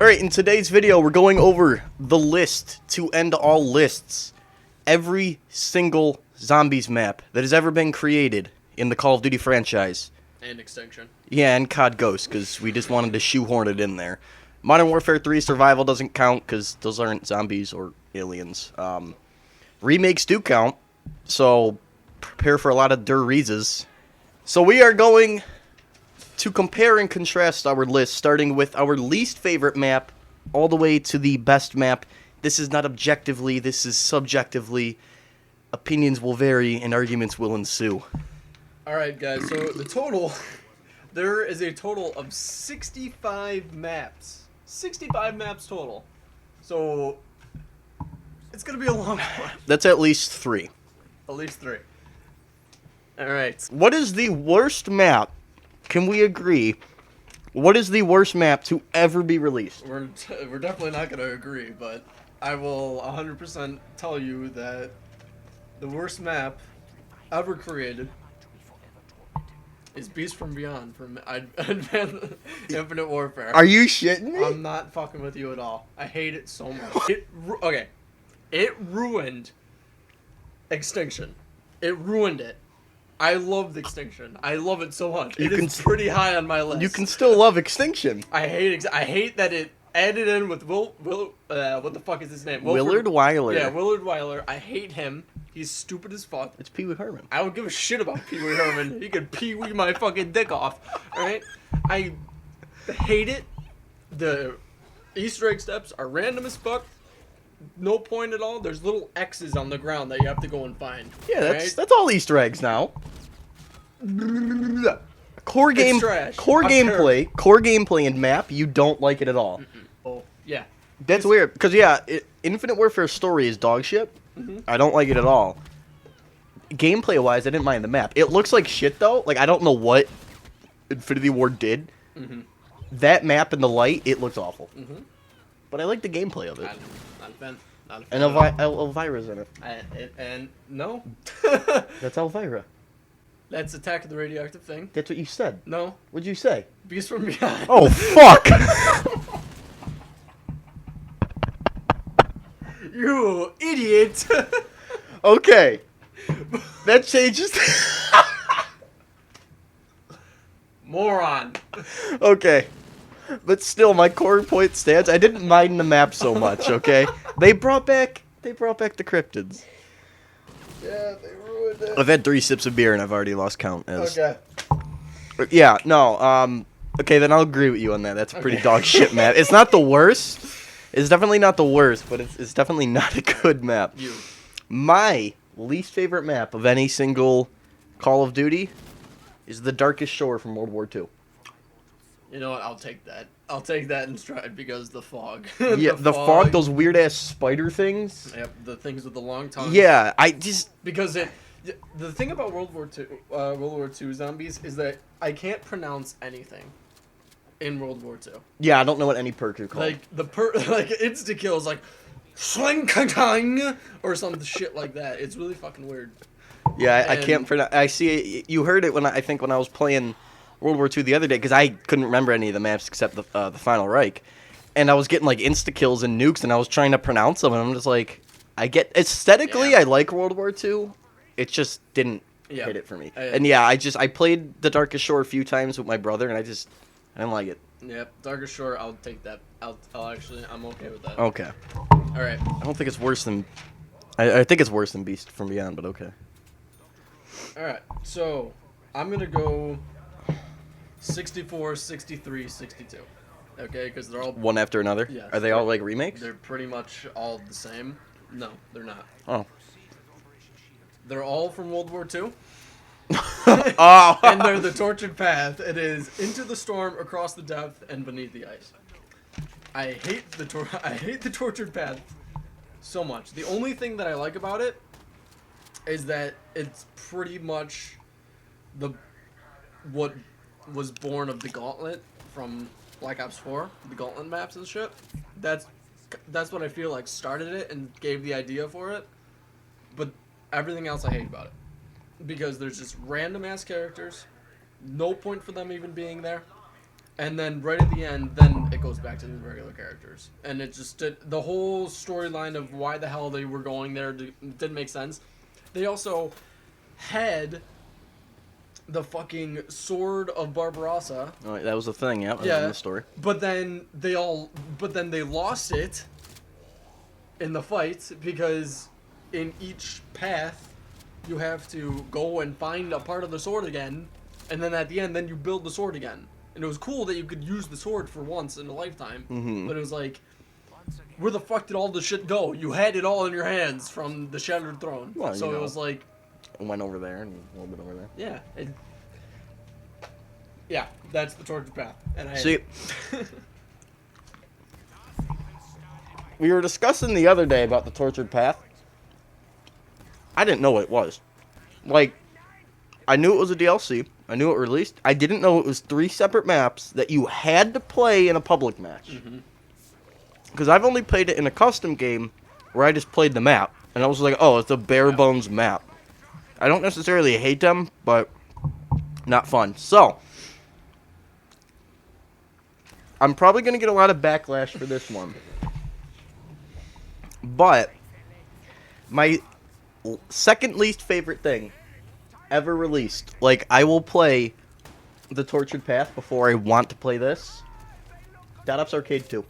Alright, in today's video, we're going over the list to end all lists. Every single zombies map that has ever been created in the Call of Duty franchise. And Extinction. Yeah, and COD Ghost, because we just wanted to shoehorn it in there. Modern Warfare 3 Survival doesn't count, because those aren't zombies or aliens. Remakes do count, so prepare for a lot of der-reeses. So we are going to compare and contrast our list, starting with our least favorite map, all the way to the best map. This is not objectively, this is subjectively. Opinions will vary and arguments will ensue. Alright guys, so the total, there is a total of 65 maps. 65 maps total. So, it's going to be a long one. That's at least 3. At least 3. Alright. What is the worst map? Can we agree? What is the worst map to ever be released? We're definitely not going to agree, but I will 100% tell you that the worst map ever created is Beast from Beyond from Infinite Warfare. Are you shitting me? I'm not fucking with you at all. I hate it so much. It ruined Extinction. It ruined it. I love Extinction. I love it so much. It is pretty high on my list. You can still love Extinction. I hate that it added in with what the fuck is his name? Willard Wyler. Yeah, Willard Wyler. I hate him. He's stupid as fuck. It's Pee Wee Herman. I don't give a shit about Pee Wee Herman. He could Pee Wee my fucking dick off. Alright? I hate it. The Easter egg steps are random as fuck. No point at all. There's little X's on the ground that you have to go and find. Yeah, that's all Easter eggs now. Core gameplay and map, you don't like it at all. Oh, yeah. That's weird, because Infinite Warfare story is dog shit. I don't like it at all. Gameplay-wise, I didn't mind the map. It looks like shit, though. Like, I don't know what Infinity Ward did. That map in the light, it looks awful. But I like the gameplay of it. Not a fan. And Elvira's in it. And no. That's Elvira. That's Attack of the Radioactive Thing. That's what you said. No. What'd you say? Beast from Beyond. Oh, fuck! You idiot! Okay. That changes. Moron. Okay. But still, my core point stands. I didn't mind the map so much, okay? They brought back the cryptids. Yeah, they ruined it. I've had 3 sips of beer and I've already lost count. Okay. Yeah, no, okay, then I'll agree with you on that. That's a pretty dog shit map. It's not the worst. It's definitely not the worst, but it's definitely not a good map. My least favorite map of any single Call of Duty is the Darkest Shore from World War II. You know what? I'll take that. I'll take that in stride because the fog. Yeah, the fog, those weird ass spider things. Yep, the things with the long tongues. Yeah, because the thing about World War II zombies is that I can't pronounce anything in World War II. Yeah, I don't know what any perks are called. Like like insta kills like sling or some shit like that. It's really fucking weird. Yeah, I can't pronounce. I see it. You heard it when I think when I was playing World War II the other day, because I couldn't remember any of the maps except the Final Reich, and I was getting like insta kills and nukes, and I was trying to pronounce them, and I'm just like, I get aesthetically, I like World War II, it just didn't hit it for me. And yeah, I played the Darkest Shore a few times with my brother, and I didn't like it. Yep, Darkest Shore, I'll take that. I'm okay with that. Okay. All right. I don't think it's worse than, I think it's worse than Beast from Beyond, but okay. All right, so I'm gonna go 64, 63, 62. Okay, because they're all one after another. Yeah. Are they all like remakes? They're pretty much all the same. No, they're not. Oh. They're all from World War II. Oh. And they're the tortured path. It is into the storm, across the depth, and beneath the ice. I hate the tortured path so much. The only thing that I like about it is that it's pretty much what was born of the Gauntlet from Black Ops 4, the Gauntlet maps and shit. That's what I feel like started it and gave the idea for it. But everything else I hate about it. Because there's just random ass characters, no point for them even being there. And then right at the end, then it goes back to the regular characters, and it just the whole storyline of why the hell they were going there didn't make sense. They also had the fucking sword of Barbarossa. Oh, that was the thing, yeah. That was in the story. But then they lost it in the fight because in each path you have to go and find a part of the sword again, and then at the end, then you build the sword again. And it was cool that you could use the sword for once in a lifetime. Mm-hmm. But it was like, where the fuck did all the shit go? You had it all in your hands from the Shattered Throne. Well, so it was like... It went over there and a little bit over there. Yeah. Yeah, that's the tortured path. And I See, we were discussing the other day about the tortured path. I didn't know what it was. Like, I knew it was a DLC. I knew it released. I didn't know it was 3 separate maps that you had to play in a public match. Because I've only played it in a custom game where I just played the map. And I was like, oh, it's a bare bones map. I don't necessarily hate them, but not fun. So, I'm probably going to get a lot of backlash for this one. But, my second least favorite thing ever released. Like, I will play the Tortured Path before I want to play this. Dead Ops Arcade 2.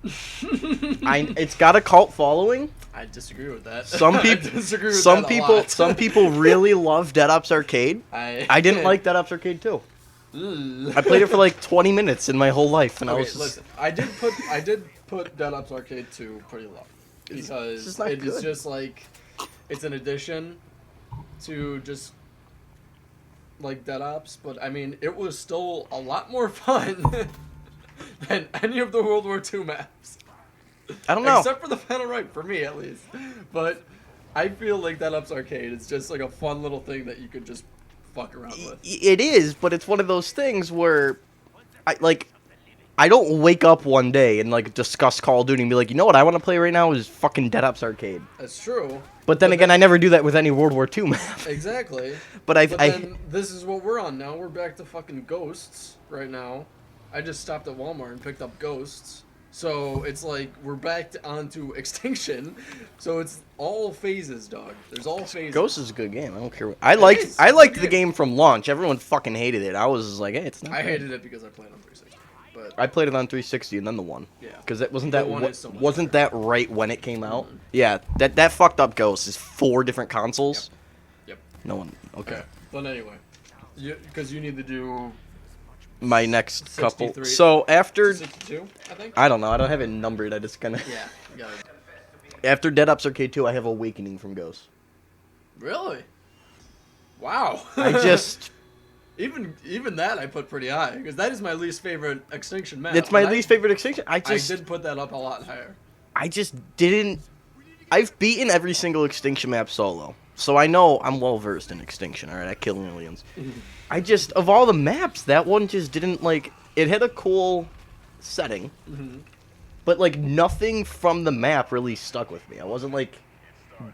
It's got a cult following. I disagree with that. Some people really love Dead Ops Arcade. I didn't like Dead Ops Arcade 2. I played it for like 20 minutes in my whole life, and I was just... listen. I did put Dead Ops Arcade 2 pretty low because it is just like it's an addition to just like Dead Ops, but I mean it was still a lot more fun than any of the World War II maps. I don't know. Except for the Final Right, for me at least. But I feel like Dead Ops Arcade is just like a fun little thing that you could just fuck around with. It is, but it's one of those things where I don't wake up one day and like discuss Call of Duty and be like, you know what I want to play right now is fucking Dead Ops Arcade. That's true. But then again, I never do that with any World War II map. Exactly. But then this is what we're on now. We're back to fucking Ghosts right now. I just stopped at Walmart and picked up Ghosts. So it's like we're back onto Extinction. So it's all phases, dog. There's all phases. Ghosts is a good game. I don't care. I liked the game from launch. Everyone fucking hated it. I was like, hey, it's not. I hated it because I played on 360. But I played it on 360 and then the 1. Yeah. Because it wasn't so that right when it came out. Mm-hmm. Yeah. That fucked up Ghosts is 4 different consoles. Yep. No one. Okay. But anyway, because you need to do my next 63. couple. So after 62, I think. I don't know. I don't have it numbered. I just kind of. Yeah. You got it. After Dead Ops Arcade 2, I have Awakening from Ghosts. Really? Wow. I just. Even that I put pretty high because that is my least favorite Extinction map. It's my least favorite Extinction. I did put that up a lot higher. I just didn't. I've beaten every single Extinction map solo, so I know I'm well versed in Extinction. All right, I kill aliens. I just, of all the maps, that one just didn't like. It had a cool setting, but like nothing from the map really stuck with me. I wasn't like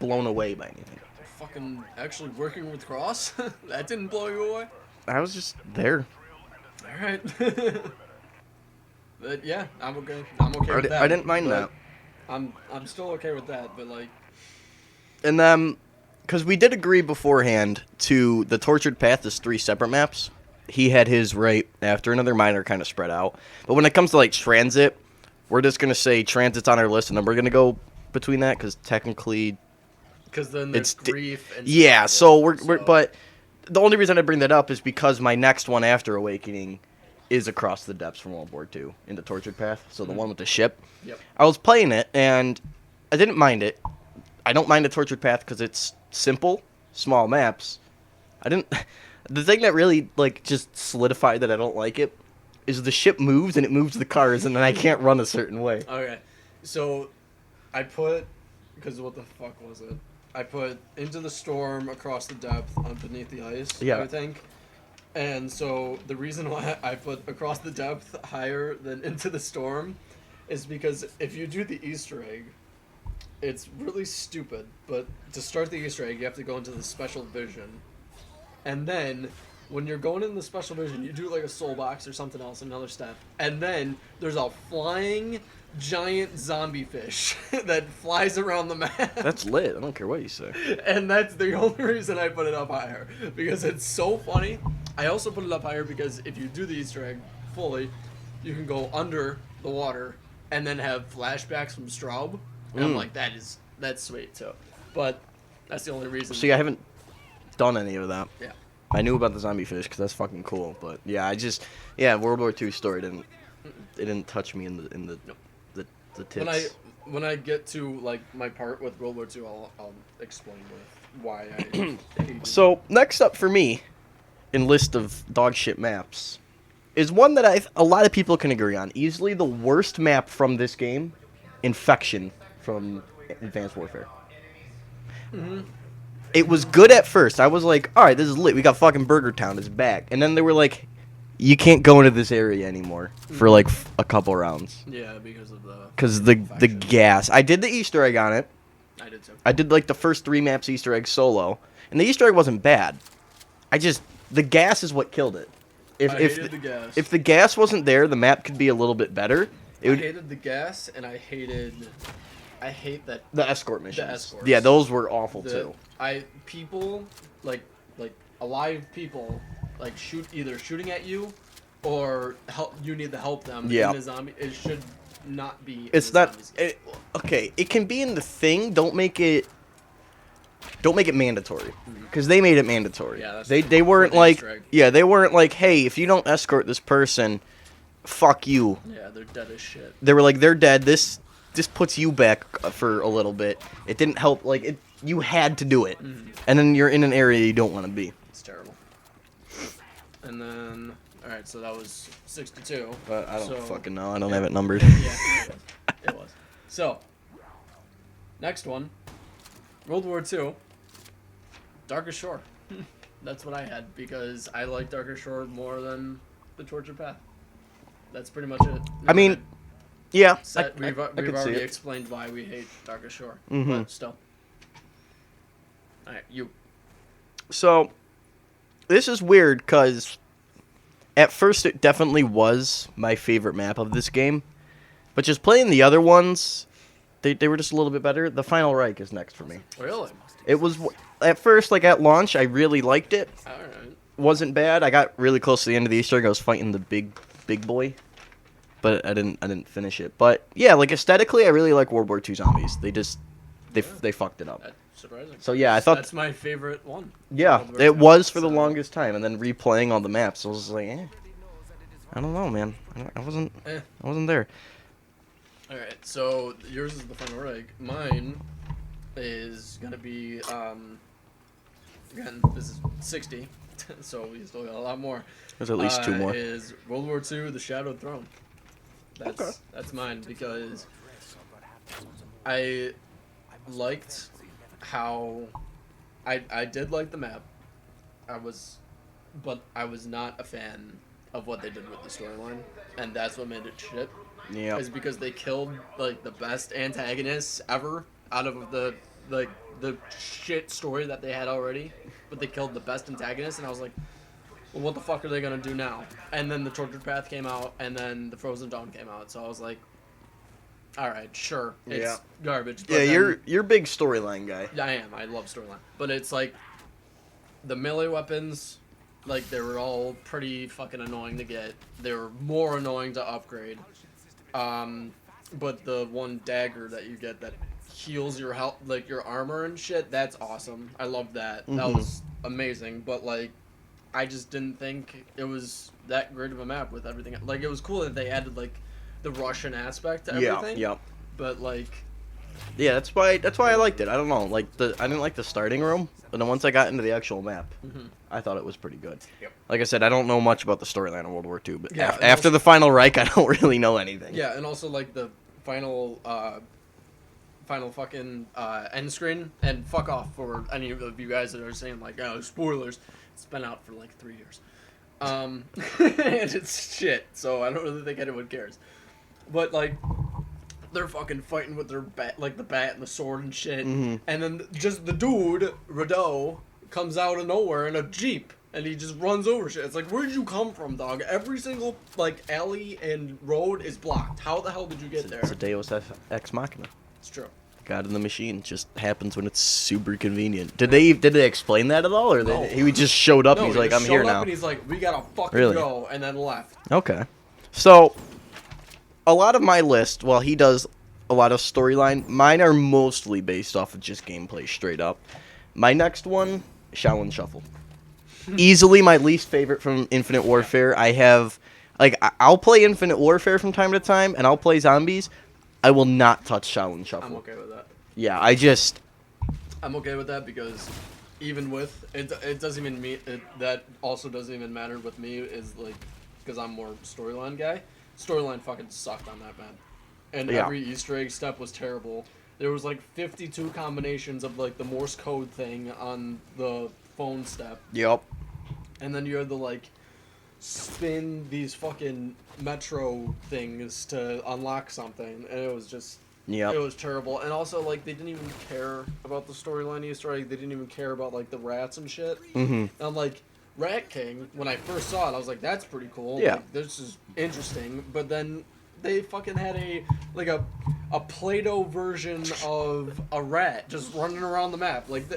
blown away by anything. Fucking actually working with Cross, that didn't blow you away. I was just there. All right. But yeah, I'm okay. I'm okay with that. I didn't mind that. I'm still okay with that, but like. And then, because we did agree beforehand to the Tortured Path is 3 separate maps. He had his right after another minor kind of spread out. But when it comes to like Transit, we're just gonna say Transit's on our list, and then we're gonna go between that because technically. Because then there's grief and. Yeah, so we're but. The only reason I bring that up is because my next one after Awakening is Across the Depths from World War II in the Tortured Path, so the one with the ship. Yep. I was playing it, and I didn't mind it. I don't mind the Tortured Path because it's simple, small maps. The thing that really, like, just solidified that I don't like it is the ship moves, and it moves the cars, and then I can't run a certain way. Okay, so I put, because what the fuck was it? I put Into the Storm, Across the Depth, Beneath the Ice, I think. And so the reason why I put Across the Depth higher than Into the Storm is because if you do the Easter egg, it's really stupid, but to start the Easter egg, you have to go into the special vision. And then when you're going in the special vision, you do like a soul box or something else, another step, and then there's a flying giant zombie fish that flies around the map. That's lit. I don't care what you say. And that's the only reason I put it up higher, because it's so funny. I also put it up higher because if you do the Easter egg fully, you can go under the water and then have flashbacks from Straub. And I'm like, that's sweet too. But that's the only reason. See, I haven't done any of that. Yeah. I knew about the zombie fish because that's fucking cool. But yeah, World War II story didn't touch me in the tits. When I get to like my part with World War II, I'll explain why I hate it. So next up for me, in list of dog shit maps, is one that a lot of people can agree on. Easily the worst map from this game, Infection from Advanced Warfare. Mm-hmm. It was good at first. I was like, all right, this is lit. We got fucking Burger Town. It's back. And then they were like, you can't go into this area anymore for like a couple rounds. Yeah, because of the gas. I did the Easter egg on it. I did too. I did like the first 3 maps Easter egg solo, and the Easter egg wasn't bad. The gas is what killed it. I hated the gas. If the gas wasn't there, the map could be a little bit better. I hated the gas, and I hate that The escort missions. the escorts. Yeah, those were awful too. People like alive people like either shooting at you or help. You need to help them. Yeah. In the zombie, it should not be. It's not. Okay, it can be in the thing. Don't make it mandatory, because they made it mandatory. Yeah, that's they weren't like they weren't like, hey, if you don't escort this person, fuck you. Yeah, they're dead as shit. They were like, they're dead. This puts you back for a little bit. It didn't help. Like it, you had to do it, and then you're in an area you don't want to be. It's terrible. And then, all right, so that was 62. But I don't So- fucking know. I don't have it numbered. Yeah, it was. So, next one, World War II, Darkest Shore. That's what I had, because I like Darkest Shore more than the Tortured Path. That's pretty much it. I mean, yeah, We've I could see already it. explained why we hate Darkest Shore, Mhm. but still. All right, you. So, this is weird, because at first it definitely was my favorite map of this game. But just playing the other ones, they were just a little bit better. The Final Reich is next for me. Really? It was, at first, like at launch, I really liked it. All right. Wasn't bad. I got really close to the end of the Easter egg. I was fighting the big boy. But I didn't finish it. But yeah, like aesthetically, I really like World War II zombies. They fucked it up. That's surprising. So yeah, I thought That's my favorite one. yeah, World War it II. was for the So- longest time, and then replaying all the maps, I was like, I don't know, man. I wasn't there. All right, so yours is the Final Rig. Mine is gonna be again, this is 60, so we still got a lot more. There's at least 2 more. Is World War II: The Shadowed Throne. Okay. That's mine, because I liked how I did like the map. But I was not a fan of what they did with the storyline, and that's what made it shit. Yeah. Is because they killed like the best antagonists ever out of the shit story that they had already, but they killed the best antagonist, and I was like, well, what the fuck are they gonna do now? And then the Tortured Path came out, and then the Frozen Dawn came out, so I was like, all right, sure, it's Yeah. garbage. But Yeah, then, you're a big storyline guy. I am. I love storyline, but it's like the melee weapons, like they were all pretty fucking annoying to get. They were more annoying to upgrade. But the one dagger that you get that heals your health, like your armor and shit, that's awesome. I love that. That Mhm. was amazing. But like, I just didn't think it was that great of a map with everything. Like, it was cool that they added like the Russian aspect to everything. Yeah. But like, Yeah, that's why I liked it. I don't know, like I didn't like the starting room, but then once I got into the actual map, I thought it was pretty good. Yep. Like I said, I don't know much about the storyline of World War II, but Yeah, and after also- the Final Reich, I don't really know anything. yeah, and also like the final fucking end screen, and fuck off for any of you guys that are saying like, oh, spoilers. It's been out for like 3 years. And it's shit, so I don't really think anyone cares. But like, they're fucking fighting with their bat, like the bat and the sword and shit. Mhm. And then just the dude, Radeau, comes out of nowhere in a Jeep. and he just runs over shit. It's like, where did you come from, dog? Every single like alley and road is blocked. How the hell did you get there? It's a Deus Ex Machina. It's true. God in the machine just happens when it's super convenient. Did they explain that at all, or No. he just showed up No, and he's he like, just I'm here showed up now? And he's like, we gotta fucking Really? go, and then left. Okay. So, a lot of my list, while he does a lot of storyline, mine are mostly based off of just gameplay straight up. My next one, Shaolin Shuffle. Easily my least favorite from Infinite Warfare. I have, like, I'll play Infinite Warfare from time to time, and I'll play zombies. I will not touch Shaolin Shuffle. I'm okay with that. Yeah, I'm okay with that because even with it doesn't even mean that also doesn't even matter with me is like because I'm more storyline guy. Storyline fucking sucked on that map, and Yeah. every Easter egg step was terrible. There was like 52 combinations of like the Morse code thing on the phone step, Yep. and then you had to like spin these fucking metro things to unlock something, and it was just. Yep. It was terrible, and also like they didn't even care about the storyline Easter egg. They didn't even care about like the rats and shit. Mm-hmm. And I'm like, Rat King. When I first saw it, I was like, that's pretty cool. Yeah. Like, this is interesting. But then they fucking had a Play-Doh version of a rat just running around the map. Like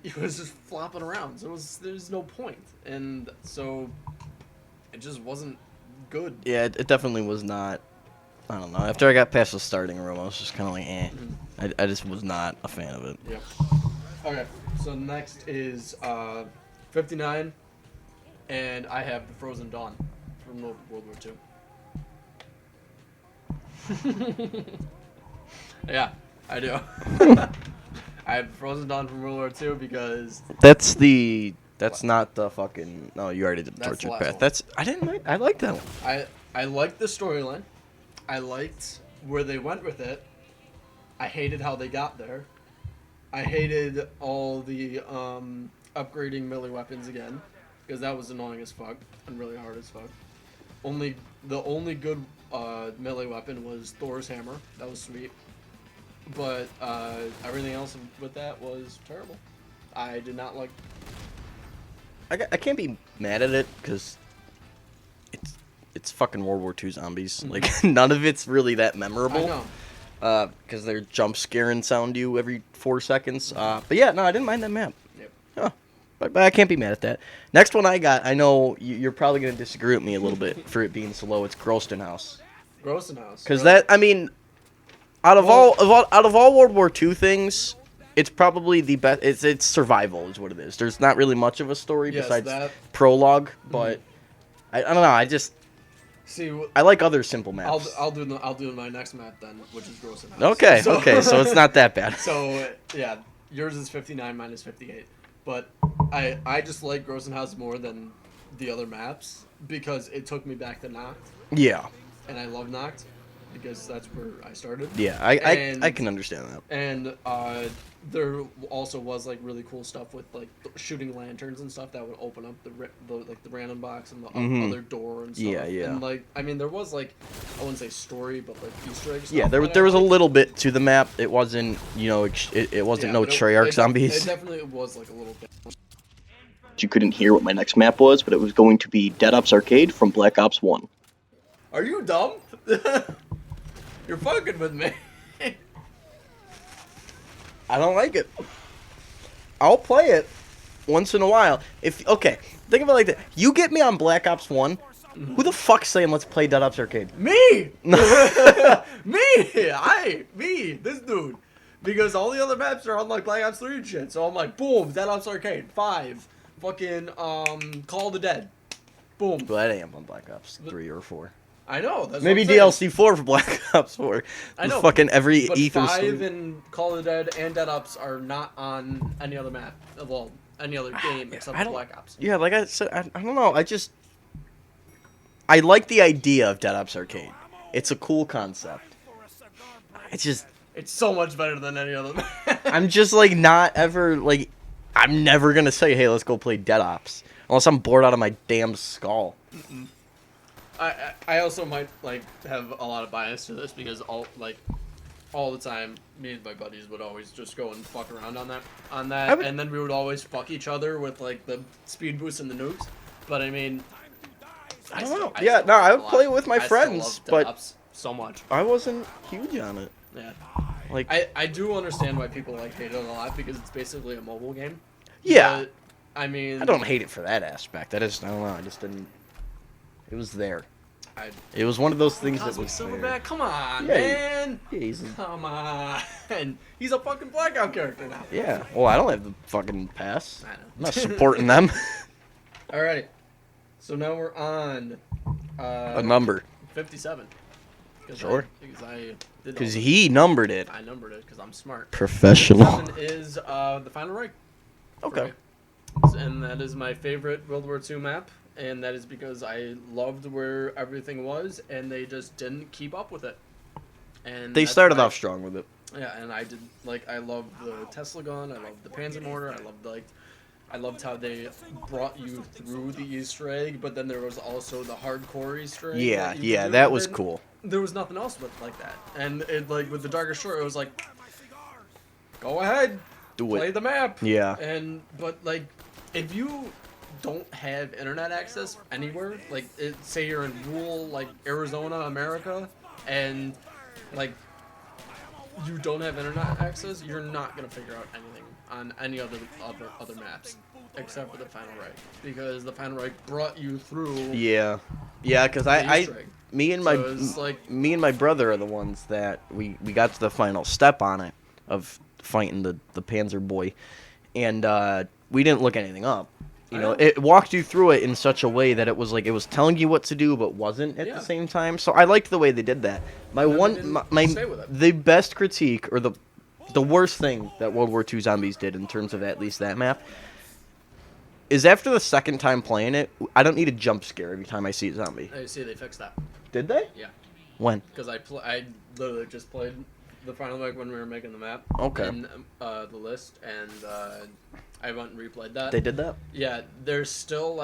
it was just flopping around. So there's no point, and so it just wasn't good. Yeah, it definitely was not. I don't know. After I got past the starting room, I was just kind of like, eh. I just was not a fan of it. Yep. Okay, so next is 59, and I have the Frozen Dawn from World War II. Yeah, I do. I have Frozen Dawn from World War II because That's not the fucking. No, you already did the That's the tortured last path. one. I like that one. I liked the storyline. I liked where they went with it. I hated how they got there. I hated all the upgrading melee weapons again, because that was annoying as fuck and really hard as fuck. The only good melee weapon was Thor's hammer. That was sweet. But everything else with that was terrible. I did not like. I can't be mad at it because it's fucking World War II zombies. Mhm. Like none of it's really that memorable. I know. Because they're jump scaring sound you every 4 seconds. But yeah, no, I didn't mind that map. Yep. Huh. But I can't be mad at that. Next one I got, I know you're probably gonna disagree with me a little bit for it being slow. It's Groston House. Groston House. Because that, I mean, out of all World War II things, it's probably the best. It's survival is what it is. There's not really much of a story Yes, besides that- prologue, but I don't know. See, I like other simple maps. I'll do my next map then, which is Groston House. Okay, so it's not that bad. So yeah, yours is 59, mine is 58. But I just like Groston House more than the other maps because it took me back to Noct, Yeah, and I love Noct because that's where I started. yeah, And- I can understand that. And there also was like really cool stuff with like shooting lanterns and stuff that would open up the random box and the Mhm. other door and stuff. Yeah, yeah. And like I mean there was like I wouldn't say story but like Easter eggs. Yeah, there was a little bit to the map. It wasn't it wasn't no Treyarch zombies. It definitely was like a little bit. You couldn't hear what my next map was, but it was going to be Dead Ops Arcade from Black Ops 1. Are you dumb? You're fucking with me. I don't like it. I'll play it once in a while. Think of it like that. You get me on Black Ops 1, who the fuck's saying let's play Dead Ops Arcade? Me! Me! This dude. Because all the other maps are on like Black Ops 3 and shit. So I'm like, boom, Dead Ops Arcade. 5. Fucking, Call of the Dead. Boom. Glad I am on Black Ops 3 or 4. I know. That's Maybe what I'm saying. DLC 4 for Black Ops 4. I know. Fucking every But ether 5 stream. and Call of the Dead and Dead Ops are not on any other map. Well, any other game except I for don't- Black Ops. Yeah, like I said, I don't know. I like the idea of Dead Ops Arcade. It's a cool concept. It's just, It's so much better than any other map. I'm just like not ever like, I'm never gonna say, hey, let's go play Dead Ops. Unless I'm bored out of my damn skull. I also might like have a lot of bias to this because all the time, me and my buddies would always just go and fuck around on that, would- and then we would always fuck each other with like the speed boost and the nukes. But I mean, I don't know. I Yeah, still no, love I it a would lot. play it with my I still friends, love but DevOps so much. I wasn't huge on it. Yeah, Like, I do understand why people like hate it a lot because it's basically a mobile game. yeah, But, I mean, I don't hate it for that aspect. I don't know. I just didn't. It was there. It was one of those things that Cosmic was there. Silverback, come on, Yeah, man. Yeah, he's Come on. He's a fucking Blackout character now. yeah. Well, I don't have the fucking pass. I know. I'm not supporting them. Alrighty. So now we're on A number. 57. Sure. Because I did Because all he numbered it. I numbered it because I'm smart. Professional. 7 is the Final Reich. for Okay. me. And that is my favorite World War II map. And that is because I loved where everything was, and they just didn't keep up with it. And They that's started why- off strong with it. Yeah, and I did I loved the Tesla gun. I loved the Panzer mortar. I loved how they brought you through the Easter egg, but then there was also the hardcore Easter egg. Yeah, you yeah, could do, that and was then cool. There was nothing else like that, and it with the Darker Shore, it was like, go ahead, Do play it. the map. Yeah. But if you don't have internet access anywhere, say you're in rural Arizona, America, and you don't have internet access, you're not gonna figure out anything on any other maps except for the Final Reich, because the Final Reich brought you through. Yeah. Yeah, because the Easter egg. me and So it's me and my brother are the ones that we got to the final step on it of fighting the Panzer boy, and we didn't look anything up. You know, it walked you through it in such a way that it was telling you what to do, but wasn't at Yeah. the same time. So I liked the way they did that. The best critique, or the worst thing that World War II Zombies did in terms of at least that map, is after the second time playing it, I don't need a jump scare every time I see a zombie. I see they fixed that. Did they? Yeah. When? Because I literally just played the Final Reich when we were making the map. Okay. And the list, and I went and replayed that. They did that? Yeah, there's still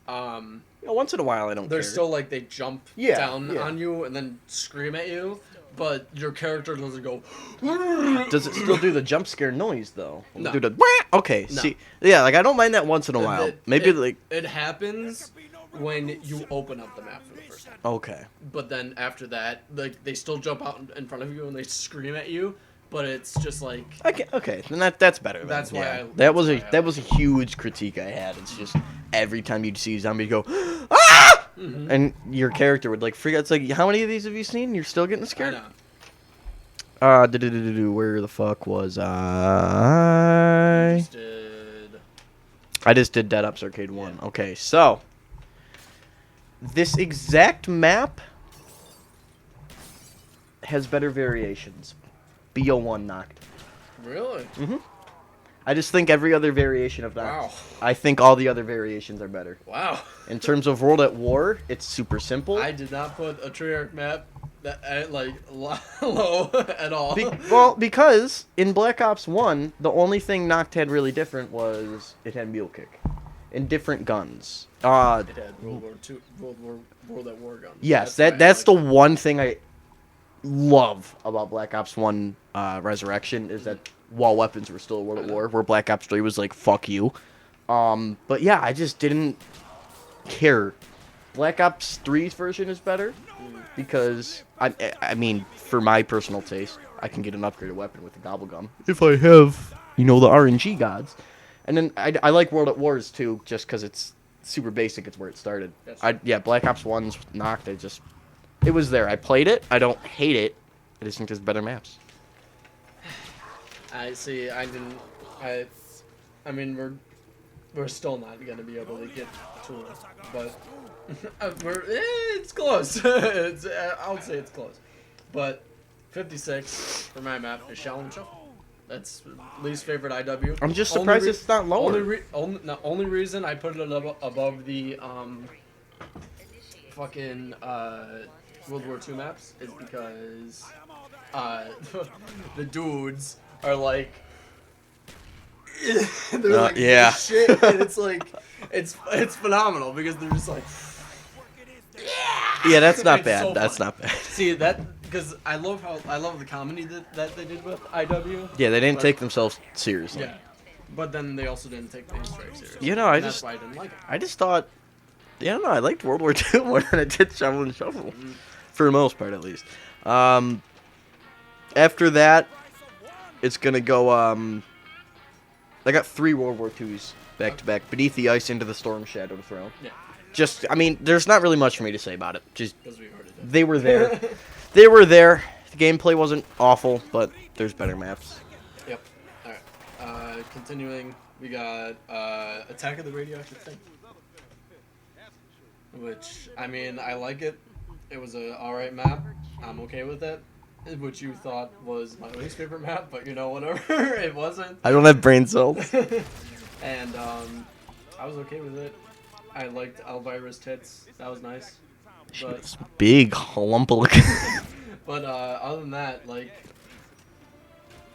Once in a while, I don't there's care. still they jump down on you and then scream at you, but your character doesn't go. Does it still do the jump scare noise though? No. Do the wah! Okay. No. See, yeah, I don't mind that once in a while. Maybe it happens when you open up the map for the first time. Okay. But then after that, they still jump out in front of you and they scream at you, but it's just Okay, then that's better. Then. That's why yeah. I- that was that's why I that was a huge critique I had. It's just every time you'd see zombies go, ah! Mhm. And your character would freak out. It's like, how many of these have you seen? You're still getting I scared? know. Where the fuck was I? Just did. I just did Dead Ups Arcade 1. Okay, so this exact map has better variations. BO1 knocked. Really? Mm-hmm. I just think every other variation of that. Wow. I think all the other variations are better. Wow. In terms of World at War, it's super simple. I did not put a Treyarch map that low at all. Because in Black Ops 1, the only thing Noct had really different was it had Mule Kick. And different guns. It had World at War guns. Yes, why I that's liked the one thing I love about Black Ops 1 Resurrection is that while weapons were still World at War, where Black Ops 3 was like, fuck you. But yeah, I just didn't care. Black Ops 3's version is better because, I mean, for my personal taste, I can get an upgraded weapon with the Gobble Gum. If I have, the RNG gods. And then I like World at Wars too, just because it's super basic. It's where it started. Black Ops 1's knocked. It was there. I played it. I don't hate it. I just think there's better maps. I see. I mean, we're still not gonna be able to get to it, but it's close. I'll say it's close. But 56 for my map is Shell and Shuffle. That's least favorite IW. I'm just surprised it's not lower. Only reason I put it above the fucking World War II maps is because the dudes are like they're like yeah. shit, and it's phenomenal because they're just like Yeah, that's not It's bad. so That's funny. not bad. See because I love the comedy that they did with IW. Yeah, they didn't but- take themselves seriously. Yeah, but then they also didn't take the Easter egg seriously. You know, And that's why I didn't like it. I just thought, yeah, no, I liked World War II more than I did Shovel and Shovel, for the most part, at least. After that, it's gonna go. I got 3 World War IIs back to back: Beneath the Ice, Into the Storm, Shadow to Throne. Yeah, Just, I mean, there's not really much for me to say about it. Just because we already did. they were there. They were there. The gameplay wasn't awful, but there's better maps. Yep. All right. Continuing, we got Attack of the Radioactive Thing, which I mean I like it. It was a alright map. I'm okay with it. Which you thought was my least favorite map, but you know whatever. It wasn't. I don't have brain cells. And I was okay with it. I liked Elvira's tits. That was nice. She But was big, lump looking. but other than that, like,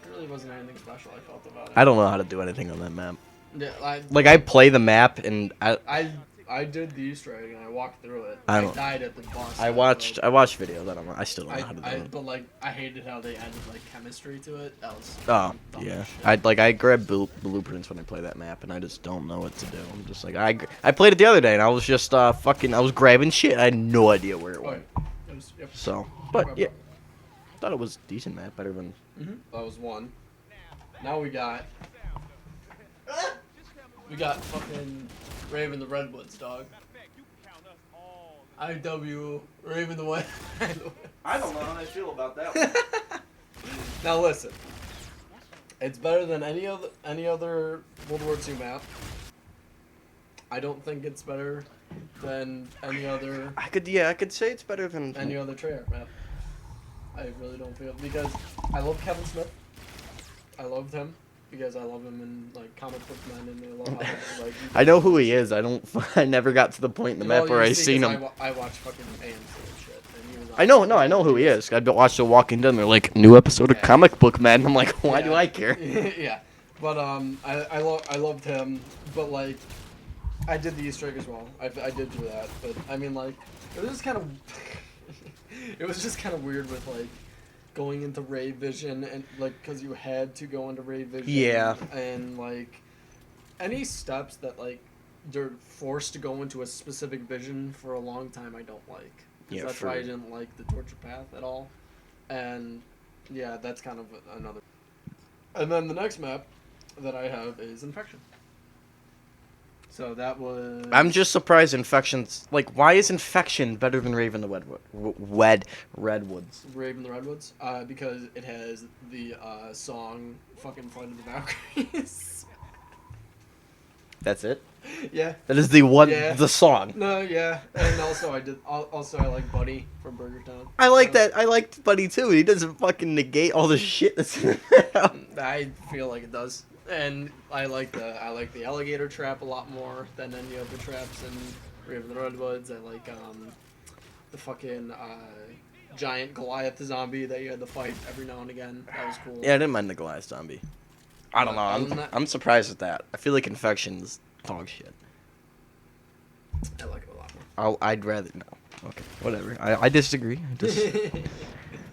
there really wasn't anything special I felt about it. I don't know how to do anything on that map. Yeah, Like, I play the map, and I did the Easter egg and I walked through it. I I don't- died at the boss. I watched videos. I don't know. I still don't know how to do it. But like I hated how they added like chemistry to it. That was Oh, dumb yeah. as shit. I grab blueprints when I play that map, and I just don't know what to do. I'm just like, I played it the other day, and I was just I was grabbing shit. I had no idea where it Oh, went. yeah. It was, yep. So, but yeah, thought it was a decent map, better than. That was one. Now we got fucking Raven the Redwoods, dog. IW Raven the White. I don't know how I feel about that one. Now listen, it's better than any other World War II map. I don't think it's better than any other I could say it's better than any other Treyarch map. I really don't feel because I love Kevin Smith. I loved him because I love him in like comic book men and I love how like. I know who he is. I never got to the point in the map Well, where you I see, seen 'cause him. I watch fucking AMC and shit. And he was on I know who he is. I watched The Walking Dead, and they're like, new episode of Yeah. Comic Book Man. I'm like, why do Yeah. I care? Yeah, but I loved him, but like, I did the Easter egg as well. I did do that, but I mean like, it was just kind of, it was just kind of weird with like, going into Ray Vision and like, cause you had to go into Ray Vision. Yeah. And like, any steps that like, they're forced to go into a specific vision for a long time, I don't like. 'Cause Yeah, that's for- why I didn't like the torture path at all, and yeah, that's kind of another. And then the next map that I have is Infection. So that was. I'm just surprised Infection's like, why is Infection better than Raven the Redwoods? Raven the Redwoods, because it has the song "Fucking Flight of the Valkyries." That's it. Yeah. That is the one, Yeah. the song. No, yeah, and also I like Buddy from Burger Town. I like So, that. I liked Buddy too. He doesn't fucking negate all the shit that's in there. I feel like it does, and I like the alligator trap a lot more than any other traps in Raven the Redwoods. I like the fucking giant Goliath zombie that you had to fight every now and again. That was cool. Yeah, I didn't mind the Goliath zombie. I don't know. Other than that- I'm surprised at that. I feel like Infection's dog shit. I like it a lot more. I'd rather no. Okay, whatever. I disagree.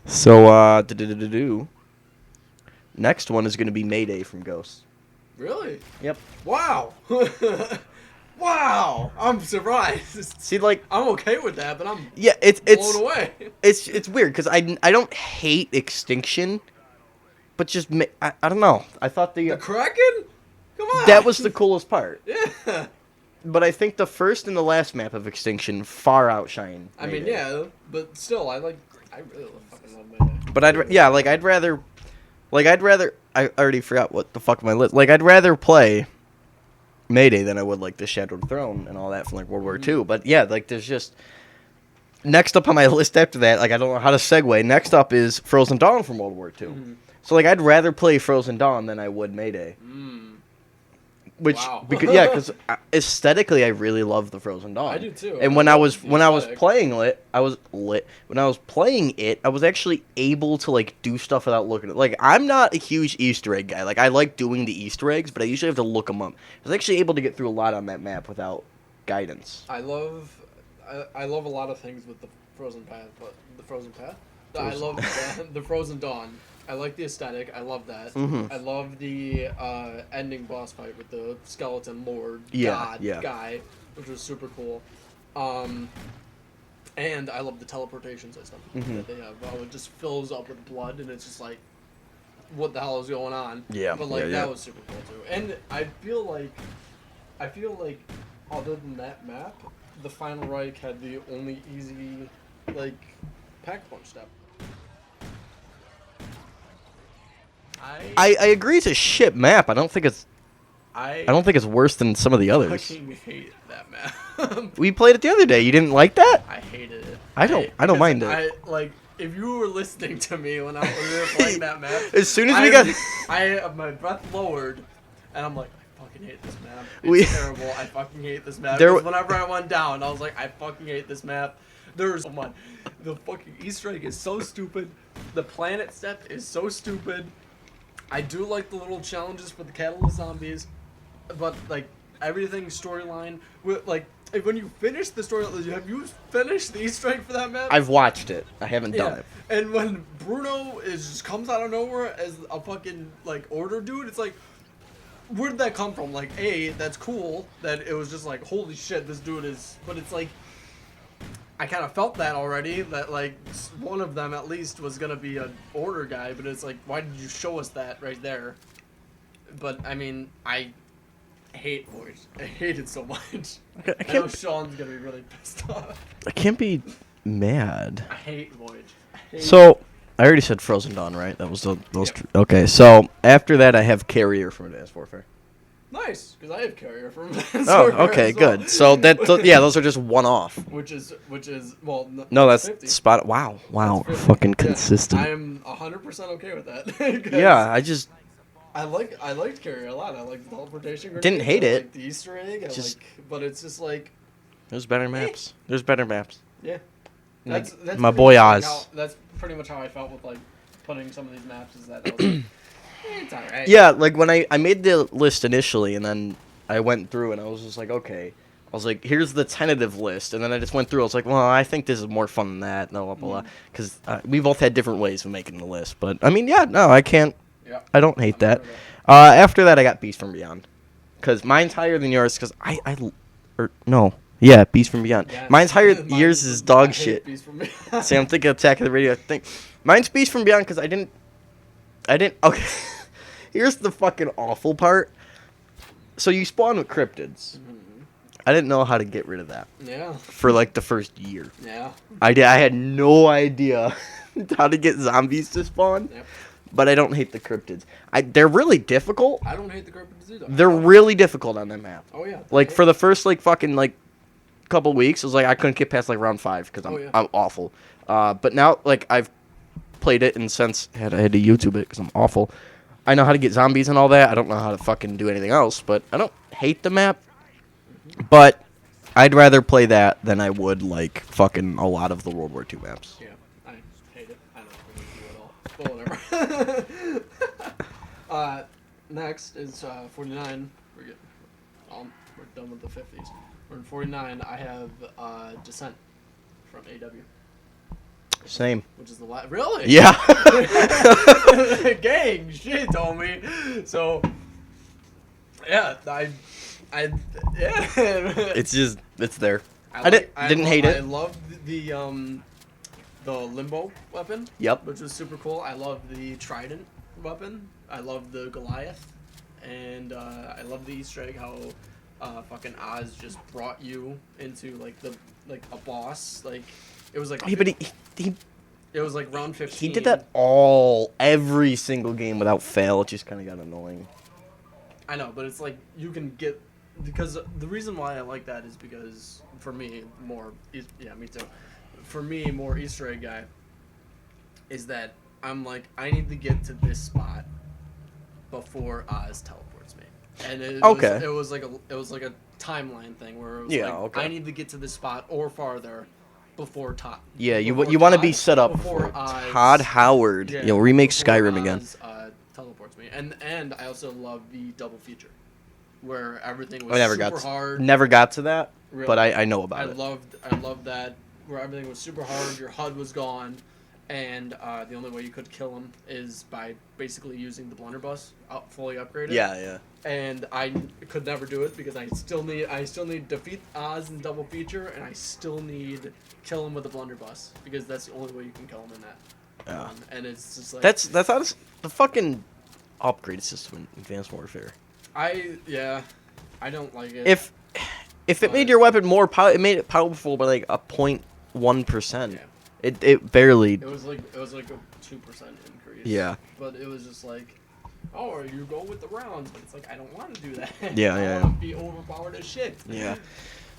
So do. Next one is gonna be Mayday from Ghost. Really? Yep. Wow. Wow. I'm surprised. See, like, I'm okay with that, but I'm yeah, it's blown away. it's weird because I don't hate Extinction, but just I don't know. I thought The Kraken? Come on. that was the coolest part. Yeah. But I think the first and the last map of Extinction far outshine. I mean, Mayday. yeah, but still, I really fucking love Mayday. But I'd rather I already forgot what the fuck my list. Like, I'd rather play Mayday than I would like the Shadowed Throne and all that from like World War II. But yeah, like there's just next up on my list after that. Like, I don't know how to segue. Next up is Frozen Dawn from World War II. Mhm. So like, I'd rather play Frozen Dawn than I would Mayday. Which Wow. because aesthetically I really love the Frozen Dawn. I do too. And I when I love was the when I was aesthetic. playing it, when I was playing it, I was actually able to like do stuff without looking at. Like, I'm not a huge Easter egg guy. Like, I like doing the Easter eggs, but I usually have to look them up. I was actually able to get through a lot on that map without guidance. I love a lot of things with the Frozen Path, but the Frozen Path. I love the Frozen Dawn. I like the aesthetic. I love that. Mhm. I love the ending boss fight with the skeleton lord god Yeah. guy, which was super cool. And I love the teleportation system that they have. How it just fills up with blood, and it's just like, what the hell is going on? Yeah, But like yeah. that was super cool too. And I feel like, other than that map, the Final Reich had the only easy like pack punch step. I agree. It's a shit map. I don't think it's worse than some of the others. fucking hate that map. We played it the other day. You didn't like that? I hated it. I don't mind it. I like if you were listening to me when we were playing that map. As soon as we got, I my breath lowered, and I'm like, I fucking hate this map. It's terrible. I fucking hate this map. 'Cause whenever I went down, I was like, I fucking hate this map. There's so much. The fucking Easter egg is so stupid. The planet step is so stupid. I do like the little challenges for the Catalyst zombies, but like everything storyline, like when you finish the story, have you finished the Easter egg for that map? I've watched it. I haven't done it. And when Bruno just comes out of nowhere as a fucking like order dude, it's like, where did that come from? Like, that's cool that it was just like, holy shit, this dude is. But it's like, I kind of felt that already, that like one of them at least was gonna be an order guy, but it's like, why did you show us that right there? But I mean, I hate Voice. I hate it so much. I know Sean's gonna be really pissed off. I can't be mad. I hate Voyage. So I already said Frozen Dawn, right? That was those. Yep. Okay, so after that, I have Carrier from Advanced Warfare. Nice, because I have Carrier from. Oh, okay, good. So those are just one-off. Which is well. No, that's 50. spot. Wow, That's 50. fucking Yeah, consistent. I'm 100% okay with that. 'Cause Yeah, I just I liked Carrier a lot. I liked the teleportation. Didn't grenades, hate I it. liked the Easter egg. But it's just like, there's better maps. There's better maps. yeah. Like, That's my pretty boy much Oz. that's pretty much how I felt with like putting some of these maps. Is that I was like, it's alright. Yeah, like when I made the list initially, and then I went through, and I was just like, okay. I was like, here's the tentative list, and then I just went through. I was like, well, I think this is more fun than that. Blah blah blah. Because we both had different ways of making the list, but I mean, yeah, no, I can't. Yeah. I don't hate I'm that. good with that. After that, I got Beast from Beyond, because mine's higher than yours. Because Beast from Beyond. Yeah. Mine's higher. Mine Yours is dog shit. Beast from me. See, I'm thinking Attack of the Radio. I think mine's Beast from Beyond because I didn't. Okay, here's the fucking awful part. So you spawn with cryptids. I didn't know how to get rid of that Yeah. for like the first year. Yeah. I had no idea how to get zombies to spawn. Yep. But I don't hate the cryptids. They're really difficult. I don't hate the Cryptids either. They're really difficult on that map. Oh yeah. Like for the first like fucking like couple weeks, it was like I couldn't get past like round 5 because I'm awful. But now like I've played it and since I had to YouTube it because I'm awful. I know how to get zombies and all that. I don't know how to fucking do anything else. But I don't hate the map. But I'd rather play that than I would like fucking a lot of the World War II maps. Yeah, I hate it. I don't really do it all. But whatever. Next is 49. We're done with the 50s. We're in 49. I have Descent from AW. Same. Which is the last. Really? Yeah. Gang, shit told me. So, yeah, yeah. It's there. I didn't hate it. I love the limbo weapon. Yep. Which was super cool. I love the trident weapon. I love the Goliath, and I love the Easter egg how fucking Oz just brought you into like a boss. Like it was like. Yeah, but he it was like round 15. he did that every single game without fail. It just kind of got annoying. I know, but it's like you can get. Because the reason why I like that is because, for me, me too. For me, more Easter egg guy, is that I'm like, I need to get to this spot before Oz teleports me. And it was like a timeline thing where it was I need to get to this spot or farther before Todd. Yeah, you want to be set up before Oz, Todd Howard. Yeah, Remake Skyrim again. Oz, teleports me. And I also love the double feature. Where everything was hard. Never got to that, really. But I know about it. I loved that where everything was super hard. Your HUD was gone, and the only way you could kill him is by basically using the blunderbuss fully upgraded. Yeah, yeah. And I could never do it because I still need defeat Oz in double feature, and I still need kill him with the blunderbuss because that's the only way you can kill him in that. Yeah. And it's just like That's honest, the fucking upgrade system in Advanced Warfare. I don't like it. If it made your weapon more it made it powerful by like a 0.1%. Yeah. It barely. It was like a 2% increase. Yeah. But it was just like, oh, you go with the rounds, but it's like I don't want to do that. Yeah, I yeah. want to be overpowered as shit. Yeah.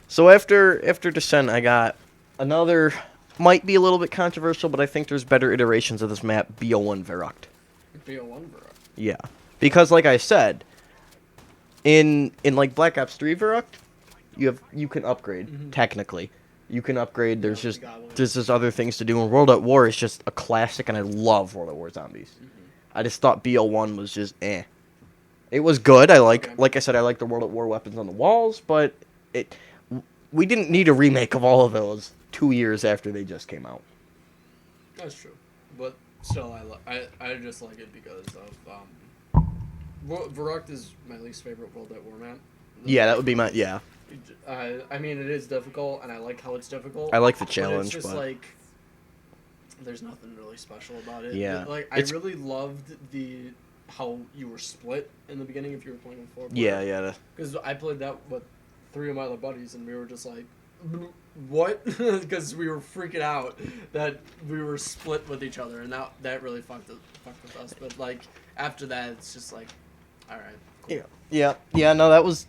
So after Descent, I got another, might be a little bit controversial, but I think there's better iterations of this map, BO1 Verrucht. BO1 bro. Yeah. Because like I said, in like Black Ops 3 Verrucht, you can upgrade technically. You can upgrade. There's just other things to do. And World at War is just a classic, and I love World at War Zombies. I just thought BO1 was just eh. It was good. Like I said, I like the World at War weapons on the walls, but we didn't need a remake of all of those 2 years after they just came out. That's true, but still, I just like it because of Verrucht is my least favorite World at War map. Yeah, that would be my yeah. I mean, it is difficult, and I like how it's difficult. I like the But challenge, it's just but like there's nothing really special about it. Yeah. Like I really loved how you were split in the beginning if you were playing with 4 yeah, players. yeah. Because I played that with 3 of my other buddies, and we were just like, what? Because we were freaking out that we were split with each other, and that really fucked with us. But like after that, it's just like, all right. Cool. Yeah. No, that was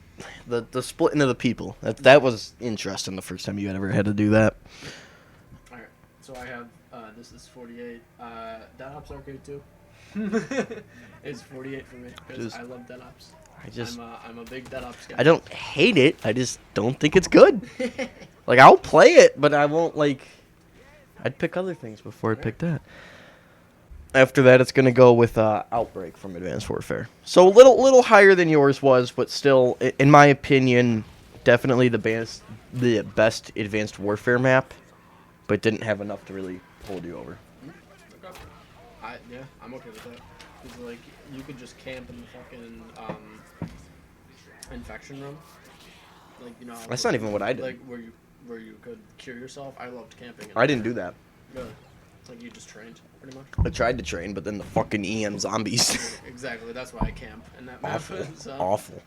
the splitting of the people. That was interesting. The first time you ever had to do that. All right. So I have this is 48. Dead Ops Arcade 2. It's 48 for me because I love Dead Ops. I'm a big Dead Ops guy. I don't hate it. I just don't think it's good. Like I'll play it, but I won't like. I'd pick other things before I'd pick that. After that, it's gonna go with Outbreak from Advanced Warfare. So a little higher than yours was, but still, in my opinion, definitely the best Advanced Warfare map, but didn't have enough to really hold you over. Okay. I'm okay with that. Cause like you could just camp in the fucking infection room, like you know. That's not even what I did. Like where you could cure yourself. I loved camping. I didn't do that. Really? It's like you just trained pretty much. I tried to train, but then the fucking EM zombies. Exactly. That's why I camp in that map. Awful. So. Awful.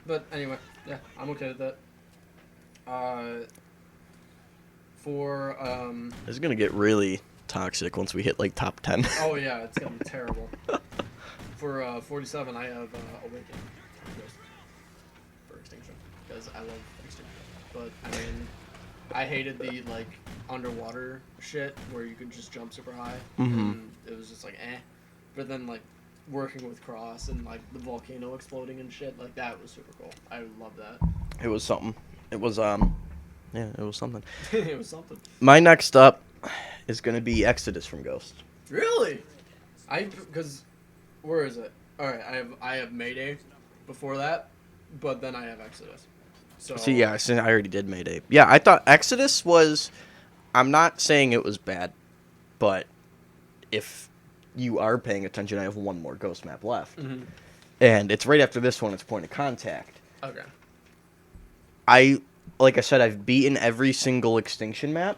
But anyway, yeah, I'm okay with that. It's gonna get really toxic once we hit like top 10. Oh yeah, it's gonna be terrible. For 47, I have Awakening for Extinction because I love Extinction. But I mean, I hated the like underwater shit where you could just jump super high. And it was just like eh. But then like working with Cross and like the volcano exploding and shit, like that was super cool. I love that. It was something. It was yeah, it was something. It was something. My next up is gonna be Exodus from Ghost. Really? Because where is it? All right, I have Mayday before that, but then I have Exodus. So See, yeah, I already did Mayday. Yeah, I thought Exodus was. I'm not saying it was bad, but if you are paying attention, I have one more Ghost map left, and it's right after this one. It's Point of Contact. Okay. Like I said, I've beaten every single Extinction map.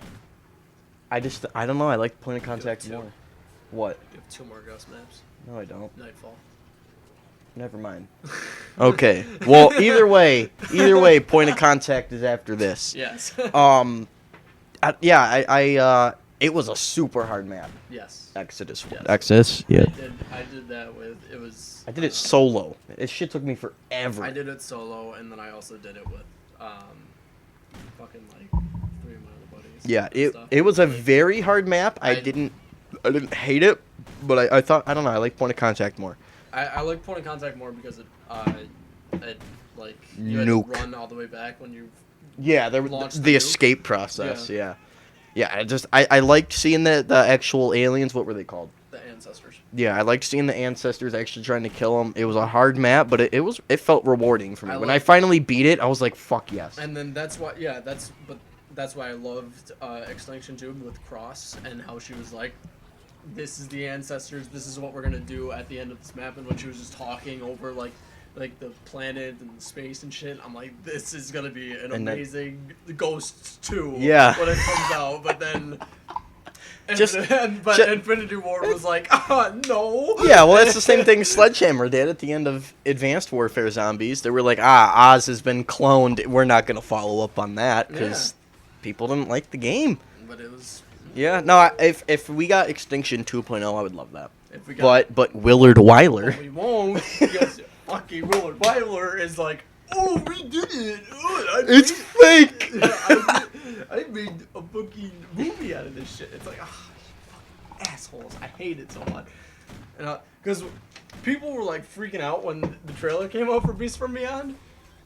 I don't know. I like Point of Contact two. more. What? You have 2 more Ghost maps. No, I don't. Nightfall. Never mind. Okay. Well, either way, Point of Contact is after this. Yes. It was a super hard map. Yes. Exodus. Yes. Exodus. Yeah. I did that with I did it solo. It shit took me forever. I did it solo, and then I also did it with fucking like 3 of my other buddies. Yeah. and stuff. It was a very hard map. I didn't hate it, but I thought I don't know. I like Point of Contact more. I like Point of Contact more because it like you had Nuke. to run all the way back when you. Yeah, the Launch the nuke? escape process. Yeah. I liked seeing the actual aliens. What were they called? The ancestors. Yeah, I liked seeing the ancestors actually trying to kill them. It was a hard map, but it felt rewarding for me. When I finally beat it, I was like, "Fuck yes!" And then that's why, that's why I loved Extinction 2 with Cross and how she was like, this is the ancestors, this is what we're gonna do at the end of this map, and when she was just talking over like the planet and space and shit, I'm like, this is gonna be an amazing Ghosts 2 when it comes out, but then Infinity Ward was like, no. Yeah, well, that's the same thing Sledgehammer did at the end of Advanced Warfare Zombies. They were like, Oz has been cloned. We're not going to follow up on that because people didn't like the game. But it was... Yeah, no, if we got Extinction 2.0, I would love that. If we got but Willard Wyler... We won't, because fucking Willard Wyler is like, oh, we did it. It's fake. I made a fucking movie out of this shit. It's like, assholes. I hate it so much. Because people were like freaking out when the trailer came out for Beast from Beyond.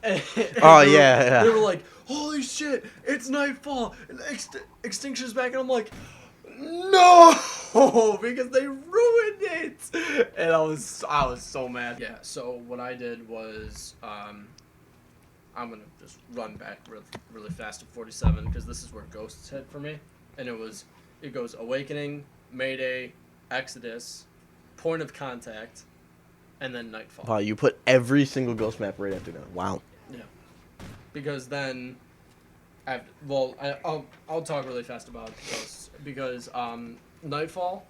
And yeah. They were like, holy shit, it's Nightfall. And Extinction's back. And I'm like, no, because they ruined it. And I was so mad. Yeah, so what I did was, I'm going to just run back really fast to 47 because this is where Ghosts hit for me. And it goes Awakening, Mayday, Exodus, Point of Contact, and then Nightfall. Wow, you put every single Ghost map right after that. Wow. Yeah. Because then, I'll talk really fast about Ghosts because Nightfall,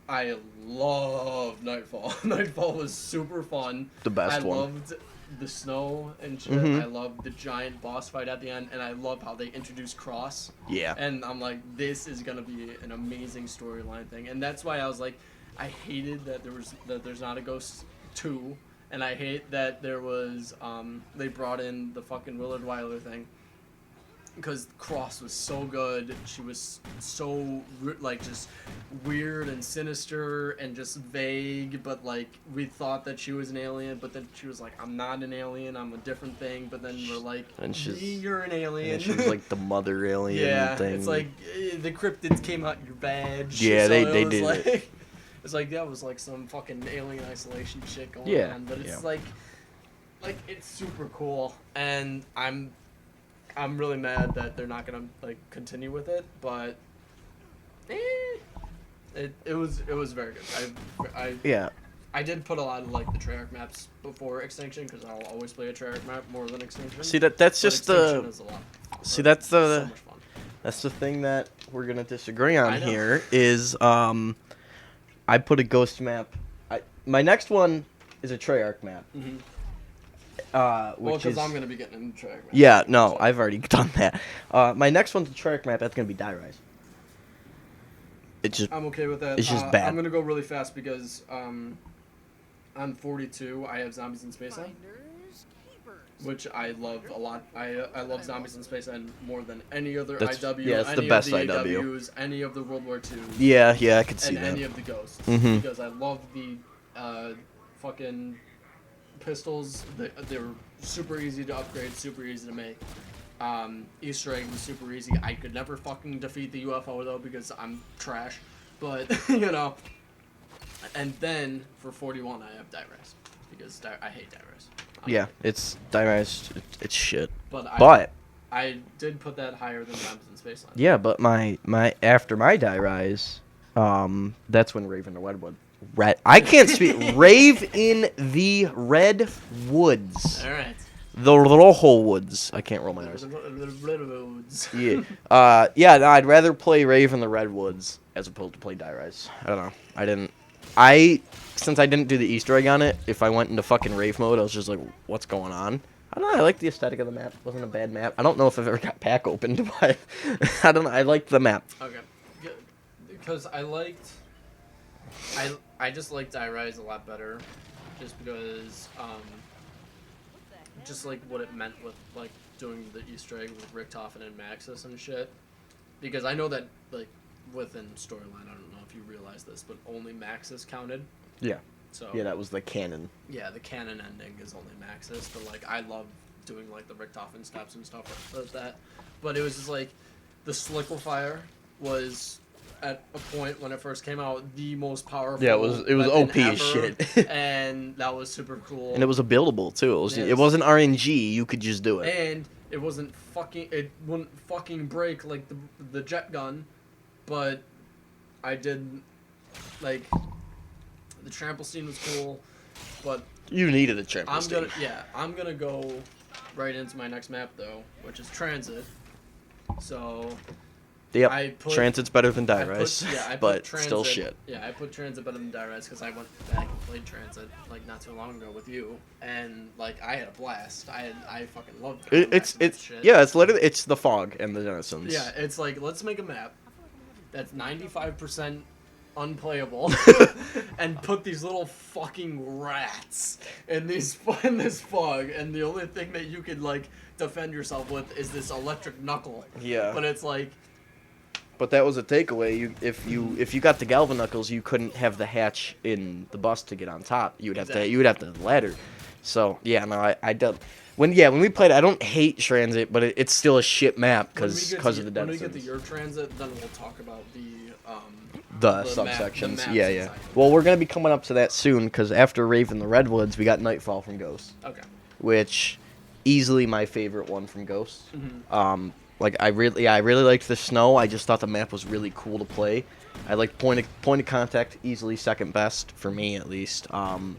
I love Nightfall. Nightfall was super fun. The best one. I loved the snow and shit. I love the giant boss fight at the end, and I love how they introduced Cross. Yeah. And I'm like, this is gonna be an amazing storyline thing, and that's why I was like, I hated that there's not a Ghost 2, and I hate that there was they brought in the fucking Willard Wyler thing. Because Cross was so good, she was so like just weird and sinister and just vague. But like we thought that she was an alien, but then she was like, "I'm not an alien, I'm a different thing." But then we're like, "You're an alien." And she was like the mother alien thing. It's like the cryptids came out your badge. Yeah, so they it did like, it. It's like that was like some fucking alien isolation shit going on. But it's like it's super cool, and I'm really mad that they're not gonna like continue with it, but it was very good. I did put a lot of like the Treyarch maps before Extinction because I'll always play a Treyarch map more than Extinction. See that's just Extinction is a lot. See that's the so much fun. That's the thing that we're gonna disagree on here is I put a Ghost map. My next one is a Treyarch map. Mm-hmm. Which because I'm gonna be getting into Treyarch map. Yeah, no, so. I've already done that. My next one's a Treyarch map. That's gonna be Die Rise. I'm okay with that. It's just bad. I'm gonna go really fast because on 42 I have Zombies in Spaceland, which I love a lot. I love Zombies in Spaceland more than any other IW. Yeah, it's any the best of the IW. AWs, any of the World War II. Yeah, I could see and that. And any of the Ghosts, because I love the fucking pistols. They were super easy to upgrade, super easy to make. Easter egg was super easy. I could never fucking defeat the UFO though because I'm trash. But you know. And then for 41 I have Die Rise because I hate Die Rise. Yeah, it's Die Rise. It's shit. But I did put that higher than Zombies in Spaceland. Yeah, but my after my Die Rise, that's when Rave in the Redwood. I can't speak. Rave in the Red Woods. All right. The Rojo Woods. I can't roll my R's. The Redwoods. Yeah. No, I'd rather play Rave in the Redwoods as opposed to play Die Rise. I don't know. Since I didn't do the Easter egg on it, if I went into fucking Rave mode, I was just like, what's going on? I don't know. I like the aesthetic of the map. It wasn't a bad map. I don't know if I've ever got pack opened, but I don't know. I liked the map. Okay. Because I just like Die Rise a lot better, just because, just like what it meant with like doing the Easter egg with Richtofen and Maxis and shit. Because I know that like within storyline, I don't know if you realize this, but only Maxis counted. Yeah. So yeah, that was the canon. Yeah, the canon ending is only Maxis, but like I love doing like the Richtofen steps and stuff like that. But it was just like the Sliquifier was at a point when it first came out the most powerful. Yeah, it was OP as shit. And that was super cool. And it was a buildable too. It wasn't RNG. You could just do it. And it wouldn't fucking break like the jet gun, but I did like the trample scene was cool, but You needed a trample I'm gonna go right into my next map though, which is Transit. So Yep. Transit's better than Die Rise, I put but Transit, still shit. Yeah, I put Transit better than Die Rise because I went back and played Transit like not too long ago with you, and like I had a blast. I fucking loved it. It's it's literally it's the fog and the denizens. Yeah, it's like let's make a map that's 95% unplayable and put these little fucking rats in this fog, and the only thing that you could like defend yourself with is this electric knuckle. Yeah. But it's like. But that was a takeaway. If you got the Galvan knuckles, you couldn't have the hatch in the bus to get on top. You would have to ladder. So yeah, no, I don't. When we played, I don't hate Transit, but it's still a shit map because of the denizens. When we get to your Transit, then we'll talk about the subsections. Yeah. Well, we're gonna be coming up to that soon because after Raven the Redwoods, we got Nightfall from Ghost. Okay. Which, easily my favorite one from Ghost. Mm-hmm. Like I really liked the snow. I just thought the map was really cool to play. I liked point of contact, easily second best for me at least. I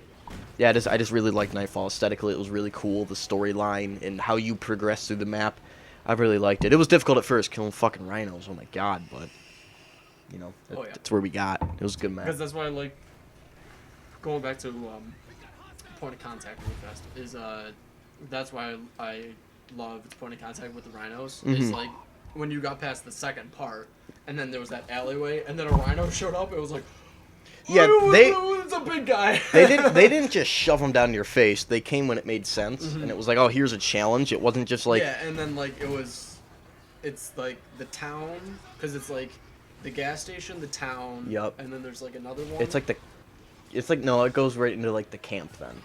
just really liked Nightfall aesthetically. It was really cool. The storyline and how you progress through the map, I really liked it. It was difficult at first, killing fucking rhinos. Oh my god, but that's where we got. It was a good map. Because that's why I like going back to point of contact really fast. Is that's why I loved point of contact with the rhinos. Mm-hmm. It's like when you got past the second part, and then there was that alleyway, and then a rhino showed up. It was like, it's a big guy. they didn't just shove them down your face. They came when it made sense, and it was like, oh, here's a challenge. It wasn't just like and then like it's like the town because it's like the gas station, the town. Yep. And then there's like another one. It's like no, it goes right into like the camp then.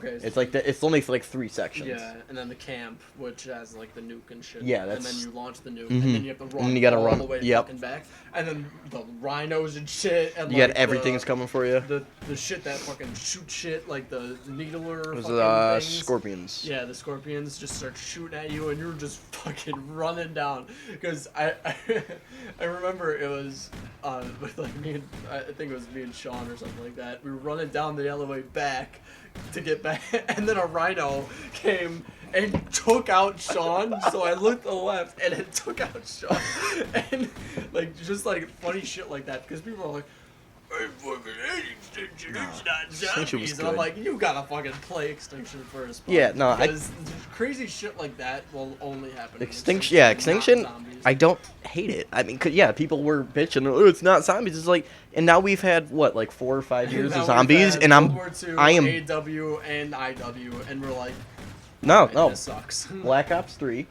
It's like it's only for like 3 sections. Yeah, and then the camp, which has like the nuke and shit. Yeah, and then you launch the nuke, and then you have to run. And you gotta all run the way yep. fucking back, and then the rhinos and shit, and you got everything's coming for you. The shit that fucking shoot shit, like the needler. It was things. scorpions. Yeah, the scorpions just start shooting at you, and you're just fucking running down. Because I remember it was with like me and I think it was me and Sean or something like that. We were running down the alleyway back to get back, and then a rhino came and took out Sean. So I looked to the left, and it took out Sean, and like just like funny shit like that. Because people are like, I fucking hate Extinction. It's not zombies. And I'm like, you gotta fucking play Extinction first. Yeah, no, because crazy shit like that will only happen. Extinction. Yeah, Extinction. I don't hate it. I mean, people were bitching. Oh, it's not zombies. It's like, and now we've had what, like 4 or 5 years of zombies, and World War II, I am AW and IW, and we're like, no, this sucks. Black Ops 3.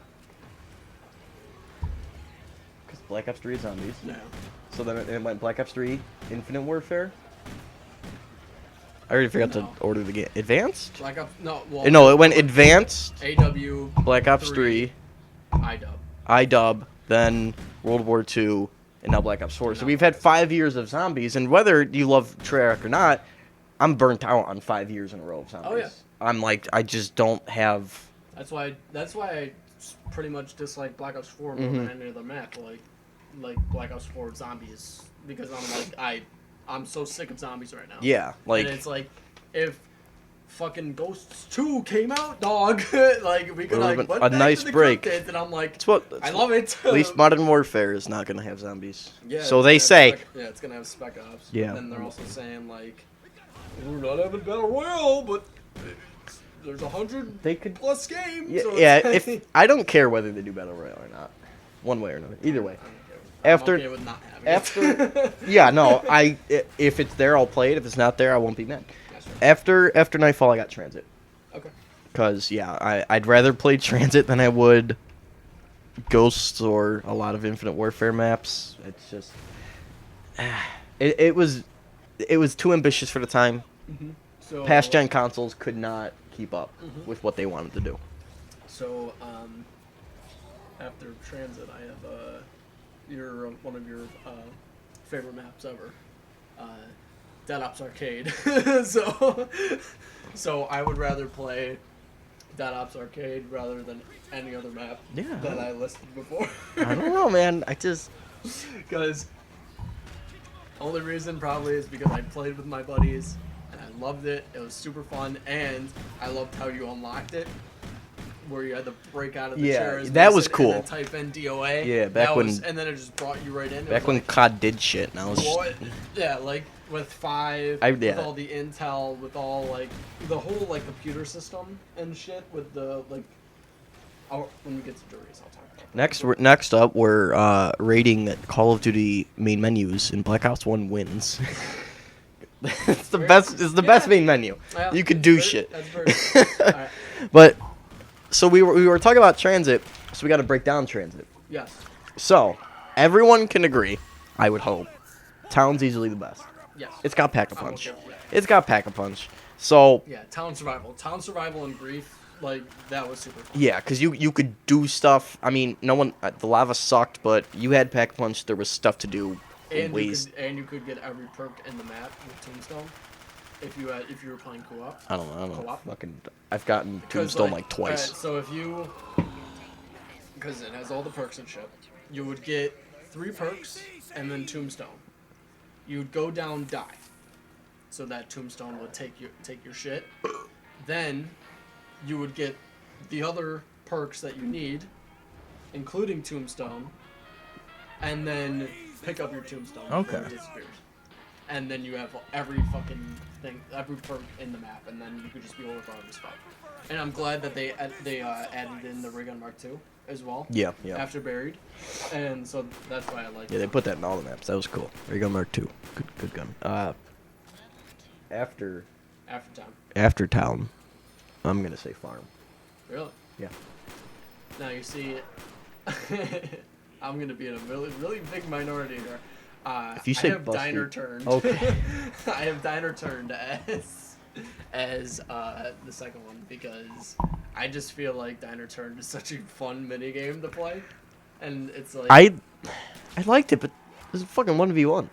Because Black Ops 3 is zombies. No. So then it went Black Ops 3, Infinite Warfare. I already forgot to order the game. Advanced? Black Ops, no, it went Advanced, AW, Black Ops 3, IDub, then World War II, and now Black Ops 4. So we've had 5 years of zombies, and whether you love Treyarch or not, I'm burnt out on 5 years in a row of zombies. Oh yeah. I'm like, I just don't have. That's why I pretty much dislike Black Ops 4 more than any other map. Like Black Ops 4 zombies, because I'm like I'm so sick of zombies right now. Yeah, like, and it's like if fucking Ghosts 2 came out, dog, like we could like a nice break. And I'm like, I love it. At least Modern Warfare is not gonna have zombies. Yeah. So they say. It's gonna have Spec Ops. Yeah. And then they're also saying like, we're not having Battle Royale, but there's 100 plus games. Yeah, so yeah. If I don't care whether they do Battle Royale or not, one way or another, either way. After, okay with not having it. Yeah, no, if it's there, I'll play it. If it's not there, I won't be mad. After Nightfall, I got Transit. Okay. Because I'd rather play Transit than I would Ghosts or a lot of Infinite Warfare maps. It's just it was too ambitious for the time. Mm-hmm. So past gen consoles could not keep up with what they wanted to do. So after Transit, I have one of your favorite maps ever, Dead Ops Arcade. so I would rather play Dead Ops Arcade rather than any other map that I listed before. I don't know, man. I just because Only reason probably is because I played with my buddies and I loved it. It was super fun, and I loved how you unlocked it, where you had to break out of the Yeah, chairs. that was and cool. then type in DOA. Yeah, back when- and then it just brought you right in. It Back was when like, COD did shit, and I was just, what? Yeah, like with 5, yeah. with all the intel, with all like the whole like computer system and shit. With the like, when we get to juries, I'll talk about that. Next up, we're rating Call of Duty main menus, and Black Ops 1 wins. It's the best. It's the best main menu. Yeah, You could do that's shit. very good. Alright. But so we were talking about transit, so we got to break down transit. Yes. So everyone can agree, I would hope, town's easily the best. Yes. It's got pack a I'm punch. okay with that. It's got pack a punch. So Yeah, town survival and grief, like that was super fun. yeah, because you could do stuff. I mean, no one the lava sucked, but you had pack a punch. There was stuff to do. And Ways. you could get every perk in the map with Tombstone if you were playing co-op. I don't know. Co-op? Fucking, I've gotten 'Cause, Tombstone like twice. alright, so if you, because it has all the perks and shit, you would get 3 perks and then Tombstone. You would go down, die, so that Tombstone would take your shit. Then you would get the other perks that you need, including Tombstone, and then pick up your Tombstone before Okay. it disappears. And then you have every fucking thing, every perk in the map, and then you could just be overpowered as fuck. And I'm glad that they added in the Ray Gun Mark II as well. Yeah. After Buried, and so that's why I like. Yeah, they put that in all the maps. That was cool. There you go, Mark II. Good gun. After After Town. town, I'm gonna say farm. Really? Yeah. Now you see, I'm gonna be in a really big minority here. If you say I have Busty- Diner turned. Okay. I have Diner turned as the second one because I just feel like Diner turned is such a fun mini game to play, and it's like I liked it, but it was a fucking 1v1.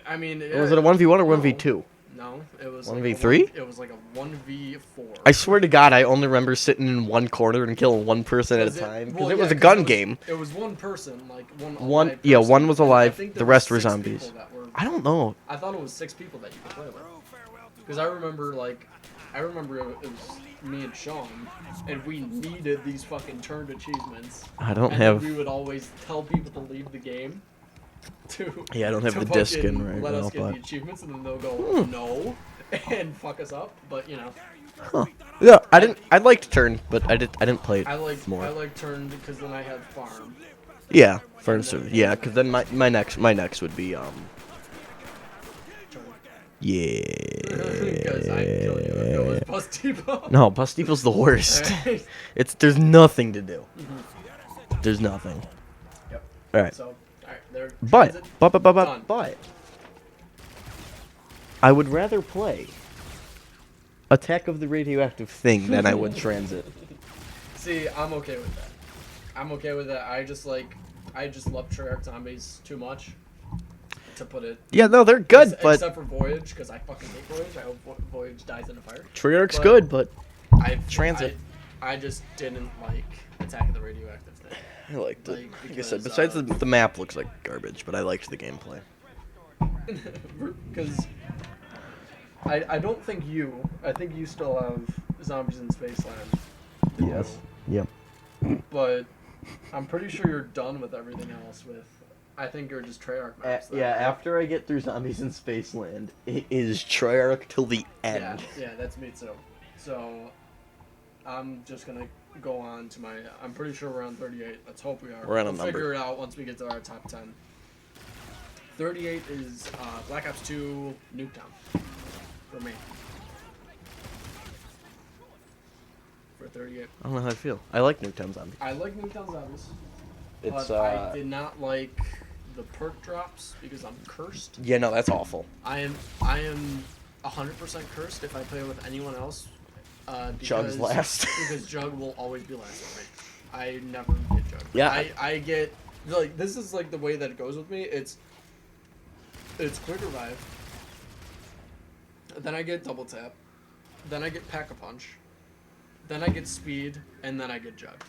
I mean, Was it a 1v1 or no. 1v2? No, it was 1v3? It was like a 1v4. I swear to God, I only remember sitting in one corner and killing one person at a time because it was a gun game. It was one person, like one. One, alive yeah, person, one was and I alive. think The there rest were was 6 zombies. people that were- I don't know. I thought it was 6 people that you could play with. Because I remember it was me and Sean, and we needed these fucking turned achievements. I don't and have. We would always tell people to leave the game. Yeah, I don't have to the disc in fucking right let now, us get but the achievements, and then they'll go no, and fuck us up. But you know, huh. Yeah, I didn't. I liked turn, but I didn't play it I like more. turned because then I had farm. Yeah, furniture. Yeah, because then my next would be Turn. yeah. Because I kill you if it was Bus Depot. No, Bus Depot's the worst. Alright. There's nothing to do. There's nothing. Yep. All right. So, alright, there. But Done. I would rather play Attack of the Radioactive Thing than I would Transit. See, I'm okay with that. I'm okay with that. I just love Treyarch zombies too much to put it. Yeah, no, they're good, but except for Voyage, because I fucking hate Voyage. I hope Voyage dies in a fire. Treyarch's but good, but Transit. I just didn't like Attack of the Radioactive Thing. I liked it. Like, Like I said, because, besides the map looks like garbage, but I liked the gameplay. Because I don't think I think you still have Zombies in Spaceland. Yes. Yep. But I'm pretty sure you're done with everything else I think you're just Treyarch maps. then. After I get through Zombies in Spaceland, it is Treyarch till the end. Yeah, that's me too. So I'm just gonna go on to my. I'm pretty sure we're on 38. Let's hope we are. We're on a We'll number. figure it out once we get to our top 10. 38 is Black Ops 2 Nuketown for me. For 38. I don't know how I feel. I like Nuketown Zombies. I like Nuketown Zombies, It's but I did not like the perk drops because I'm cursed. yeah, no, that's awful. I am 100% cursed if I play with anyone else. Jug's last. Because Jug will always be last for me. I never get Jug. Yeah. I get like this is like the way that it goes with me. It's quick revive. Then I get double tap. Then I get pack a punch. Then I get speed, and then I get Jug,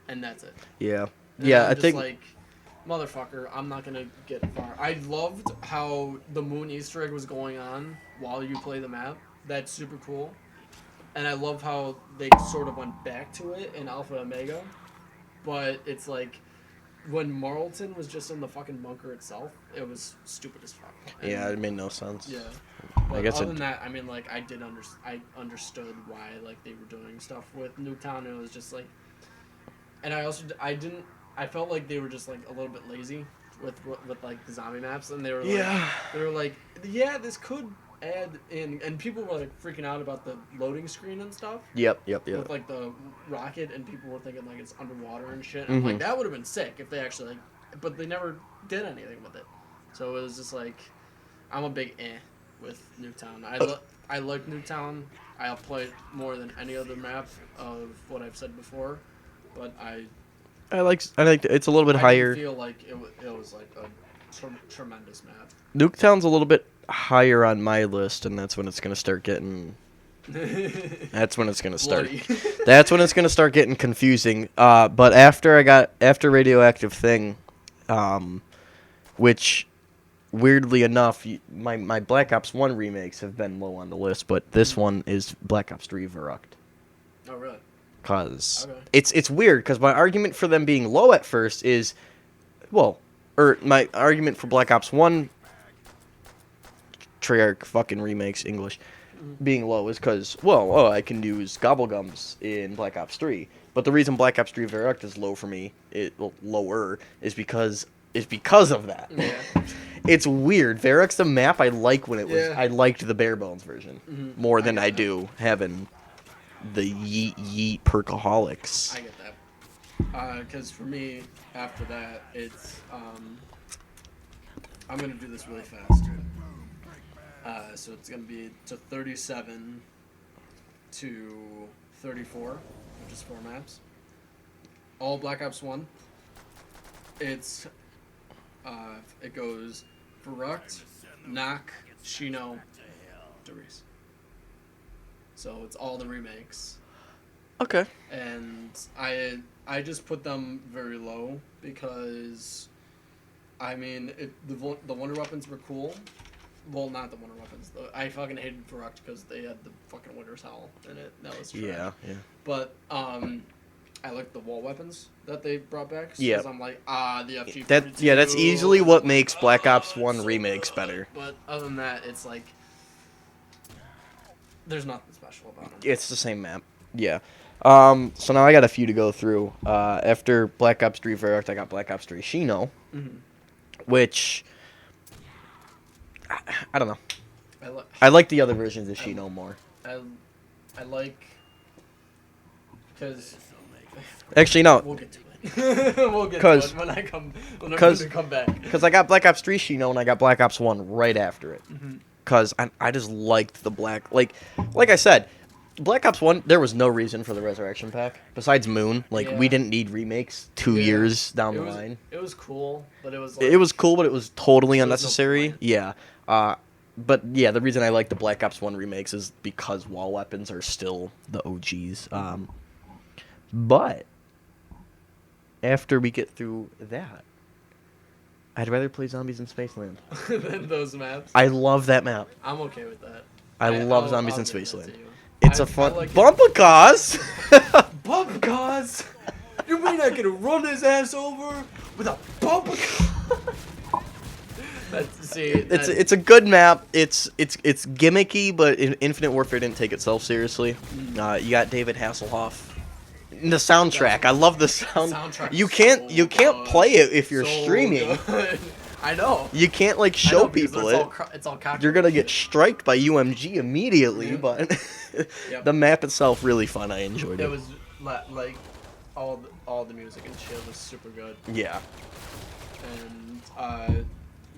and that's it. Yeah. And Yeah, I'm I just think like motherfucker, I'm not gonna get far. I loved how the moon Easter egg was going on while you play the map. That's super cool. And I love how they sort of went back to it in Alpha Omega. But it's like, when Marlton was just in the fucking bunker itself, it was stupid as fuck. And Yeah, it made no sense. yeah. I But guess other it- than that, I mean, like, I understood why, like, they were doing stuff with Nuketown. It was just, like... And I felt like they were just, like, a little bit lazy with like, the zombie maps. And they were, like... Yeah, this could add in... And people were, like, freaking out about the loading screen and stuff. Yep. With, like, the rocket, and people were thinking, like, it's underwater and shit. And I'm like, that would have been sick if they actually, like... But they never did anything with it. So it was just, like... I'm a big with Nuketown. I like Nuketown. I'll play it more than any other map of what I've said before. But I like it's a little bit I higher. didn't feel like it was like a tremendous map. Nuketown's a little bit higher on my list, and that's when it's gonna start getting. That's when it's gonna start. Bloody. That's when it's gonna start getting confusing. But after Radioactive Thing, which weirdly enough, my Black Ops 1 remakes have been low on the list, but this one is Black Ops 3 Verrucht. Oh really? Cause Okay. it's weird, because my argument for them being low at first is, my argument for Black Ops 1 Treyarch fucking remakes English being low is because, I can use Gobblegums in Black Ops 3. But the reason Black Ops 3 Verrucht is low for me, lower, is because of that. Yeah. It's weird. Verrucht's the map I like when it was. Yeah. I liked the bare bones version more than I get that. do having the yeet perkaholics. I get that. Because for me, after that, it's I'm gonna do this really fast. So it's gonna be to 37 to 34, which is 4 maps. All Black Ops 1. It goes Verrucht, Knock, Shino, Derice. So it's all the remakes. Okay. And I just put them very low because, I mean, the Wonder Weapons were cool. Well, not the Wonder Weapons. I fucking hated Verrucht because they had the fucking Winter's Howl in it. That was trash. Yeah. But I like the wall weapons that they brought back. Yeah. Because I'm like, the FG. That's easily what makes Black Ops 1 remakes better. But other than that, it's like, there's nothing special about them. It's the same map. Yeah. So now I got a few to go through. After Black Ops 3 Verrucht, I got Black Ops 3 Shino, which I don't know. I like the other versions of Shino more. I like, because Actually, no. we'll get to it. We'll get to 'Cause- it when I come back. Because I got Black Ops 3 Shino and I got Black Ops 1 right after it. Because I just liked the black... Like I said, Black Ops 1, there was no reason for the Resurrection Pack. Besides Moon. We Yeah. didn't need remakes 2 Yeah. years down the was, line. It was cool, but it was like, It was cool, but it was totally There was no unnecessary. point. Yeah. But yeah, the reason I like the Black Ops 1 remakes is because wall weapons are still the OGs. But after we get through that, I'd rather play Zombies in Spaceland. than those maps. I love that map. I'm okay with that. I love Zombies I'll in give that Spaceland. to you. It's I a fun like it. bumper cause. Bump cars? You mean I can run his ass over with a bumper car? It's a good map. It's gimmicky, but Infinite Warfare didn't take itself seriously. You got David Hasselhoff. The soundtrack, I love the sound. Soundtrack You is can't so play good. it if you're So streaming. good. I know. You can't I show know, because people it's all copyright You're gonna shit. get striked by UMG immediately, Yeah. but Yep. the map itself really fun. I enjoyed it. It was like all the music and shit was super good. Yeah. And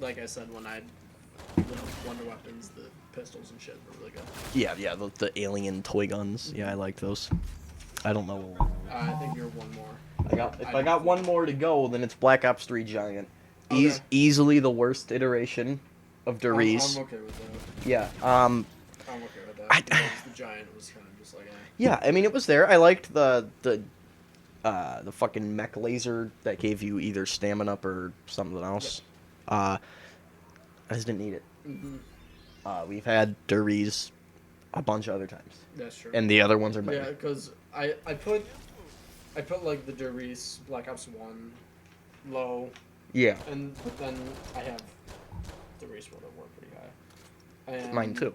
like I said, when Wonder Weapons, the pistols and shit were really good. Yeah. The alien toy guns. Yeah, I like those. I don't know. I think you're one more. If I got one more to go, then it's Black Ops 3 Giant. Okay. Easily the worst iteration of Derice. I'm okay with that. Yeah. I'm okay with that. I- Because the Giant was kind of just like, Yeah, I mean it was there. I liked the the fucking mech laser that gave you either stamina up or something else. I just didn't need it. Mm-hmm. We've had Duries a bunch of other times, That's true. and the other ones are Yeah, better. because I put like the Derice Black Ops 1 low, Yeah, but then I have Derice World at War pretty high. And, mine too.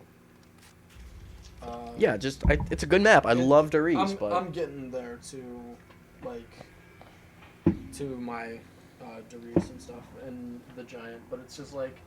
Uh, Yeah, it's a good map. I love Duries, but I'm getting there to my Derice and stuff and the Giant, but it's just like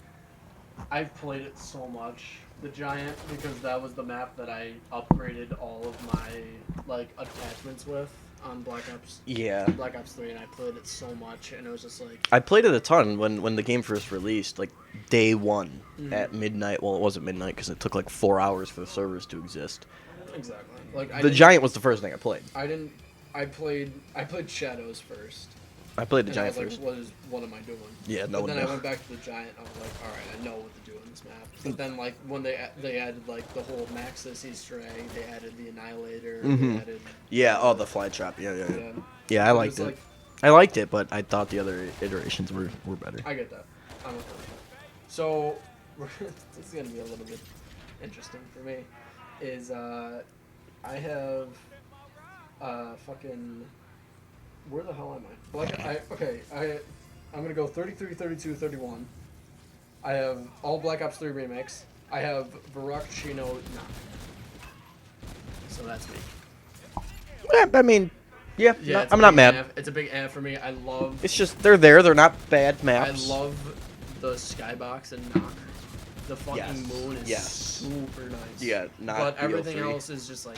I've played it so much, the Giant, because that was the map that I upgraded all of my like attachments with on Black Ops yeah. 3, and I played it so much, and it was just like I played it a ton when the game first released, like day one Mhm. at midnight. Well, it wasn't midnight because it took like 4 hours for the servers to exist. exactly like The Giant was the first thing I played. I played Shadows first. I played the And Giant I was first. like, what am I doing? Yeah, no But one then knew. I went back to the Giant. I was like, all right, I know what to do in this map. But then like when they added like the whole Maxis Easter egg, they added the Annihilator. Mhm. They added Yeah, oh, the fly trap. Yeah. yeah. Yeah, I It liked was it. like, I liked it, but I thought the other iterations were better. I get that. I'm okay with that. So this is gonna be a little bit interesting for me. Is I have fucking where the hell am I? I'm gonna go 33, 32, 31. I have all Black Ops 3 remakes. I have Barak Chino Knock. So that's me. Yeah, I mean, yeah, Yeah, it's a I'm not big mad. F. It's a big F for me. I love It's just they're there. They're not bad maps. I love the skybox and Knock. The fucking Yes, moon is yes. super nice. Yeah, not But everything BO3. else is just like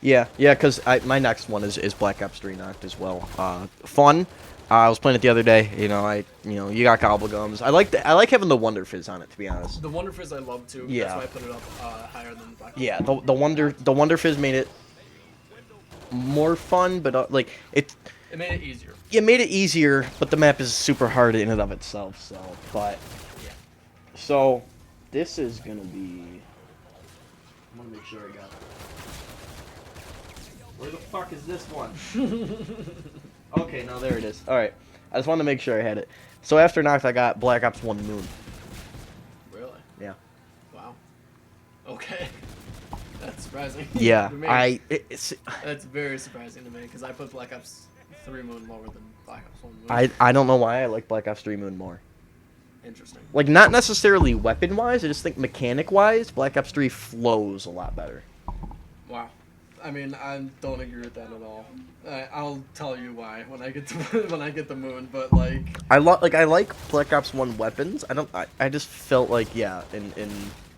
Yeah, because my next one is Black Ops 3 Knocked as well. Fun. I was playing it the other day. You got gobblegums. I like having the Wonder Fizz on it, to be honest. the Wonder Fizz I love too. Yeah. That's why I put it up higher than Black Ops. Yeah, the Wonder Fizz made it more fun, but like it It made it easier. made it easier, but the map is super hard in and of itself. Yeah. So this is gonna be. I'm gonna make sure I got it. Where the fuck is this one? Okay, now there it is. All right, I just wanted to make sure I had it. So after Knocked, I got Black Ops 1 Moon. Really? Yeah. Wow. Okay. That's surprising. Yeah, to me. it's That's very surprising to me because I put Black Ops 3 Moon lower than Black Ops 1 Moon. I don't know why I like Black Ops 3 Moon more. Interesting. Like, not necessarily weapon-wise, I just think mechanic-wise, Black Ops 3 flows a lot better. Wow. I mean, I don't agree with that at all. I'll tell you why when I get to when I get the moon, but like I like Black Ops 1 weapons. I just felt like, yeah, in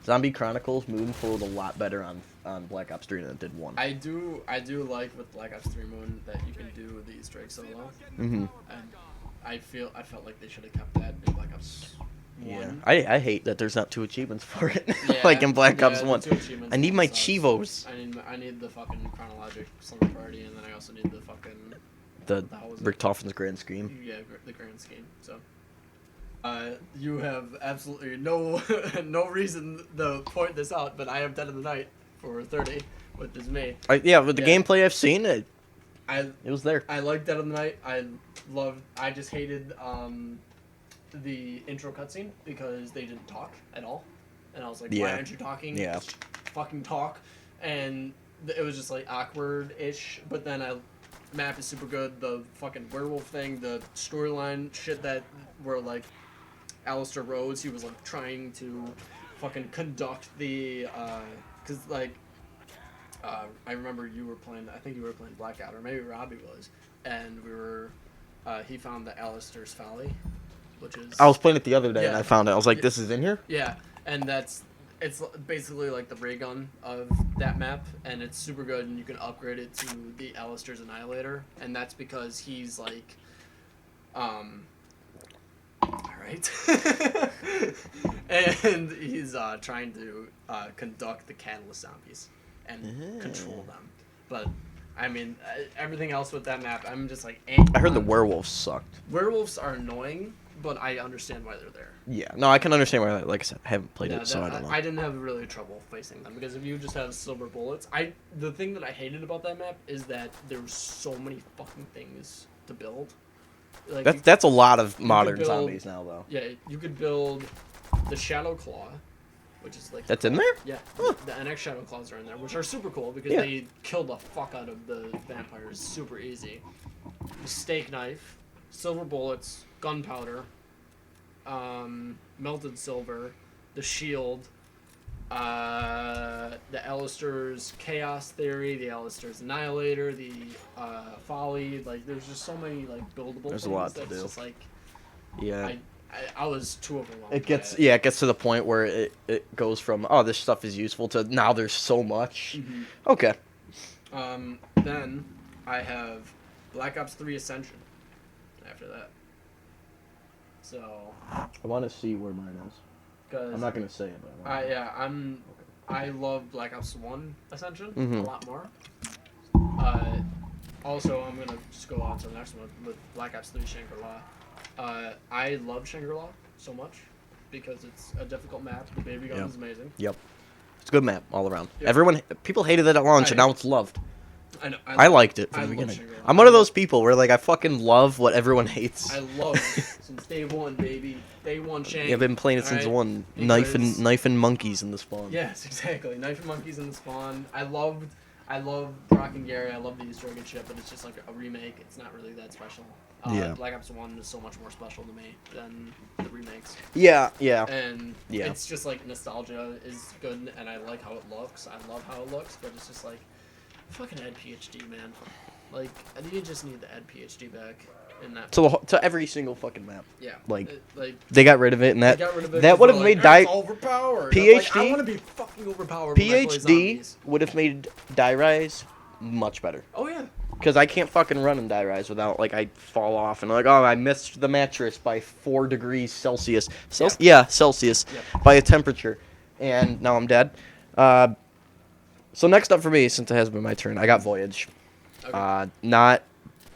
Zombie Chronicles, Moon flowed a lot better on Black Ops 3 than it did 1. I do like with Black Ops 3 Moon that you can do the Easter egg solo. Mm-hmm. And I felt like they should have kept that in Black Ops 1. Yeah. I hate that there's not 2 achievements for it, Yeah, like in Black yeah, Ops the 1. 2 achievements I need my sucks. Chivos. I need the fucking chronologic summer party, and then I also need the fucking The that was it. Richtofen's Grand Scheme. Yeah, the grand scheme. So, you have absolutely no no reason to point this out, but I am Dead of the Night for 30, which is me. Yeah, with the Yeah. gameplay I've seen, it I was there. like Dead of the Night. I just hated the intro cutscene because they didn't talk at all, and I was like, why Yeah. aren't you talking? Yeah. Just fucking talk, and it was just like awkward-ish. But then map is super good. The fucking werewolf thing, the storyline shit that were like Alistair Rhodes, he was like trying to fucking conduct the cause like I remember you were playing, I think you were playing Blackout, or maybe Robbie was, and we were he found the Alistair's Folly, which is I was playing it the other day and Yeah. I found it. I was like, Yeah. this is in here? yeah, and it's basically like the ray gun of that map, and it's super good, and you can upgrade it to the Alistair's Annihilator, and that's because he's like, alright. And he's trying to conduct the Catalyst zombies and control them. But, I mean, everything else with that map, I'm just like, I heard the werewolves sucked. werewolves are annoying, but I understand why they're there. Yeah, no, I can understand why. Like I said, I haven't played Yeah, it, so I don't know. I didn't have really trouble facing them because if you just have silver bullets, the thing that I hated about that map is that there were so many fucking things to build. Like That's a lot of modern build- zombies now, though. Yeah, you could build the Shadow Claw, which is like That's in there? Yeah, Huh. the NX Shadow Claws are in there, which are super cool because Yeah. they kill the fuck out of the vampires super easy. The steak knife, silver bullets, gunpowder, melted silver, the shield, the Alistair's Chaos Theory, the Alistair's Annihilator, the Folly. Like, there's just so many like buildable. There's a things lot to that's do. Just like Yeah. I was too overwhelmed. It gets by it. it gets to the point where it goes from this stuff is useful to now there's so much. Mhm. Okay. Then I have Black Ops 3 Ascension. After that, so I want to see where mine is. because I'm not gonna say it, but I love Black Ops 1 Ascension Mhm. a lot more. Also, I'm gonna just go on to the next one with Black Ops 3 Shangri-La. I love Shangri-La so much because it's a difficult map. The baby gun Yeah. is amazing. Yep. It's a good map all around. Yeah. People hated it at launch, and now it's loved. I know. I liked it I from the love beginning. Shangri-La. I'm one of those people where like I fucking love what everyone hates. I love it since day one, baby. Day one, Shang. Yeah, I've been playing it since Alright? one. Because- Knife and monkeys in the spawn. Yes, exactly. Knife and Monkeys in the Spawn. I love Brock and Gary. I love the Easter egg and shit, but it's just like a remake. It's not really that special. Yeah. Black Ops 1 is so much more special to me than the remakes. Yeah, yeah. And Yeah. it's just like nostalgia is good, and I like how it looks. I love how it looks, but it's just like, fucking add PhD, man. Like, you just need to add PhD back in that. To every single fucking map. Yeah. like, like They got rid of it, and they that got rid of it that 'cause would have they're made like, die. "It's overpowered." PhD? I'm like, I want to be fucking overpowered. when I play PhD zombies. would have made die rise much better. Oh yeah. Because I can't fucking run in die rise without like I fall off and like I missed the mattress by 4 degrees Celsius. Celsius Yep. by a temperature, and now I'm dead. So next up for me, since it has been my turn, I got Voyage. Okay. Not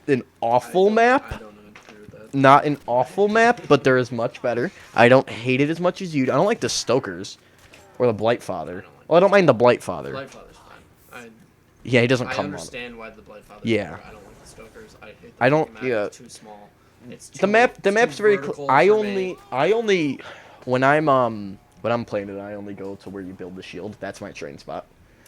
an awful I map. don't agree with that. Not an awful map, but there is much better. I don't hate it as much as you. I don't like the Stokers or the Blight Father. Well, I don't mind the Blight Father. Blightfather's fine. Yeah, he doesn't I come on. understand why the Blightfather's Yeah. there. I don't like the Stokers. I hate the I don't- fucking map. yeah. It's too small. It's too, The it's map's too very vertical I for only me. when I'm playing it, I only go to where you build the shield. That's my train spot.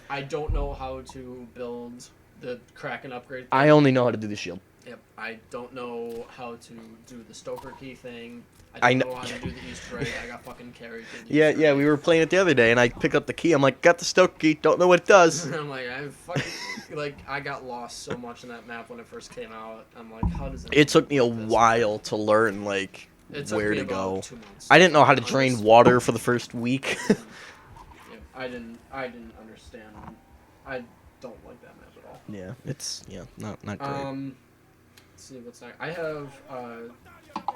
I don't know how to build the Kraken upgrade. I only know how to do the shield. Yep. I don't know how to do the Stoker key thing. I I don't kn- know how to do the Easter egg. I got fucking carried. in the Yeah, Easter yeah, egg. we were playing it the other day, and I picked up the key. I'm like, got the Stoke key, don't know what it does. I'm like, I fucking like I got lost so much in that map when it first came out. I'm like, how does It took me a this? while to learn like It took where me to about go. 2 months. I didn't know how to drain Honest. water for the first week. Yep, I didn't understand. I don't like that map at all. Yeah, it's not great. Let's see what's next. I have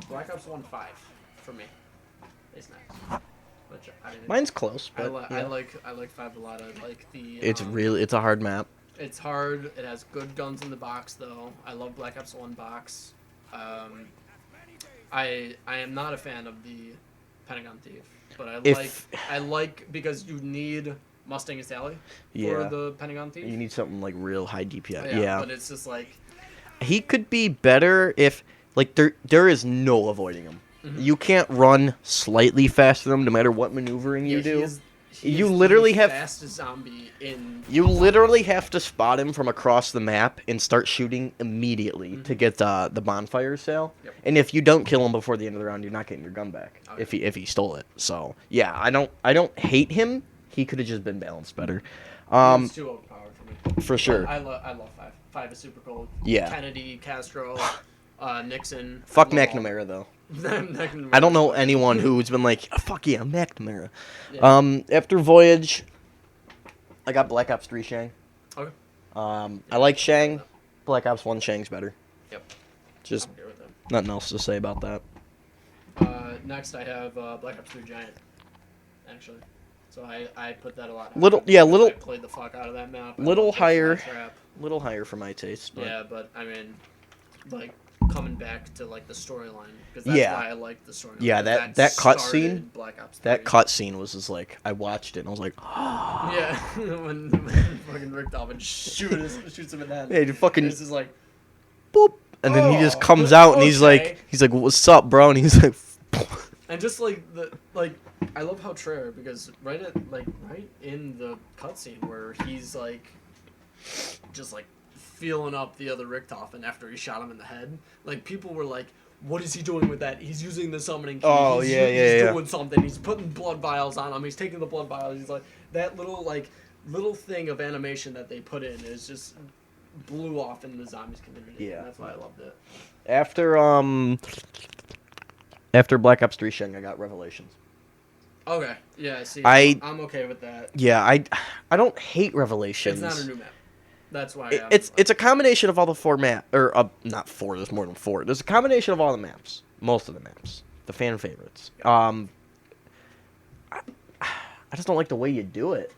Black Ops 1 5 for me. It's next. Which Mine's close, I, but I yeah. like 5 a lot. I like the. It's a hard map. It's hard. It has good guns in the box though. I love Black Ops 1 box. I am not a fan of the Pentagon Thief, but I like because you need Mustang and Sally Yeah. for the Pentagon Thief. You need something like real high DPI. yeah, Yeah. but it's just like He could be better if like there is no avoiding him. Mhm. You can't run slightly faster than him no matter what maneuvering you yeah, do. He You is literally the have- fastest zombie in. You literally have to spot him from across the map and start shooting immediately to get the bonfire sale. Yep. And if you don't kill him before the end of the round, you're not getting your gun back. Oh, If he stole it. So yeah, I don't hate him. He could have just been balanced better. He's too overpowered for me. For sure. But I love 5. 5 is super cool. Yeah. Kennedy, Castro, Nixon. Fuck I love all- McNamara though. McNamara. I don't know anyone who's been like, fuck yeah, McNamara. Yeah. After Voyage, I got Black Ops 3 Shang. Okay. I like Shang. Black Ops 1 Shang's better. Yep. Just I'm okay with that. nothing else to say about that. Next, I have Black Ops 3 Giant. Actually, so I put that a lot. higher Little- because yeah, little- I played the fuck out of that map. I little love the higher. fly trap. A little higher for my taste. But Yeah, but I mean, like coming back to like the storyline because that's Yeah. why I like the storyline. Yeah, because that started cutscene- Black Ops 3. That cutscene was just like I watched it and I was like, Yeah, when fucking Rick Dobbin shoots him in the head. hey, fucking This is like, boop, and then he just Oh, comes out and he's okay. like, what's up, bro? And he's like, and just like I love how Treyarch because right in the cutscene where he's like, just like feeling up the other Richtofen after he shot him in the head. Like people were like, what is he doing with that? He's using the summoning key. Oh, he's yeah. doing something. He's putting blood vials on him. He's taking the blood vials. He's like that little thing of animation that they put in is just blew off in the zombies community. Yeah. And that's why I loved it. After Black Ops 3 Sheng, I got Revelations. Okay. Yeah. See, I- I'm okay with that. Yeah, I don't hate Revelations. It's not a new map. That's why. It's a combination of all the four not four. There's more than four. There's a combination of all the maps, most of the maps, the fan favorites. I just don't like the way you do it.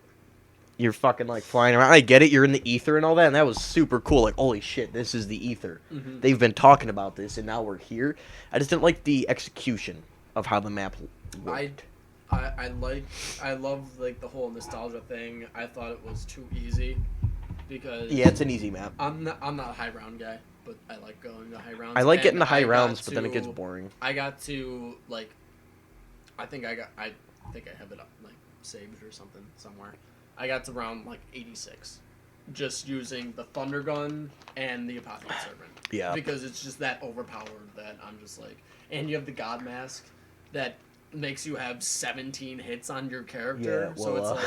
You're fucking like flying around. I get it. You're in the ether and all that, and that was super cool. Like, holy shit, this is the ether. Mhm. They've been talking about this, and now we're here. I just didn't like the execution of how the map worked. I love like the whole nostalgia thing. I thought it was too easy because Yeah, it's an easy map. I'm not a high round guy, but I like going to high rounds. I like And getting the high I got rounds, but then it gets to- boring. I got to like, I think I have it up like saved or something somewhere. I got to round like 86, just using the thunder gun and the apocalypse servant. Yeah. Because it's just that overpowered that I'm just like, and you have the god mask that makes you have 17 hits on your character. Yeah, so well,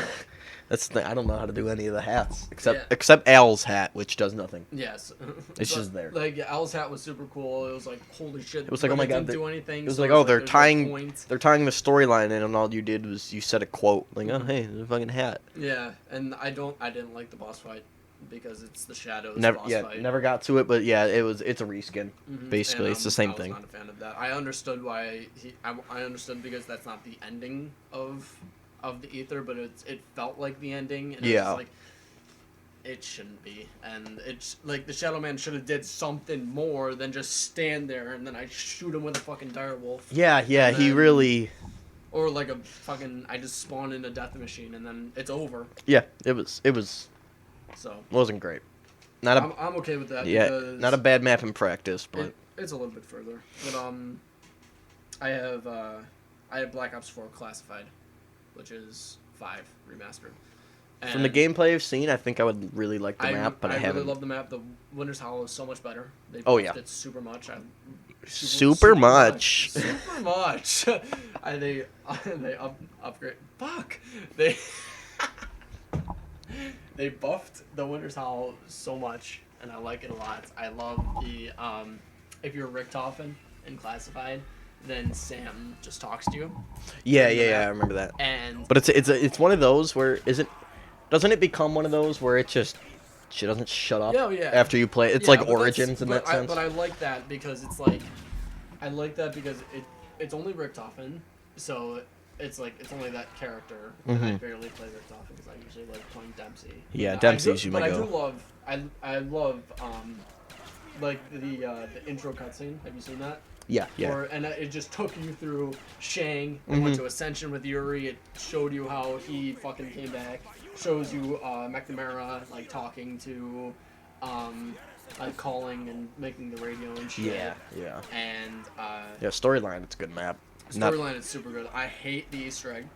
it's like, I don't know how to do any of the hats Yeah. except Al's hat, which does nothing. yes, It's just there. Like Al's hat was super cool. It was like holy shit. It was like, oh my it God, didn't they- do anything. It was so like, it's oh, they're there's no tying point. the storyline in, and all you did was you said a quote like, oh hey, there's a fucking hat. Yeah, and I didn't like the boss fight because it's the shadows Never, boss yeah, fight. never got to it, but yeah, it's a reskin. Mhm. Basically, And, it's the same I was thing. not a fan of that. I understood why I understood because that's not the ending of the ether, but it felt like the ending. And Yeah. It was like, it shouldn't be, and it's like the Shadow Man should have did something more than just stand there and then I shoot him with a fucking direwolf. Yeah, And he then- really. Or like a fucking I just spawn in a death machine and then it's over. Yeah, it So wasn't great. Not a I'm okay with that. yeah, because not a bad map in practice, but it's a little bit further. But I have Black Ops 4 Classified, which is 5 remastered. from the And gameplay I've seen, I think I would really like the map, but I really haven't. love the map. The Winter's Hollow is so much better. They Oh, buffed yeah. it super much. Super much. Super much. They upgrade. Fuck. They buffed the Winter's Hollow so much, and I like it a lot. I love the if you're Richtofen in Classified, then Sam just talks to you. Yeah, in the I map. remember that. And But it's one of those where doesn't it become one of those where it just she doesn't shut up Yeah. after you play? It's Yeah, like but that's- Origins in that sense. But I like that because it's like, I like that because it's only Richtofen, so it's like it's only that character. And I Mhm. barely play Richtofen because I usually like playing Dempsey. Yeah, And Dempsey's I do, usually But my I go. do love like the intro cutscene. Have you seen that? Yeah. And it just took you through Shang. It went Mhm. to Ascension with Yuri. It showed you how he fucking came back. Shows you McNamara like talking to, like calling and making the radio and shit. Yeah. And Yeah, storyline, it's a good map. Not- storyline is super good. I hate the Easter egg.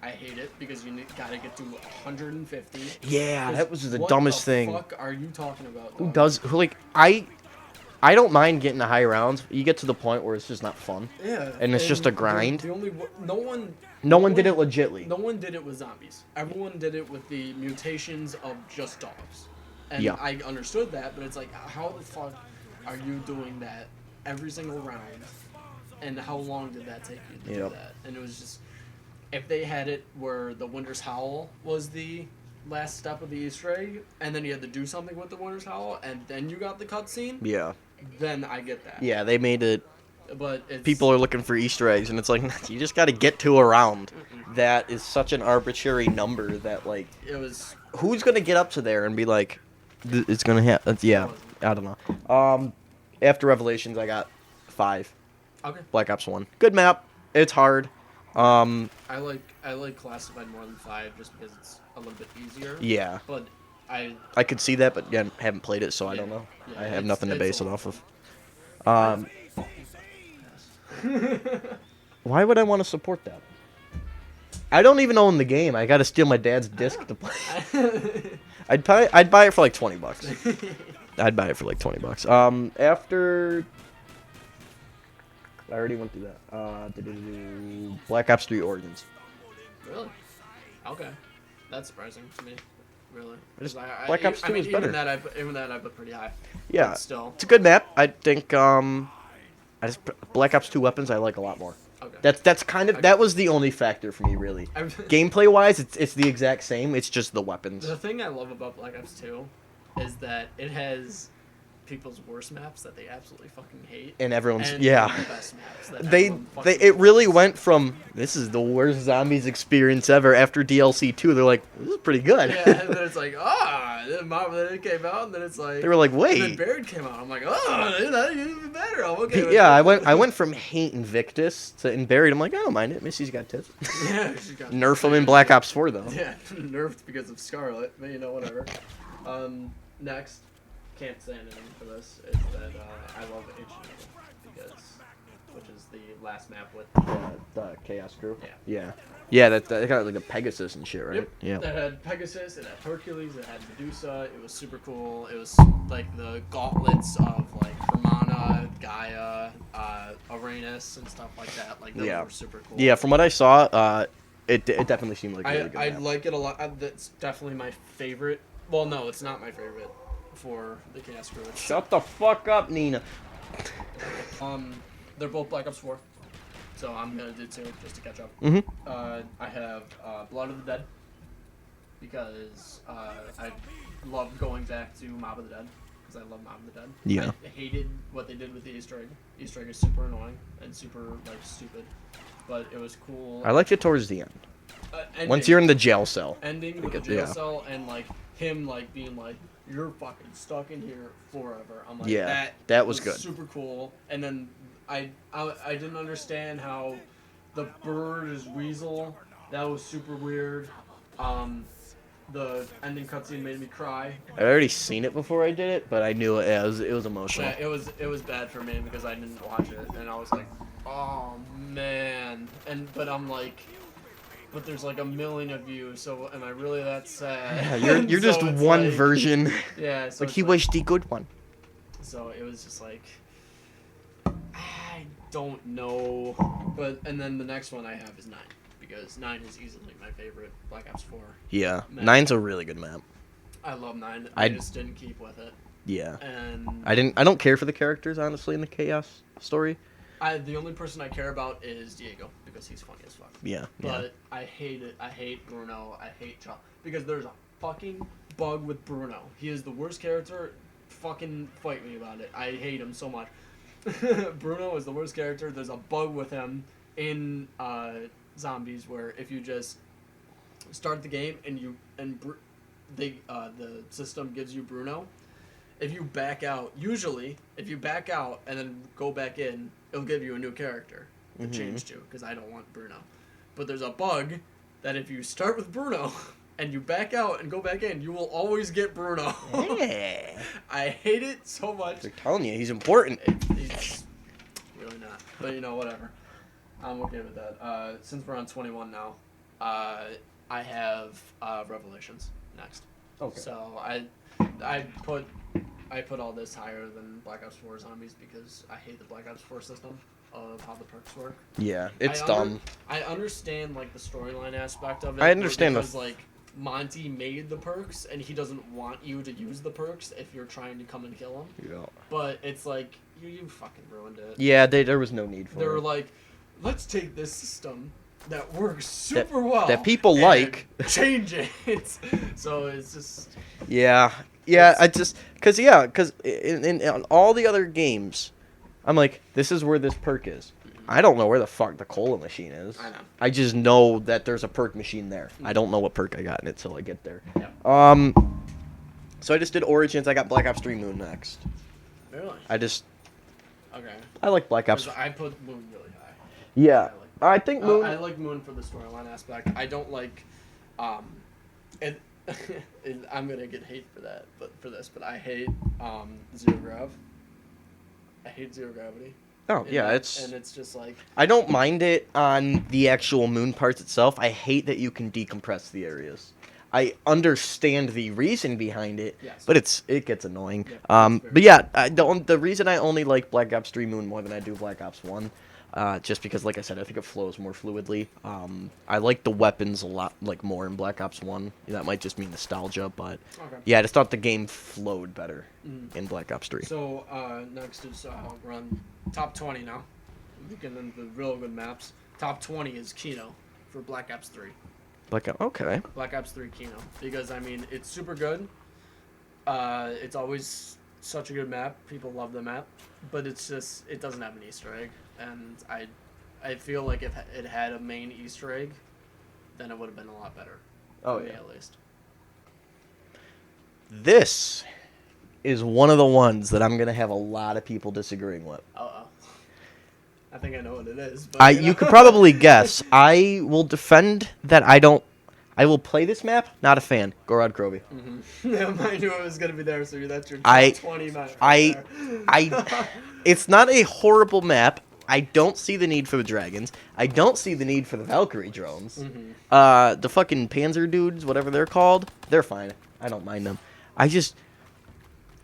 I hate it because gotta get to 150. Yeah, that was the What dumbest the thing. Fuck are you talking about? Who dog? does who like I don't mind getting the high rounds. You get to the point where it's just not fun. Yeah. And it's just a grind. The only No one did it legitly. No one did it with zombies. Everyone did it with the mutations of just dogs. And Yeah. I understood that, but it's like, how the fuck are you doing that every single round? And how long did that take you to do Yep. that? And it was just, if they had it where the Winter's Howl was the last step of the Easter egg, and then you had to do something with the Winter's Howl, and then you got the cutscene, Yeah. then I get that. Yeah, they made it. But it's, People are looking for Easter eggs, and it's like you just got to get to a round. That is such an arbitrary number that like it was who's gonna get up to there and be like, it's gonna happen? Yeah, I don't know. after Revelations, I got 5. Okay. Black Ops 1. Good map. It's hard. I like Classified more than 5 just because it's a little bit easier. Yeah. But I could see that, but again, haven't played it, so I don't know. Yeah, I have nothing to base it a off of. Yes. Why would I want to support that? I don't even own the game. I got to steal my dad's disc to play. I'd buy it for like $20. I'd buy it for like $20. After I already went through that. Black Ops 3 Origins. Really? Okay. That's surprising to me. Really. Black Ops 2 is better. Even that I put pretty high. Yeah. But still. It's a good map. I think Black Ops 2 weapons I like a lot more. Okay. That's kind of that was the only factor for me really. Gameplay wise, it's the exact same. It's just the weapons. The thing I love about Black Ops 2 is that it has people's worst maps that they absolutely fucking hate, And everyone's and yeah. the best maps that They everyone fucking it really loves. went from this is the worst zombies experience ever after DLC 2. They're like, this is pretty good. Yeah, and then it's like, then it came out, and then it's like They were like, and wait. then Buried came out. I'm like, that's even better. I'm okay. With Yeah, it. I went from hate Invictus to in Buried. I'm like, I don't mind it. Missy's got tits. Yeah, she got Nerf them in Black Ops 4 though. Yeah, nerfed because of Scarlet, but whatever. Next, can't say anything for this. Is that I love H&O because, which is the last map with The Chaos Crew. Yeah. Yeah, that got like a Pegasus and shit, right? Yep. Yeah. It had Pegasus, it had Hercules, it had Medusa. It was super cool. It was like the gauntlets of like Hermana, Gaia, Uranus, and stuff like that. Like those were super cool. Yeah, from what I saw, it definitely seemed like a really good I map. like it a lot. That's definitely my favorite. Well, no, it's not my favorite for the Chaos Crew. Shut the fuck up, Nina. They're both Black Ops 4, so I'm gonna do 2 just to catch up. Mhm. I have Blood of the Dead because I love going back to Mob of the Dead because I love Mob of the Dead. Yeah. I hated what they did with the Easter egg. Easter egg is super annoying and super like stupid, but it was cool. I liked it towards the end. Ending, Once you're in the jail cell. ending with the jail cell and like him like being like, you're fucking stuck in here forever. I'm like, Yeah, that was good. Super cool. And then I didn't understand how the bird is Weasel. That was super weird. The ending cutscene made me cry. I'd already seen it before I did it, but I knew it was emotional. Yeah, it was bad for me because I didn't watch it, and I was like, oh man. But I'm like, but there's like a million of you, so am I really that sad? Yeah, you're So just it's one like- version. Yeah, so But it's he like- was the good one. So it was just like, I don't know. And then the next one I have is 9, because 9 is easily my favorite Black Ops 4. Yeah, Map. 9's a really good map. I love 9. I I just didn't keep with it. Yeah. And I don't care for the characters honestly in the Chaos story. the only person I care about is Diego, because he's funny as fuck. Yeah. But I hate it. I hate Bruno. I hate Chop. Because there's a fucking bug with Bruno. He is the worst character. Fucking fight me about it. I hate him so much. Bruno is the worst character. There's a bug with him in Zombies where if you just start the game and the system gives you Bruno, if you back out, usually if you back out and then go back in, it'll give you a new character to change to, because I don't want Bruno. But there's a bug that if you start with Bruno and you back out and go back in, you will always get Bruno. Yeah. I hate it so much. They're telling you he's important. He's really not. But whatever. I'm okay with that. Since we're on 21 now, I have Revelations next. Okay. So I put all this higher than Black Ops 4 Zombies because I hate the Black Ops 4 system of how the perks work. Yeah, it's I dumb. I understand like the storyline aspect of it. I understand because like Monty made the perks and he doesn't want you to use the perks if you're trying to come and kill him. Yeah. But it's like you fucking ruined it. Yeah, there was no need for They were it. like, let's take this system that works super well that people and like. change it. So it's just Yeah, because in all the other games, I'm like, this is where this perk is. I don't know where the fuck the cola machine is. I know. I just know that there's a perk machine there. I don't know what perk I got in it till I get there. Yeah. So I just did Origins. I got Black Ops 3 Moon next. Really? I just Okay. I like Black Ops. 'Cause I put Moon really high. Yeah, I think Moon. I like Moon for the storyline aspect. I don't like, it, I'm gonna get hate for that, but I hate Zero Grav. I hate Zero Gravity. Oh yeah, it's. and it's just like I don't mind it on the actual moon parts itself. I hate that you can decompress the areas. I understand the reason behind it, yes. but it gets annoying. Yeah, it's very But yeah, the reason I only like Black Ops 3 Moon more than I do Black Ops 1, just because, like I said, I think it flows more fluidly. I like the weapons a lot more in Black Ops 1. That might just mean nostalgia, but Okay. yeah, I just thought the game flowed better in Black Ops 3. So next is we're on top 20 now. We get into the real good maps. Top 20 is Kino for Black Ops 3. Okay. Black Ops 3 Kino, because I mean it's super good. It's always such a good map. People love the map, but it doesn't have an Easter egg, and I feel like if it had a main Easter egg, then it would have been a lot better. Oh for me, yeah. at least. This is one of the ones that I'm gonna have a lot of people disagreeing with. I think I know what it is. But, You could probably guess. I will defend that I will play this map. Not a fan. Gorod Krovi. Mm-hmm. I knew it was gonna be there, so that's your top 20 map. It's not a horrible map. I don't see the need for the dragons. I don't see the need for the Valkyrie drones. Mm-hmm. The fucking Panzer dudes, whatever they're called, they're fine. I don't mind them.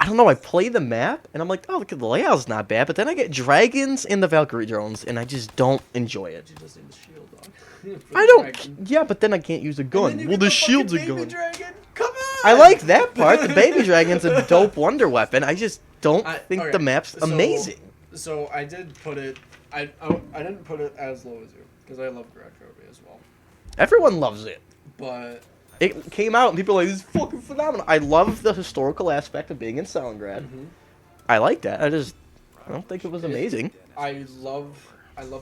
I don't know, I play the map, and I'm like, oh, look at the layout's not bad, but then I get dragons and the Valkyrie drones, and I just don't enjoy it. You just need the shield, dog. I don't... Yeah, but then I can't use a gun. Well, Well, the shield's a baby gun. dragon. Come on! I like that part. The baby dragon's a dope wonder weapon. I just don't think okay, the map's amazing. So I did put it... I didn't put it as low as you, because I love Grad Trophy as well. Everyone loves it. But... It came out, and people are like, this is fucking phenomenal. I love the historical aspect of being in Stalingrad. Mm-hmm. I like that. I don't think it was amazing. I love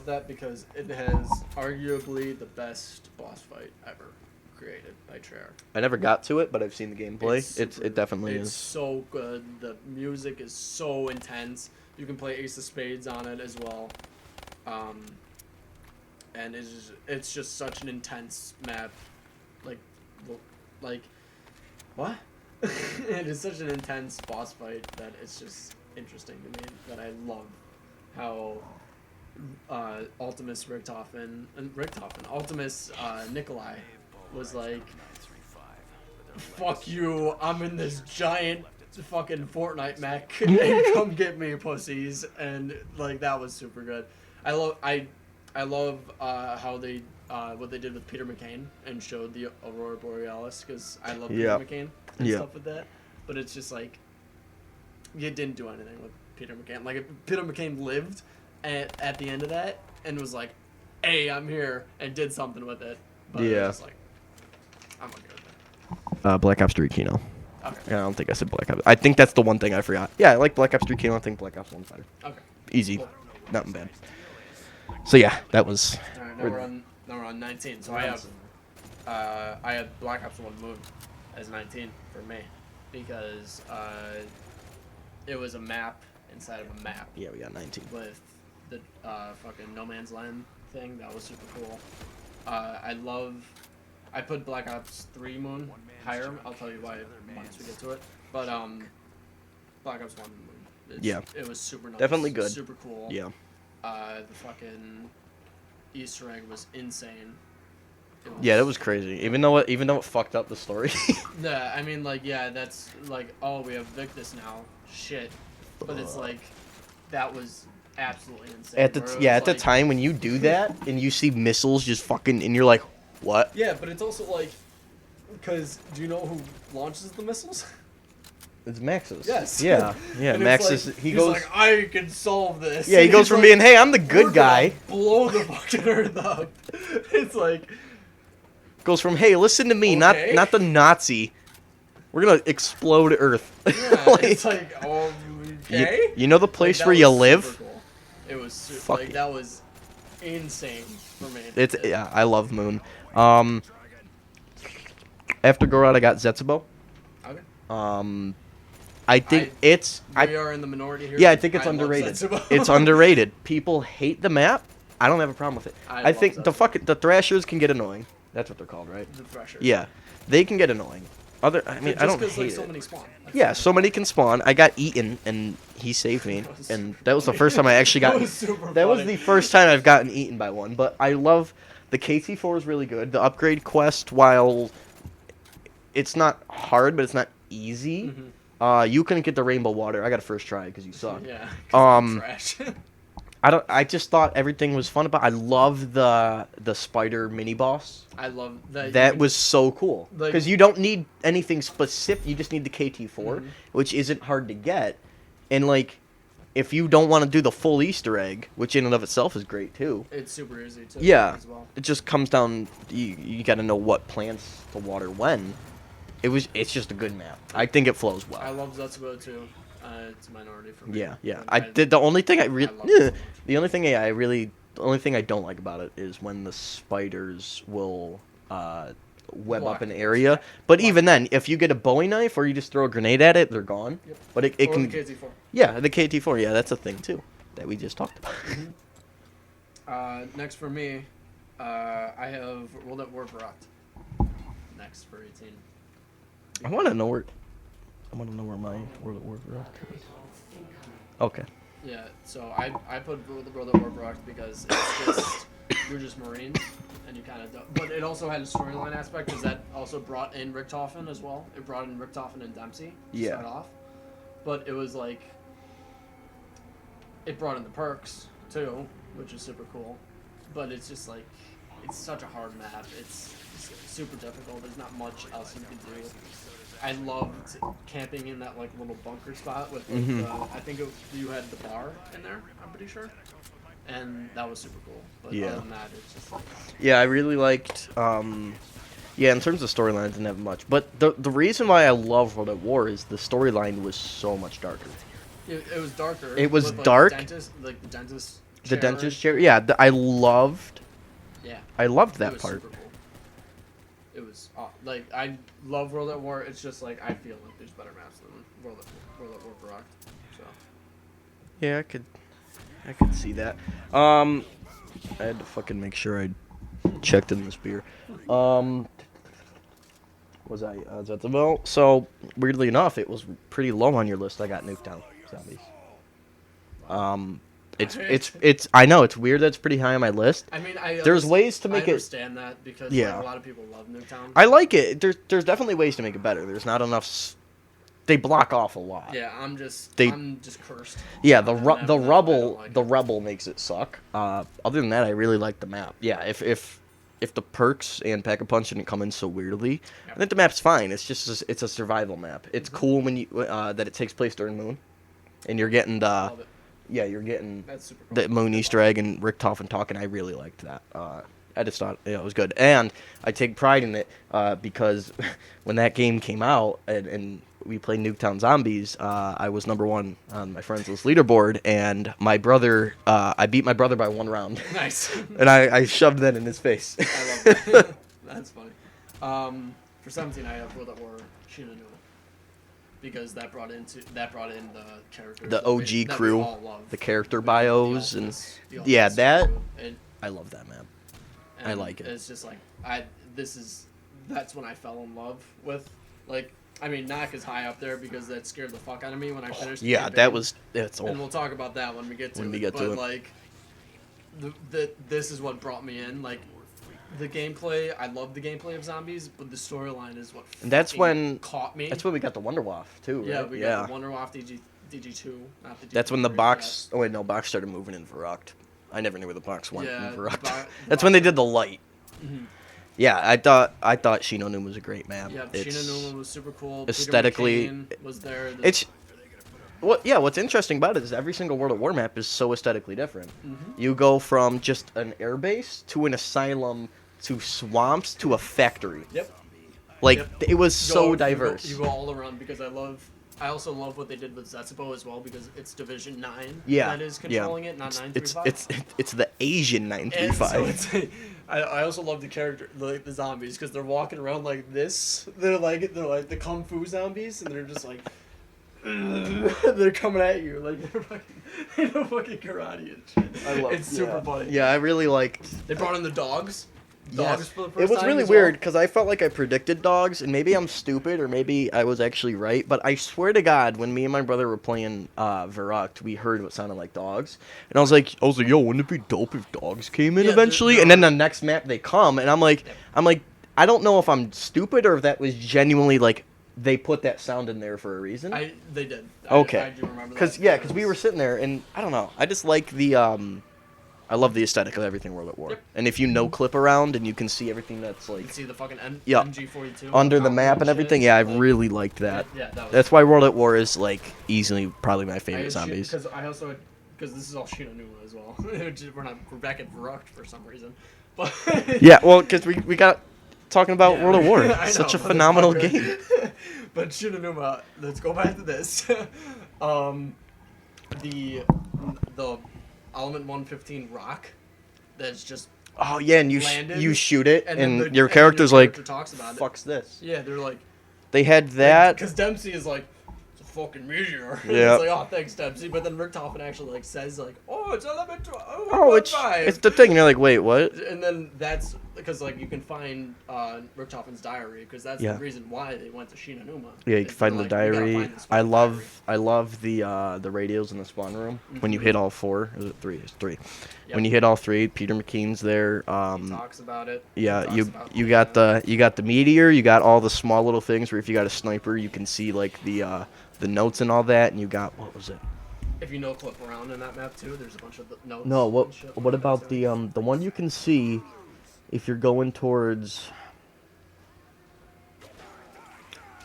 that because it has arguably the best boss fight ever created by Treyarch. I never got to it, but I've seen the gameplay. It definitely It's is. so good. The music is so intense. You can play Ace of Spades on it as well. And it's just such an intense map. Like, what? It is such an intense boss fight that it's just interesting to me. That I love how Ultimus Nikolai was like, fuck you, I'm in this giant fucking Fortnite mech and come get me, pussies. And like, that was super good. I love how they what they did with Peter McCain and showed the Aurora Borealis, because I love Peter McCain and stuff with that. But it's just like, you didn't do anything with Peter McCain. Like, if Peter McCain lived at the end of that and was like, hey, I'm here, and did something with it. But Yeah. I was just like, I'm okay with that. Black Ops 3 Kino. Okay. I don't think I said Black Ops. I think that's the one thing I forgot. Yeah, I like Black Ops 3 Kino. I think Black Ops 1's better. Okay. Easy. Cool. Nothing bad. So yeah, that was... Alright, now we're on 19. So I had Black Ops 1 Moon as 19 for me, because it was a map inside of a map Yeah, we got 19. with the fucking No Man's Land thing. That was super cool. I put Black Ops 3 Moon higher. I'll tell you why once we get to it. But Black Ops 1 Moon. It was super nice. Definitely good. Super cool. Yeah. The fucking Easter egg was insane. Yeah, that was crazy. Even though it fucked up the story. Yeah, I mean, like, yeah, that's like, oh, we have Victus now. Shit. But it's like, that was absolutely insane. At the time when you do that and you see missiles just fucking, and you're like, what? Yeah, but it's also like, because do you know who launches the missiles? It's Max's. Yes. Yeah. Yeah. And Max it's is. He's like, I can solve this. Yeah, he And goes he's from like, being, hey, I'm the good "We're guy. gonna blow the fucking earth up. It's like, Goes from, hey, listen to me, Okay. not the Nazi. We're gonna explode Earth. yeah, it's like, okay. You know the place Like, that where you was live? super cool. It was Fuck like yeah. that was insane for me. Yeah, I love Moon. After Gorod, I got Zetsubo. Okay. I think it's. We are in the minority here. Yeah, I think it's love underrated. Setsubo. It's underrated. People hate the map. I don't have a problem with it. I love think Setsubo. the Thrashers can get annoying. That's what they're called, right? The Thrashers. Yeah, they can get annoying. I mean, I don't Just hate like so it. many spawn. Yeah, so many can spawn. I got eaten, and he saved me, and that was the first time I actually got. That was super That was funny. the first time I've gotten eaten by one. But I love the KT4 is really good. The upgrade quest, while it's not hard, but it's not easy. You can get the rainbow water. I got a first try because you suck. Yeah. 'Cause I'm trash. I just thought everything was fun about. I love the spider mini boss. I love that. That was so cool Like- because you don't need anything specific. You just need the KT4, Mm-hmm. which isn't hard to get. And like, if you don't want to do the full Easter egg, which in and of itself is great too. It's super easy to Yeah, as well. it just comes down. You got to know what plants to water when. It's just a good map. I think it flows well. I love Zetsubo too. It's a minority for me. Yeah, yeah. But I did the only thing I really, love it so much. the only thing I don't like about it is when the spiders will web up an Block. area. But Block. even then, if you get a Bowie knife or you just throw a grenade at it, they're gone. Yep. But it Or can, the KT4. yeah, the KT4, yeah, that's a thing too that we just talked about. Next for me, I have World at Warcraft. Next for 18. I want to know where my World of Warcraft is. Okay. Yeah, so I put World at Warcraft because it's just you're just Marines and you kind of don't. But it also had a storyline aspect because that also brought in Richtofen as well. It brought in Richtofen and Dempsey to Yeah. start off. But it was like it brought in the perks too, which is super cool. But it's just like it's such a hard map. It's super difficult. There's not much else you can do. I loved camping in that like little bunker spot with like, I think you had the bar in there. I'm pretty sure, and that was super cool. But Yeah. other than that, it's just like Yeah, I really liked. Yeah, in terms of storylines, didn't have much. But the reason why I love World at War is the storyline was so much darker. it was darker. It was with, like, dark. The dentist. The chair. dentist chair, yeah, I loved Yeah. that it was part. Super cool. It was like I love World at War. It's just like I feel like there's better maps than World at War Rock. So Yeah, I could see that. I had to fucking make sure I checked in this beer. Was I? That's well. So weirdly enough, it was pretty low on your list. I got Nuketown Zombies. It's. I know it's weird. That's pretty high on my list. I mean, There's ways to make I it. understand that because Yeah. like, a lot of people love Nuketown. I like it. There's definitely ways to make it better. There's not enough. They block off a lot. Yeah, I'm just cursed. Yeah, I don't rubble like the it. rebel makes it suck. Other than that, I really like the map. Yeah, if the perks and Pack a Punch didn't come in so weirdly, I think the map's fine. It's just it's a survival map. It's cool when you that it takes place during Moon, and you're getting the Love it. yeah you're getting That's super cool. the Moon Easter egg and Rick Toffin talking. I really liked that. I just thought it was good, and I take pride in it because when that game came out and we played Nuketown Zombies, I was number one on my friends list leaderboard, and my brother, I beat my brother by 1 round, Nice. and I shoved that in his face. I love that. That's funny. For 17, I have World at War Shinonuma because that brought in the characters. The that we- OG that we crew, all love. the character The bios, and Ultimates- the yeah, Ultimates that crew. And I love that map. I like it. It's just like that's when I fell in love with like I mean Knock is high up there because that scared the fuck out of me when I finished. the Yeah, campaign. that's And all. we'll talk about that when we get to When it. we get to but it. like this is what brought me in. Like the gameplay, I love the gameplay of Zombies, but the storyline is what And that's fucking when- caught me. That's when we got the Wonder Waff too, right? yeah, we got the Wonderwaff DG2, not the That's when the DG3, box. Oh wait, no, box started moving in Verrucht. I never knew where the box went Yeah, in the Verrucht. the That's when they box- did the light. Mhm. Yeah, I thought Shinonuma was a great map. Yeah, It's Shinonuma was super cool. aesthetically- Peter McCain was there. it's what's interesting about it is every single World of War map is so aesthetically different. Mm-hmm. You go from just an airbase to an asylum to swamps to a factory. Yep. Like Yep. it was You so go- diverse. You go all around because I also love what they did with Zetsubo as well because it's Division 9 Yeah, that is controlling it, not it's 935. it's the Asian And 935. so I also love the character, like the zombies, because they're walking around like this. They're like the kung fu zombies, and they're just like, they're coming at you like they're fucking karate and shit. I love It's super funny. Yeah, I really liked. They brought in the dogs. Yes. For the first It was time really as well. weird because I felt like I predicted dogs, and maybe I'm stupid or maybe I was actually right. But I swear to God, when me and my brother were playing Verrucht, we heard what sounded like dogs, and I was like, yo, wouldn't it be dope if dogs came in Yeah, eventually? And then the next map they come, and I'm like, I don't know if I'm stupid or if that was genuinely like they put that sound in there for a reason. They did. Okay. I do remember that. Because we were sitting there, and I don't know. I just like the I love the aesthetic of everything World at War. Yep. And if you no clip around and you can see everything that's You like can see the fucking Yeah. MG42 under the out map and shit. everything, yeah, I Like, really liked that. Yeah, that was That's why World at War is like easily probably my favorite zombies. Because I also because this is all Shinonuma as well. We're back at Verrucht for some reason. But Yeah, well, because we got talking about Yeah, World at War. I know, Such a phenomenal motherfucker. game. But Shinonuma, let's go back to this. The Element 115 rock that's just Oh yeah, and landed, you shoot it, then and the- your and character's your like, character talks about it. "Fuck's this." Yeah, they're like They had that. because Dempsey is like it's a fucking meteor. Yeah. It's like, oh, thanks, Dempsey. But then Richtofen actually like says like, oh, it's Element. Oh, it's the thing. And you're like, wait, what? And then that's because like you can find Richtofen's diary because that's Yeah. the reason why they went to Shinonuma. Yeah, you Is can find they're the like, "We gotta diary. find this I fucking love the radios in the spawn room. When you hit all four, is it three? It's three. Yep. When you hit all three, Peter McKean's there. He talks about it. Yeah, He talks about you it. got the meteor. You got all the small little things where if you got a sniper, you can see like the notes and all that. And you got what was it? If you no clip around in that map too, there's a bunch of notes. No, what and shit what like about that. the one you can see if you're going towards?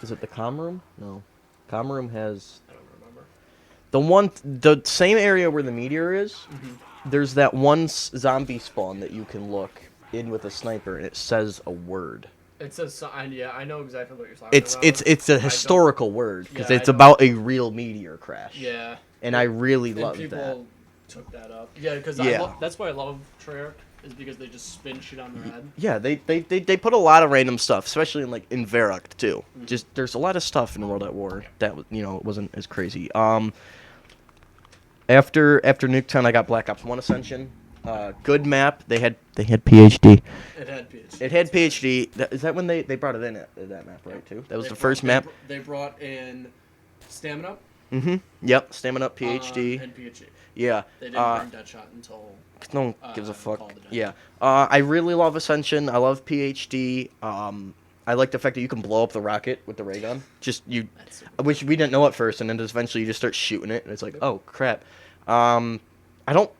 Is it the comm room? No, comm room has I don't remember. the same area where the meteor is. Mm-hmm. There's that one zombie spawn that you can look in with a sniper, and it says a word. It says yeah, I know exactly what you're talking about. It's I a don't- historical word because Yeah, it's I don't- about a real meteor crash. Yeah. And I really And love people that. took that up. Yeah, because Yeah. that's why I love Treyarch is because they just spin shit on their head. Yeah, they put a lot of random stuff, especially in Verrucht too. Mm-hmm. Just there's a lot of stuff in World at War that wasn't as crazy. After Nuketown, I got Black Ops 1 Ascension. Good map. They had PhD. It had PhD. It had PhD. Is that when they brought it in at that map, right? Too. That was the first map. They brought in Stamina. Mm-hmm. Yep. Stamina up, PhD. And PhD. Yeah. They didn't bring Deadshot until. 'Cause no one gives a Call fuck. of the Dead. Yeah. I really love Ascension. I love PhD. I like the fact that you can blow up the rocket with the ray gun. That's super Which we didn't know at first, and then eventually you just start shooting it, and it's like, oh crap. I don't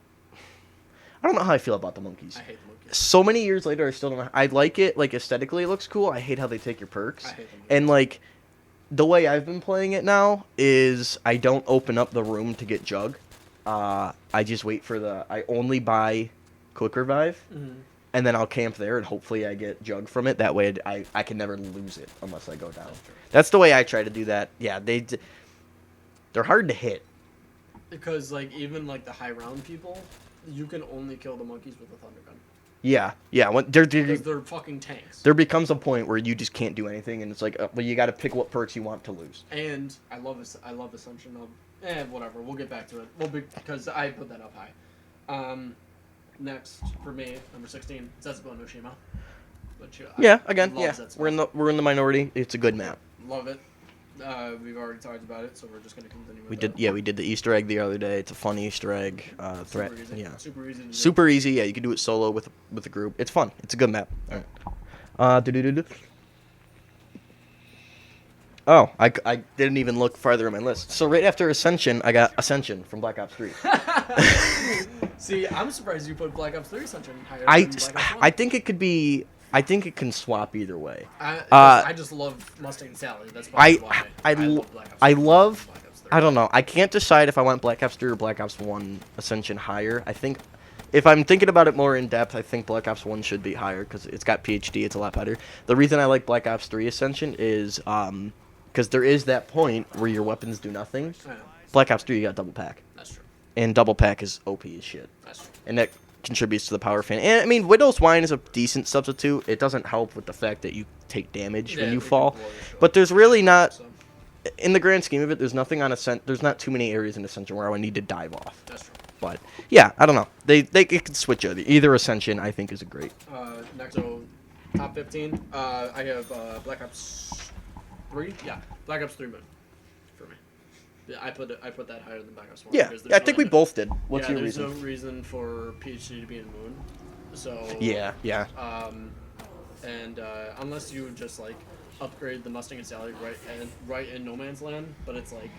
know how I feel about the monkeys. I hate the monkeys. So many years later, I still don't know. I like it. Like aesthetically, it looks cool. I hate how they take your perks. I hate them. And like, the way I've been playing it now is I don't open up the room to get Jug. I just wait for I only buy Quick Revive, Mhm. and then I'll camp there, and hopefully I get Jug from it. That way I can never lose it unless I go down. That's the way I try to do that. Yeah, they're hard to hit. Because like even like the high round people, you can only kill the monkeys with a thunder gun. Yeah. When Because they're fucking tanks. there becomes a point where you just can't do anything, and it's like, well, you got to pick what perks you want to lose. And I love this. I love Ascension of. Whatever. We'll get back to it. Because I put that up high. Next for me, number 16, Zetsubou no Shima. Which, Yeah, again, love yeah, Zetsubou. we're in the minority. It's a good map. Love it. We've already talked about it, so we're just gonna continue. With We did the Easter egg the other day. It's a fun Easter egg. Threat. Super easy. Yeah. Super easy to do. Super easy. Yeah, you can do it solo with a group. It's fun. It's a good map. All right. Oh, I didn't even look farther in my list. So right after Ascension, I got Ascension from Black Ops 3. See, I'm surprised you put Black Ops 3 Ascension higher I than Black Ops 1. I think it could be. I think it can swap either way. I just love Mustang and Sally. That's probably why I love Black Ops 3 I more love. than Black Ops 3. I don't know. I can't decide if I want Black Ops 3 or Black Ops 1 Ascension higher. I think if I'm thinking about it more in depth, I think Black Ops 1 should be higher because it's got PhD. It's a lot better. The reason I like Black Ops 3 Ascension is because there is that point where your weapons do nothing. I know. Black Ops 3, you got double pack. That's true. And double pack is OP as shit. That's true. And that contributes to the power fan. And I mean, Widow's Wine is a decent substitute. It doesn't help with the fact that you take damage Yeah, when you they do fall. blow your shit But there's really not. So, in the grand scheme of it, there's nothing on Ascent. There's not too many areas in Ascension where I would need to dive off. That's true. But yeah, I don't know. They could switch either Ascension. I think is a great. Next, so top 15. I have Black Ops 3. Yeah, Black Ops 3 Moon for me. Yeah, I put that higher than Black Ops 1. Yeah, because I think we both did. What's your there's reason? no reason for PhD to be in Moon. So Yeah. And unless you just like upgrade the Mustang and Sally right in No Man's Land, but it's like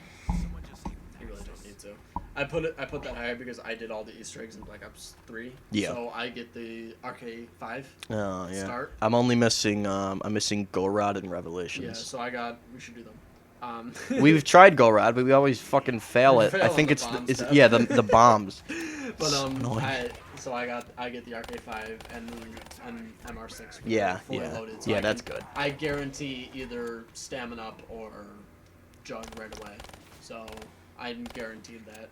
you really don't need to. I put that higher because I did all the Easter eggs in Black Ops 3. Yeah. So I get the RK5 Oh yeah. start. I'm only missing I'm missing Gorod and Yeah, Revelations. so we should do them. We've tried Gorod, but we always fucking fail We it. fail I at think the it's bomb it's step. yeah the bombs. But annoying. I get the RK5 and MR6 Yeah, fully yeah. loaded. So Yeah, I that's can- good. I guarantee either stamina up or jug right away. So I guaranteed that.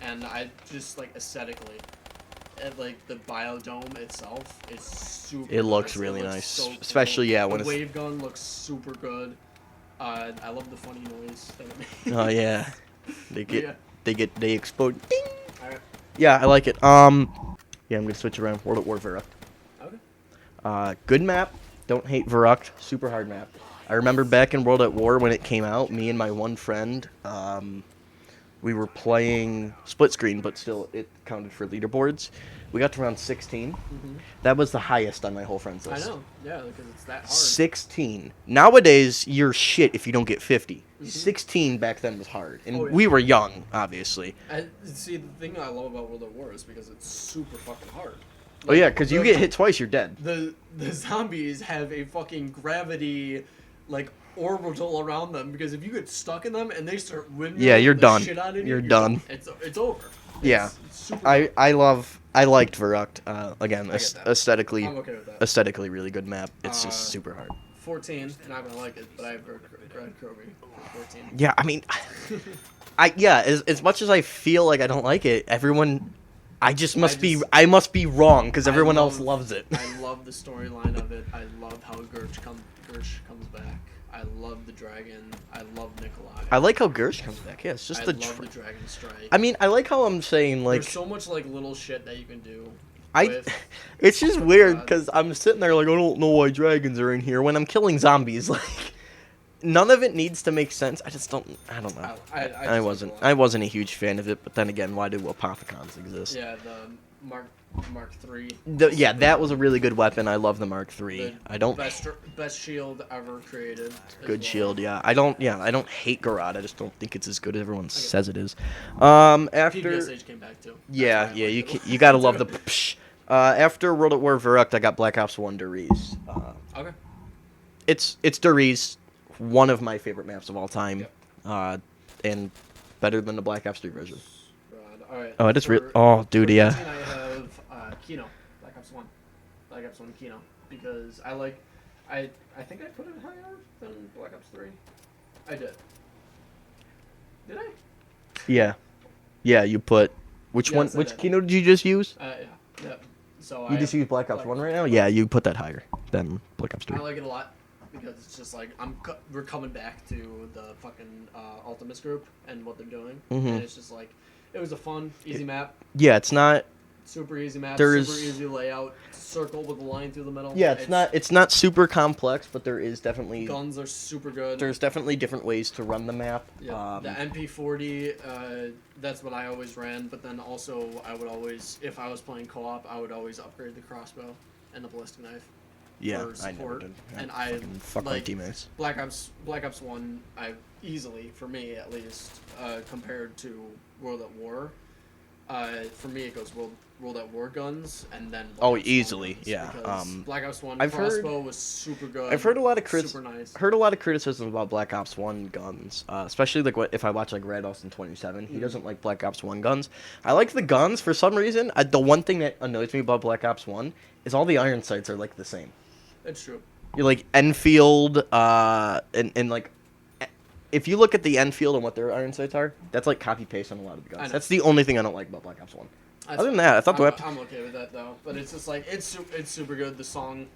And I just like aesthetically, like the biodome itself is super. It looks nice. really looks nice, so cool. especially when the it's. wave gun looks super good. I love the funny noise that it makes. Oh yeah, they explode. Ding! Alright. Yeah, I like it. Yeah, I'm gonna switch around. World at War Verrucht. Okay. Good map. Don't hate Verrucht. Super hard map. I remember back in World at War when it came out, me and my one friend, we were playing split screen, but still it counted for leaderboards. We got to round 16. That was the highest on my whole friends I list. know. Yeah, because it's that hard. 16. Nowadays, you're shit if you don't get 50. 16 back then was hard. And Oh, yeah. we were young, obviously. See, the thing I love about World at War is because it's super fucking hard. Oh, yeah, because you get hit twice, you're dead. The zombies have a fucking gravity, like, orbital around them, because if you get stuck in them and they start windmilling Yeah, you're the done. shit out of you, You're done. It's over. Yeah. It's super hard. I liked Verrucht. Again, I get that. aesthetically, I'm okay with that. aesthetically really good map. It's just super hard. 14, not gonna like it, but I have Greg Kirby for 14. Yeah, I mean, as much as I feel like I don't like it, everyone, I must be wrong because everyone else loves it. I love the storyline of it. I love how Gersh comes back. I love the dragon. I love Nikolai. I like how Gersh comes back. Yeah, it's just I the. love the dragon strike. I mean, I like how I'm saying like. There's so much like little shit that you can do. It's just weird because I'm sitting there like I don't know why dragons are in here when I'm killing zombies. Like, none of it needs to make sense. I don't know. I wasn't a huge fan of it. But then again, why do Apothicons exist? Yeah, the Mark III. Yeah, that was a really good weapon. I love the Mark III. I don't. Best shield ever created. Good shield, yeah. I don't hate Gorod. I just don't think it's as good as everyone says it is. After PBSH came back too. Yeah, you gotta love the. Psh. After World at War Verrucht, I got Black Ops 1 Deriz. Okay. It's Deriz, one of my favorite maps of all time, and better than the Black Ops 3 version. All right. Oh, it is real. Oh, dude, yeah. I have Kino, Black Ops 1, Kino, because I think I put it higher than Black Ops 3. I did. Did I? Yeah. You put which Yes, one? I Which did. Kino did you just use? Yeah. So You just use Black Ops 1 right now? Yeah, you put that higher than Black Ops 3. I like it a lot because it's just like we're coming back to the fucking Ultimates group and what they're doing, and it's just like it was a fun, easy map. Yeah, it's not. Super easy map. There's- super easy layout. Circle with a line through the middle. Yeah, it's not super complex, but there is definitely Guns are super good. there's definitely different ways to run the map. Yeah, the MP40, that's what I always ran, but then also I would always, if I was playing co-op, I would always upgrade the crossbow and the ballistic knife Yeah, for I never support. did. And I Fuck my like teammates. Black Ops 1, I easily, for me at least, compared to World at War, for me it goes World at War guns and then Black Ops 1 easily, guns, yeah. because Black Ops 1 I've heard- crossbow was super good. I've heard a lot of super nice. heard a lot of criticism about Black Ops 1 guns, especially like if I watch like Red Austin 27, he doesn't like Black Ops 1 guns. I like the guns for some reason. The one thing that annoys me about Black Ops 1 is all the iron sights are like the same. It's true. You're like Enfield, and like if you look at the Enfield and what their iron sights are, that's like copy paste on a lot of the I guns. know. That's the only thing I don't like about Black Ops 1. Other than that, I thought the weapon. I'm okay with that though, but it's just like it's super good. The song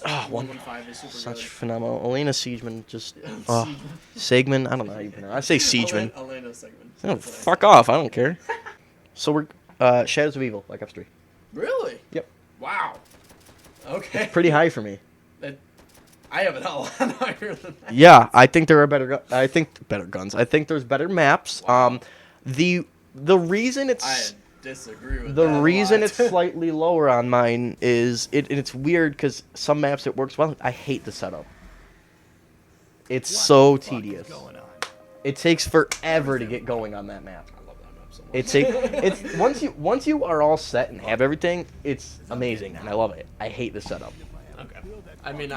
Oh, 115 is super Such good. phenomenal. Elena Siegeman, just Siegman. Segman. I don't know how you pronounce. I say Siegeman. Elena segment. Oh, fuck off! I don't care. So we're Shadows of Evil, Black Ops 3. Really? Yep. Wow. Okay. Pretty high for me. I have it a lot higher than that. Yeah, I think there are better guns. I think there's better maps. Wow. The reason I it's disagree with the that. reason a it's lot. slightly lower on mine is it's weird because some maps it works well. I hate the setup. It's so tedious. It takes forever to get going on that map. I love that map so much. It's once you are all set and have everything, it's amazing and I love it. I hate the setup. Okay. I mean,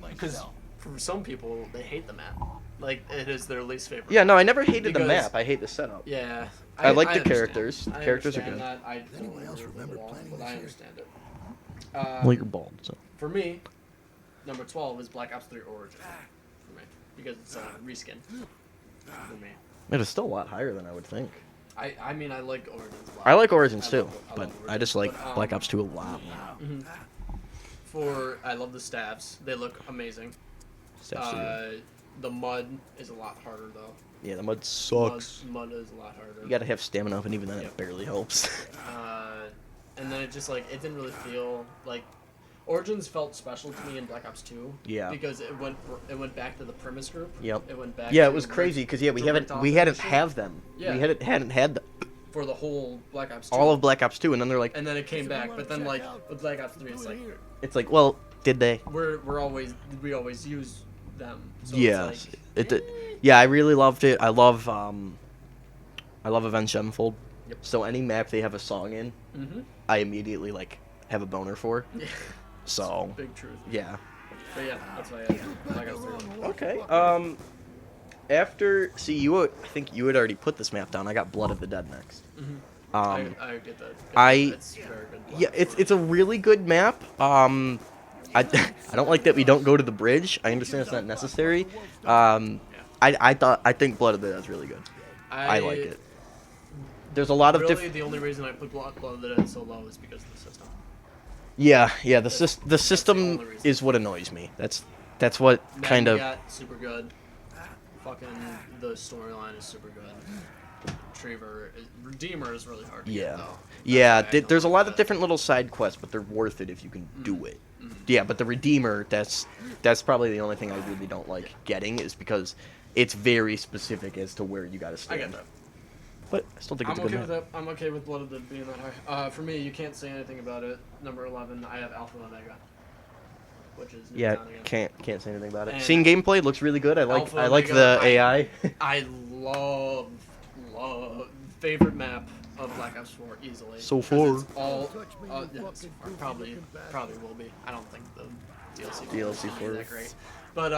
because for some people they hate the map. Like it is their least favorite. Yeah, no, I never hated the Because- map. I hate the setup. Yeah. I like the understand. characters. The I characters are understand good. that. I don't else remember playing but I understand it. Well, you're bald, so. For me, number 12 is Black Ops 3 Origin. For me, because it's a reskin. For me, It is still a lot higher than I would think. I mean I like Origins. A lot. I like Origins I too, love but Origins, I just like but, Black Ops 2 a lot. I love the stabs. They look amazing. Steps to you. The mud is a lot harder though. Yeah, the mud sucks. Mud is a lot harder. You gotta have stamina up, and even then Yep. it barely helps. And then it just like it didn't really feel like Origins felt special to me in Black Ops 2. Yeah. Because it went back to the premise group. Yep. It went back. Yeah, to it was crazy because we direct hadn't opposition. have them. Yeah. We hadn't had for the whole Black Ops 2. all of Black Ops 2, and then they're like, And then it came back, but then like with Black Ops 3, it's like well, did they? we always use them. So Yeah. It's like, Yeah, I really loved it. I love Avenged Sevenfold. Yep. So any map they have a song in, Mhm. I immediately like have a boner for. Yeah. So Big truth. yeah. But yeah, that's why I have Black Ops 3. Okay. I think you had already put this map down. I got Blood of the Dead next. I get that. I- It's very good. Yeah, it's a really good map. I don't like that we don't go to the bridge. I understand it's not necessary. I think Blood of the Dead is really good. I like it. There's a lot of Really, the only reason I put Blood of the Dead so low is because of the system. Yeah. The the system only reason. is what annoys me. That's what Then kind you of. got super good. Fucking the storyline is super good. Redeemer is really hard to Yeah. get, though. Yeah, That's why I there's a don't lot like of that. different little side quests, but they're worth it if you can do it. Mhm. Yeah, but the Redeemer, that's probably the only thing I really don't like getting is because it's very specific as to where you got to I stand. get that. But I still think I'm it's a okay good with map. that. I'm okay with Blood of the Dead being that high. For me, you can't say anything about it. Number 11, I have Alpha Omega, which is Yeah, Newtown again. can't say anything about it. And Seeing gameplay it looks really good. I like Alpha I like Omega, the AI. I love favorite map of Black Ops 4 easily. So 'Cause far. it's all yeah, so far, probably will be. I don't think the DLC DLC will be 4. that great. But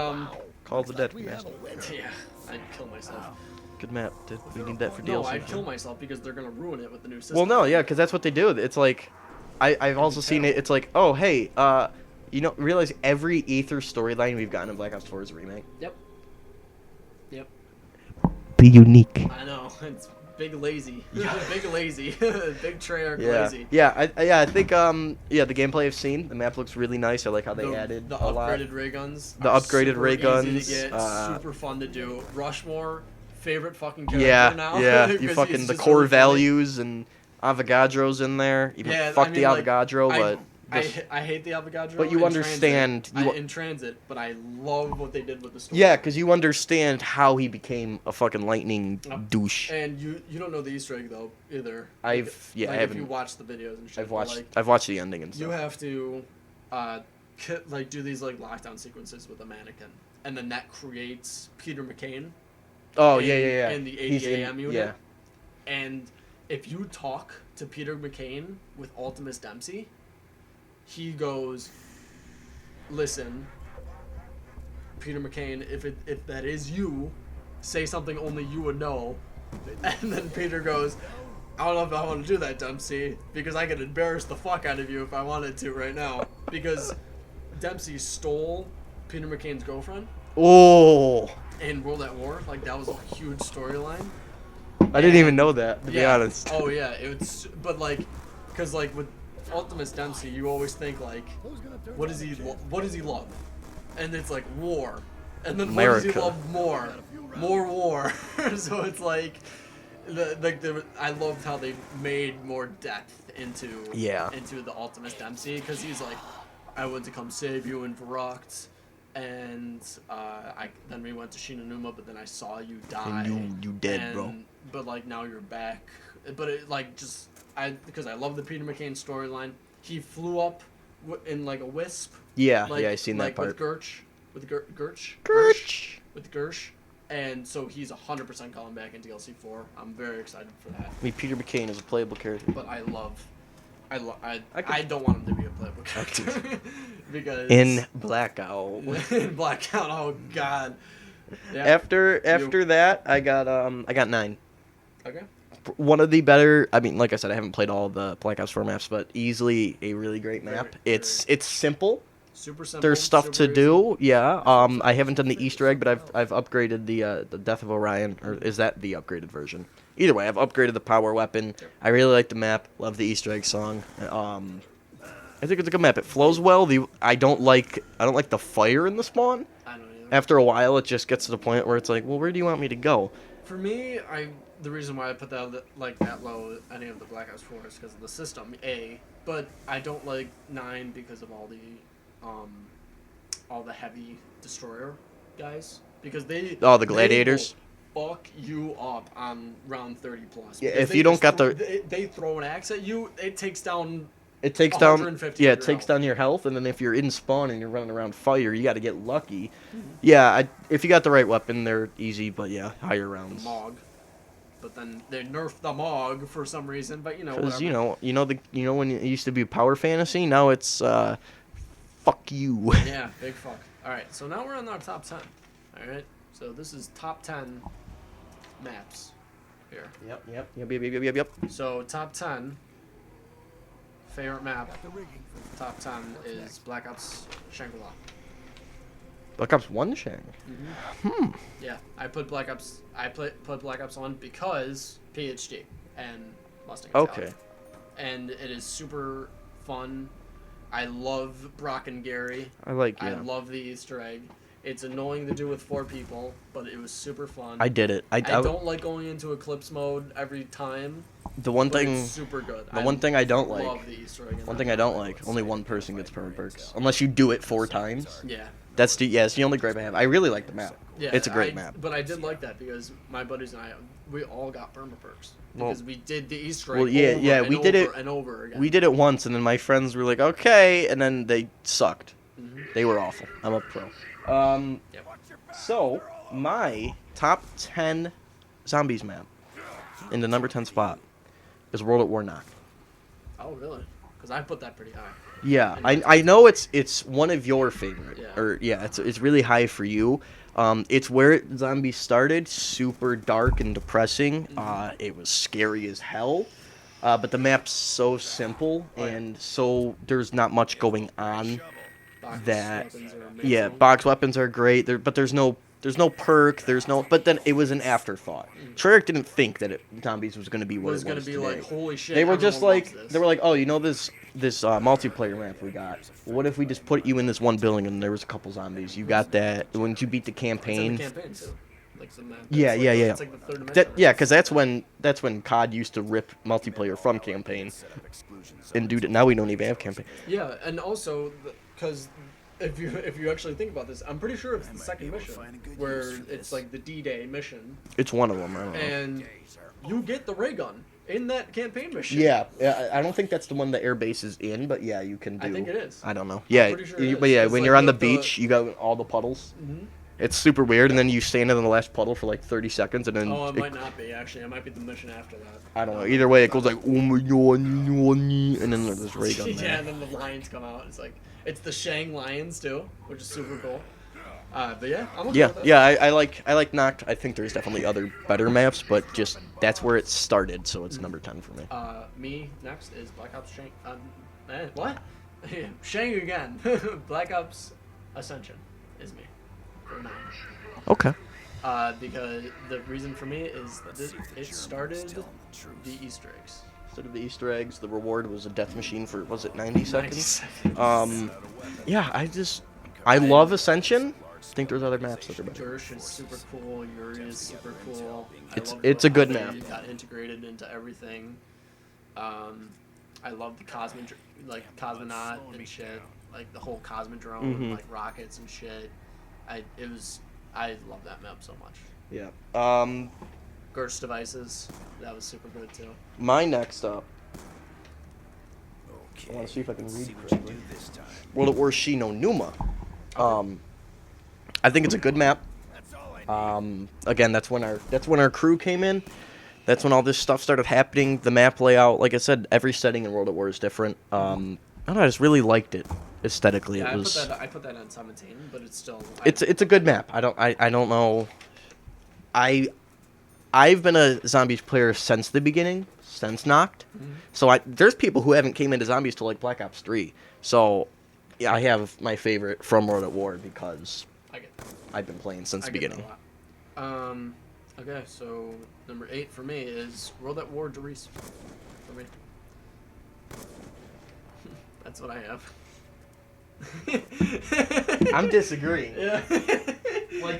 Call of the Dead remaster. yeah, I'd kill myself. Good map. We need that for No, DLC. I'd kill myself because they're gonna ruin it with the new system. Well, no, yeah, because that's what they do. It's like, I've also seen it. It's like, oh, hey, realize every Ether storyline we've gotten in Black Ops 4 is a remake. Yep. Be unique. I know. It's big lazy. Big lazy. Big Treyarch Yeah, lazy. I think the gameplay I've seen, the map looks really nice. I like how they added the a lot. upgraded ray guns. The are upgraded super ray easy guns, to get, super fun to do. Rushmore, favorite fucking character Yeah, now. yeah, 'cause you it's fucking the just core really funny. values and Avogadro's in there. Even Yeah, fuck I the mean, like, Avogadro, I- but just, I hate the Avogadro. But you in understand- Transit. In Transit, but I love what they did with the story. yeah, because you understand how he became a fucking lightning Yep. douche. And you don't know the Easter egg though either. I Like, if you haven't. watch the videos and shit. I've but, watched. like, I've watched the ending and stuff. you have to do these like lockdown sequences with a mannequin, and then that creates Peter McCain. Oh in- yeah. in the He's in- ADAM unit. Yeah. And if you talk to Peter McCain with Ultimus Dempsey, he goes, "Listen, Peter McCain, if that is you, say something only you would know." And then Peter goes, "I don't know if I want to do that, Dempsey, because I could embarrass the fuck out of you if I wanted to right now." Because Dempsey stole Peter McCain's girlfriend Oh, in World at War. Like, that was a huge storyline. I didn't even know that. To be honest. Oh yeah, but like, cause like with Ultimate Dempsey, you always think like, what does he love? And it's like war, and then what does he America. love more? More war. So it's like, I loved how they made more depth into the Ultimate Dempsey, because he's like, I went to come save you in Varrocked, and then we went to Shinonuma, but then I saw you die. And you dead, bro. But like now you're back. But it like just because I love the Peter McCain storyline. He flew up in like a wisp. Yeah, Like, I seen that part. With Gersh. With Gersh. And so he's 100% calling back in DLC 4. I'm very excited for that. I mean, Peter McCain is a playable character. But I don't want him to be a playable character. Because In Blackout. in Blackout, oh god. Yeah. After that, I got 9. Okay. One of the better. I mean, like I said, I haven't played all the Black Ops 4 maps, but easily a really great map. It's simple. Super simple. There's stuff super to easy. do. Yeah. I haven't done the Easter egg, but I've upgraded the Death of Orion, or is that the upgraded version? Either way, I've upgraded the power weapon. I really like the map. Love the Easter egg song. I think it's a good map. It flows well. I don't like the fire in the spawn. I don't either. After a while, it just gets to the point where it's like, well, where do you want me to go? For me, the reason why I put that like that low any of the Black Ops 4 is because of the system, but I don't like 9 because of all the heavy destroyer guys, because they The gladiators. They will fuck you up on round 30 plus. Yeah, Because if they you don't just got they throw an axe at you, it takes down. It takes down 150 it your takes health. down your health, and then if you're in spawn and you're running around fire, you got to get lucky. Yeah, if you got the right weapon, they're easy, but yeah, higher rounds. Mog. But then they nerfed the Mog for some reason, but Because whatever. you know when it used to be power fantasy, now it's fuck you. Yeah, big fuck. Alright, so now we're on our top 10. Alright, so this is top 10 maps here. Yep. So top 10 favorite map. Top 10 is Black Ops Shangri-La. Black Ops 1 Shang. Yeah, I put Black Ops. Put Black Ops 1 because PhD and Mustang. Okay. And it is super fun. I love Brock and Gary. I like I love the Easter egg. It's annoying to do with 4 people, but it was super fun. I did it. I don't like going into Eclipse mode every time. The one But thing. it's super good. The one thing I don't like. Love the Easter egg. in One that thing I map. don't like. Only one person gets perma perks, unless you do it 4 times. Yeah. It's the only gripe I have. I really like the map. Yeah, It's a great map. But I did like that because my buddies and I, we all got perma perks Well- because we did the Easter egg. Well, yeah, over yeah, and we did over it- and over again. We did it once, and then my friends were like, "Okay," and then they sucked. They were awful. I'm a pro. Yep. So my top 10 zombies map in the number 10 spot is World at War Knock. Oh, really? Because I put that pretty high. Yeah, I know it's one of your favorite, Yeah. or yeah, it's really high for you. It's where zombies started, super dark and depressing. It was scary as hell, but the map's so simple and so there's not much going on. Box That weapons are amazing. yeah, box weapons are great. But there's no perk. But then it was an afterthought. Treyarch didn't think that zombies was going to be It what was it going was to be today. like, holy shit. They were just everyone like, loves this. they were like, oh, you know this multiplayer map we got. What if we just put you in this one building and there was a couple zombies? You got that. When you beat the It's in campaign. the campaign too. Like the map. Yeah, It's yeah, like, yeah. It's like the third dimension. Because that's when COD used to rip multiplayer from campaign, and dude, now we don't even have campaign. Yeah, and also because if you actually think about this, I'm pretty sure it's the second mission where it's like the D-Day mission, It's one of them. I don't know. and you get the ray gun in that campaign mission. Yeah, I don't think that's the one the airbase is in, but yeah, you can do. I think it is. I don't know. Yeah, pretty sure it but is. yeah, It's when like you're on the with the- beach, you got all the puddles. Mhm. It's super weird, and then you stand in the last puddle for like 30 seconds, and then Oh, it might not be actually. It might be the mission after that. I don't know. Either way, it goes like, oh my god, and then there's ray gun Yeah, there. and then the lions come out. It's like it's the Shang lions too, which is super cool. But yeah, I'm okay Yeah, with that. yeah, I like Knocked. I think there's definitely other better maps, but just that's where it started, so it's number 10 for me. Me next is Black Ops Shang. What? Shang again. Black Ops Ascension is me. For 9. Okay. Because the reason for me is it started the Easter eggs. instead of the Easter eggs. The reward was a death machine for, was it 90 seconds? 90 seconds. Yeah, I love Ascension. I think there's other maps that are better. Gersh is super cool. Yuri is super cool. It's a good how map. they got integrated into everything. I love the cosmonaut and shit. Like the whole cosmodrome, Mhm. like rockets and shit. I love that map so much. Yeah. Gersh devices, that was super good too. My next up. I want to see if I can read correctly. World at War Shi no Numa. I think it's a good map. Again, that's when our crew came in. That's when all this stuff started happening. The map layout, like I said, every setting in World at War is different. I don't know, I just really liked it aesthetically. Yeah, it was. I put that on 17, but it's still. It's a good map. I don't know. I've been a Zombies player since the beginning, since Knocked. Mhm. So there's people who haven't came into Zombies till like Black Ops 3. So yeah, I have my favorite from World at War because I get that. I've been playing since the I get beginning. that a lot. Okay, so number 8 for me is World at War Doris. For me. That's what I have. I'm disagreeing. Yeah.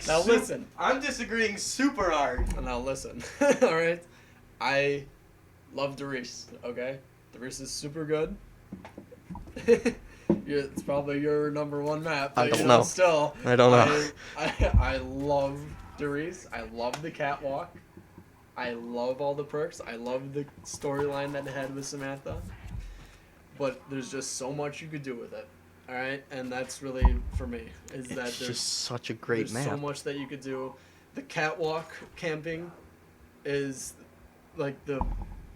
Now listen. I'm disagreeing super hard. Now listen. Alright? I love Doris, okay? Doris is super good. It's probably your number 1 map. I But, don't know. Still, I don't know. I love Doris. I love the catwalk. I love all the perks. I love the storyline that it had with Samantha. But there's just so much you could do with it. Alright? And that's really, for me, is that It's there's just such a great there's so map. much that you could do. The catwalk camping is like the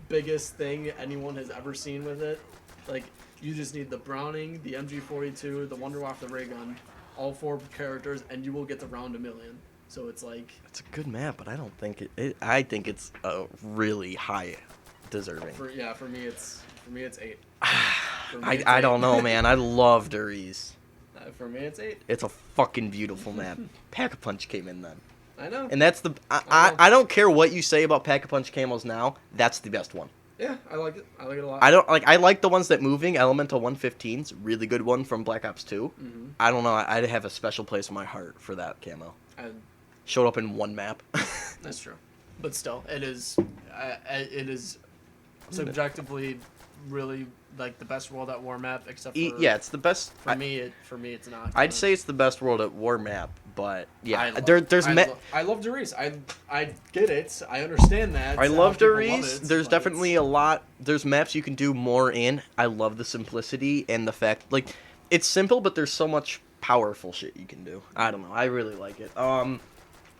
biggest thing anyone has ever seen with it. Like, you just need the Browning, the MG42, the Wonder Waff, the ray gun, all 4 characters, and you will get to round 1,000,000. So it's like, It's a good map, but I don't think it. I think it's a really high deserving. for me it's 8. For me, it's I 8. don't know, man. I love Doris. For me it's 8. It's a fucking beautiful map. Pack-a-Punch came in then. I know. And that's the... I don't care what you say about Pack-a-Punch camos now. That's the best one. Yeah, I like it. I like it a lot. I like the ones that moving. Elemental 115's a really good one from Black Ops 2. Mhm. I don't know. I have a special place in my heart for that camo. Showed up in one map. That's true, but still, it is subjectively really like the best World at War map, except for Yeah, it's the best. for me. It's not. I'd say it's the best World at War map, but yeah, I love Doris. I get it. I understand that. I how love people Doris. it, There's but definitely a lot. There's maps you can do more in. I love the simplicity and the fact, like, it's simple, but there's so much powerful shit you can do. I don't know. I really like it.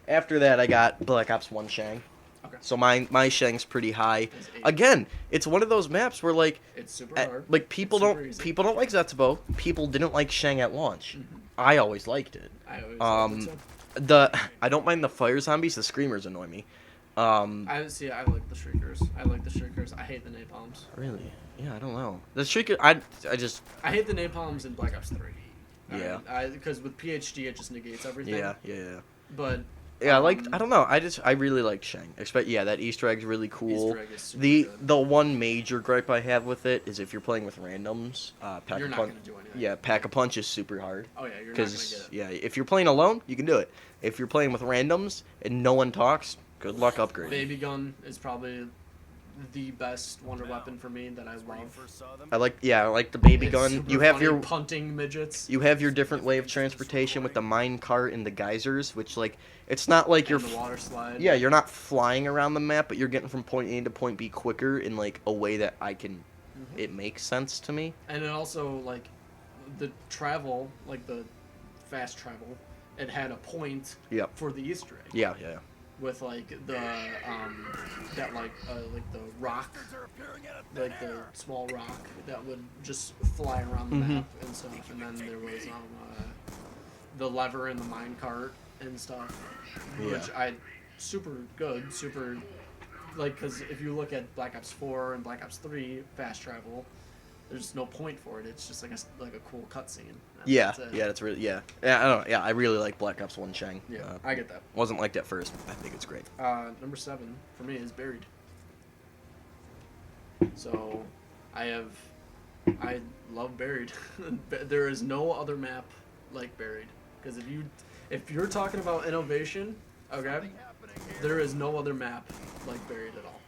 After that, I got Black Ops 1 Shang. Okay. So my Shang's pretty high. It's 8. Again, it's one of those maps where like It's super hard. like people It's super don't easy. people don't like Zetsubo. People didn't like Shang at launch. Mhm. I always liked it. I always loved it too. I don't mind the fire zombies. The screamers annoy me. I like the Shriekers. I hate the napalms. Really? Yeah, I don't know. The Shrieker, I hate the napalms in Black Ops 3. Yeah. Because with PhD it just negates everything. yeah. But Yeah, I don't know. I really like Shang. That Easter egg's really cool. Easter egg is super The good. the one major gripe I have with it is if you're playing with randoms, You're not gonna do anything. Yeah, Pack-a-Punch is super hard. Oh yeah, you're not gonna get it. Yeah, if you're playing alone, you can do it. If you're playing with randoms and no one talks, good luck upgrading. Baby gun is probably the best wonder weapon for me that I love. I like the baby It's gun. super You have funny, your punting midgets. you have your different way of transportation with the mine cart and the geysers, which like it's not like you're and the water slide. yeah, you're not flying around the map, but you're getting from point A to point B quicker in like a way that it makes sense to me. And it also like the travel, like the fast travel, it had a point Yep. for the Easter egg. Yeah. With like the the rock, like the small rock that would just fly around the Mhm. map and stuff. And then there was the lever in the mine cart and stuff, which super good, super like because if you look at Black Ops 4 and Black Ops 3 fast travel, there's no point for it. It's just like a cool cutscene. That's really I don't know. Yeah, I really like Black Ops 1 Shang. Yeah, I get that. Wasn't liked at first. I think it's great. Number 7 for me is Buried. So, I love Buried. There is no other map like Buried. Because if you're talking about innovation, okay, there is no other map like Buried at all.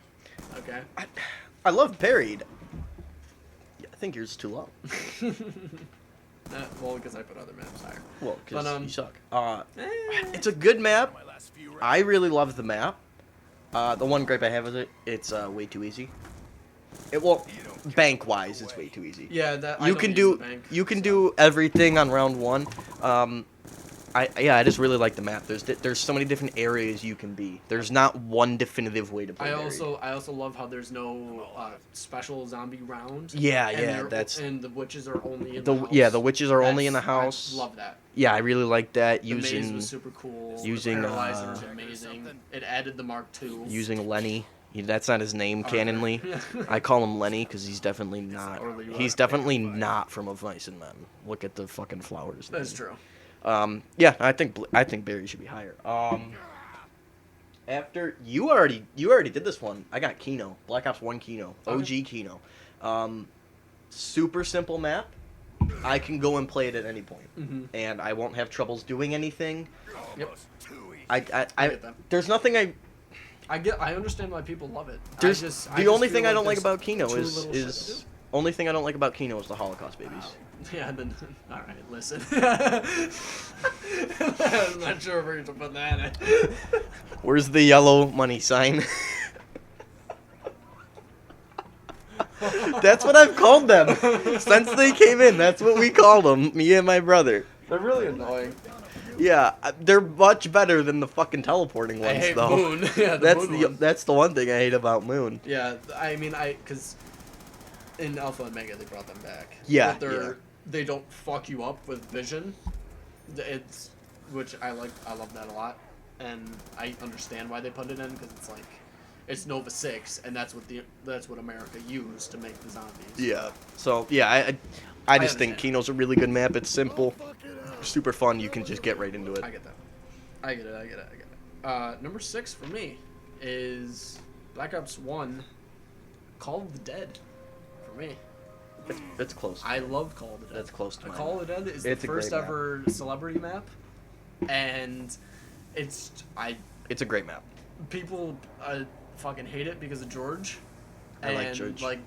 Okay. I love Buried. Yeah, I think yours is too low. Well, because I put other maps higher. Well, because But, you suck. Eh. It's a good map. I really love the map. The one gripe I have with it, it's way too easy. Bank wise, it's way too easy. Yeah, that I You don't can use do the bank, you can so. do everything on round one. I just really like the map. There's so many different areas you can be. There's not one definitive way to play. I Buried. also love how there's no special zombie round. Yeah, and yeah, that's and the witches are only in the the house. yeah the witches are only in the That's- house. I love that. Yeah, I really like that. The maze Using was super cool. using, the paralyzer was amazing. It added the Mark II. using Lenny. That's not his name canonly. I call him Lenny because he's definitely not. Or Leroy. He's definitely not from Of Mice and Men. Look at the fucking flowers. That's true. Yeah, I think Barry should be higher. After you already did this one. I got Kino, Black Ops 1 Kino, OG Okay. Kino. Super simple map. I can go and play it at any point, and I won't have troubles doing anything. Yep. I get that. there's nothing I understand why people love it. There's the only thing I don't like there's about Kino too is little shit to do. only thing I don't like about Kino is the Holocaust babies. Yeah, then all right, listen. I'm not sure where to put that. Where's the yellow money sign? That's what I've called them since they came in. That's what we called them, me and my brother. They're really annoying. Yeah, they're much better than the fucking teleporting ones, I hate though. Moon. Yeah, Moon one. That's the one thing I hate about Moon. Yeah, I mean, because in Alpha and Omega they brought them back. Yeah, But they don't fuck you up with vision. It's which I like. I love that a lot, and I understand why they put it in because it's like it's Nova 6, and that's what America used to make the zombies. Yeah. So yeah, I just think understand. Kino's a really good map. It's simple, super fun. You can just get right into it. I get that. I get it. Number 6 for me is Black Ops 1, Call of the Dead. For me, It's close. I love Call of the Dead. That's close to mine. Call of the Dead is It's the a great first map. ever celebrity map, and it's It's a great map. people fucking hate it because of George. I like And, George. Like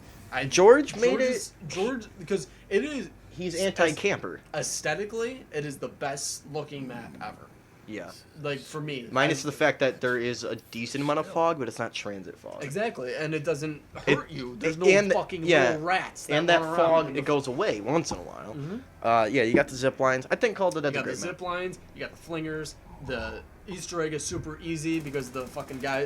George made it. George because it is He's anti-camper. aesthetically it is the best looking map ever. Yeah. Like for me, Minus the fact that there is a decent amount of fog, but it's not transit fog. exactly, and it doesn't hurt you. There's no and- fucking yeah, little rats. And that run around fog, in it the- goes away once in a while. Mhm. Yeah, you got the zip lines. I think Call of the You Dead's a got the great map. zip lines. You got the flingers. The Easter egg is super easy because the fucking guy,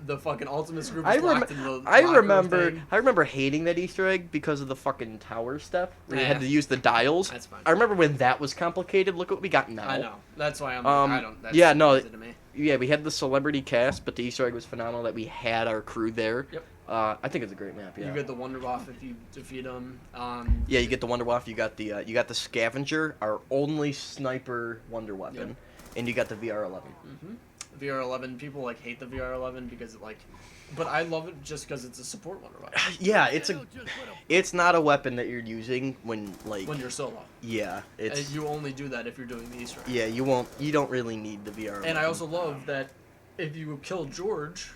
the fucking Ultimates group is locked in the locker thing. I remember hating that Easter egg because of the fucking tower stuff where you had Yeah. to use the dials. That's fine. I remember when that was complicated. Look what we got now. I know. That's why I'm. I don't. That's yeah, no, crazy to me. Yeah, we had the celebrity cast, but the Easter egg was phenomenal that we had our crew there. Yep. I think it's a great map. Yeah. You get the Wonder Waff if you defeat them. Yeah, you get the Wonder Waff. You got the Scavenger, our only sniper wonder weapon, Yep. and you got the VR11. VR11. People like hate the VR11 because it like, but I love it just because it's a support Wonder Waff. Yeah, it's not a weapon that you're using when When you're solo, yeah, and it's you only do that if you're doing the Easter egg. yeah, you don't really need the VR. And I also love that if you kill George,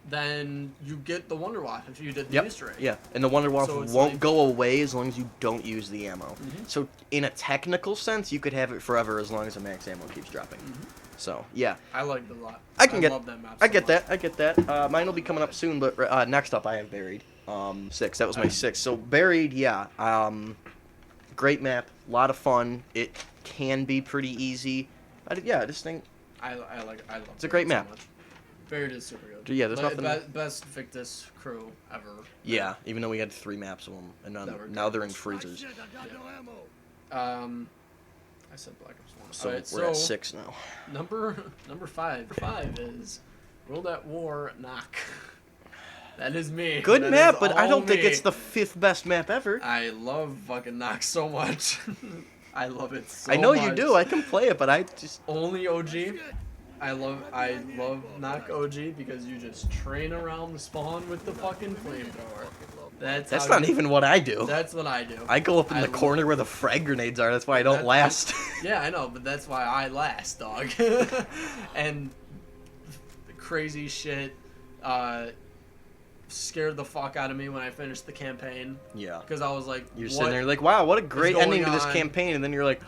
then you get the Wonder Waff if you did the Easter egg. Yeah, and the Wonder Waff So it's won't like- go away as long as you don't use the ammo. Mhm. So in a technical sense, you could have it forever as long as the max ammo keeps dropping. So yeah, I like it a lot. I can get- love that map. I so get much. that. I get that. Mine will be coming up soon, but next up I have Buried. 6. That was my 6. So Buried, yeah. Great map, a lot of fun. It can be pretty easy. I just think I love. It's a great Buried map. So much. Buried is super good. Yeah, there's nothing- Best Victus crew ever. yeah. Even though we had 3 maps of them, and That were now good. they're in freezers. I said Black Ops 1. So Alright, we're at 6 now. Number 5. 5 is WaW-BO4 Knock. That is me. Good That map, is but I all don't think me. it's the 5th best map ever. I love fucking Knock so much. I love it so I know much. you do. I can play it, but I just Only OG. I love Knock OG because you just train around the spawn with the fucking flamethrower. That's That's how not you- even what I do. That's what I do. I go up in the love- corner where the frag grenades are. That's why I don't That- last. Yeah, I know, but that's why I last, dog. And crazy shit scared the fuck out of me when I finished the campaign Yeah. because I was like, You're what? sitting there like, wow, what a great going ending to this on? campaign, and then you're like,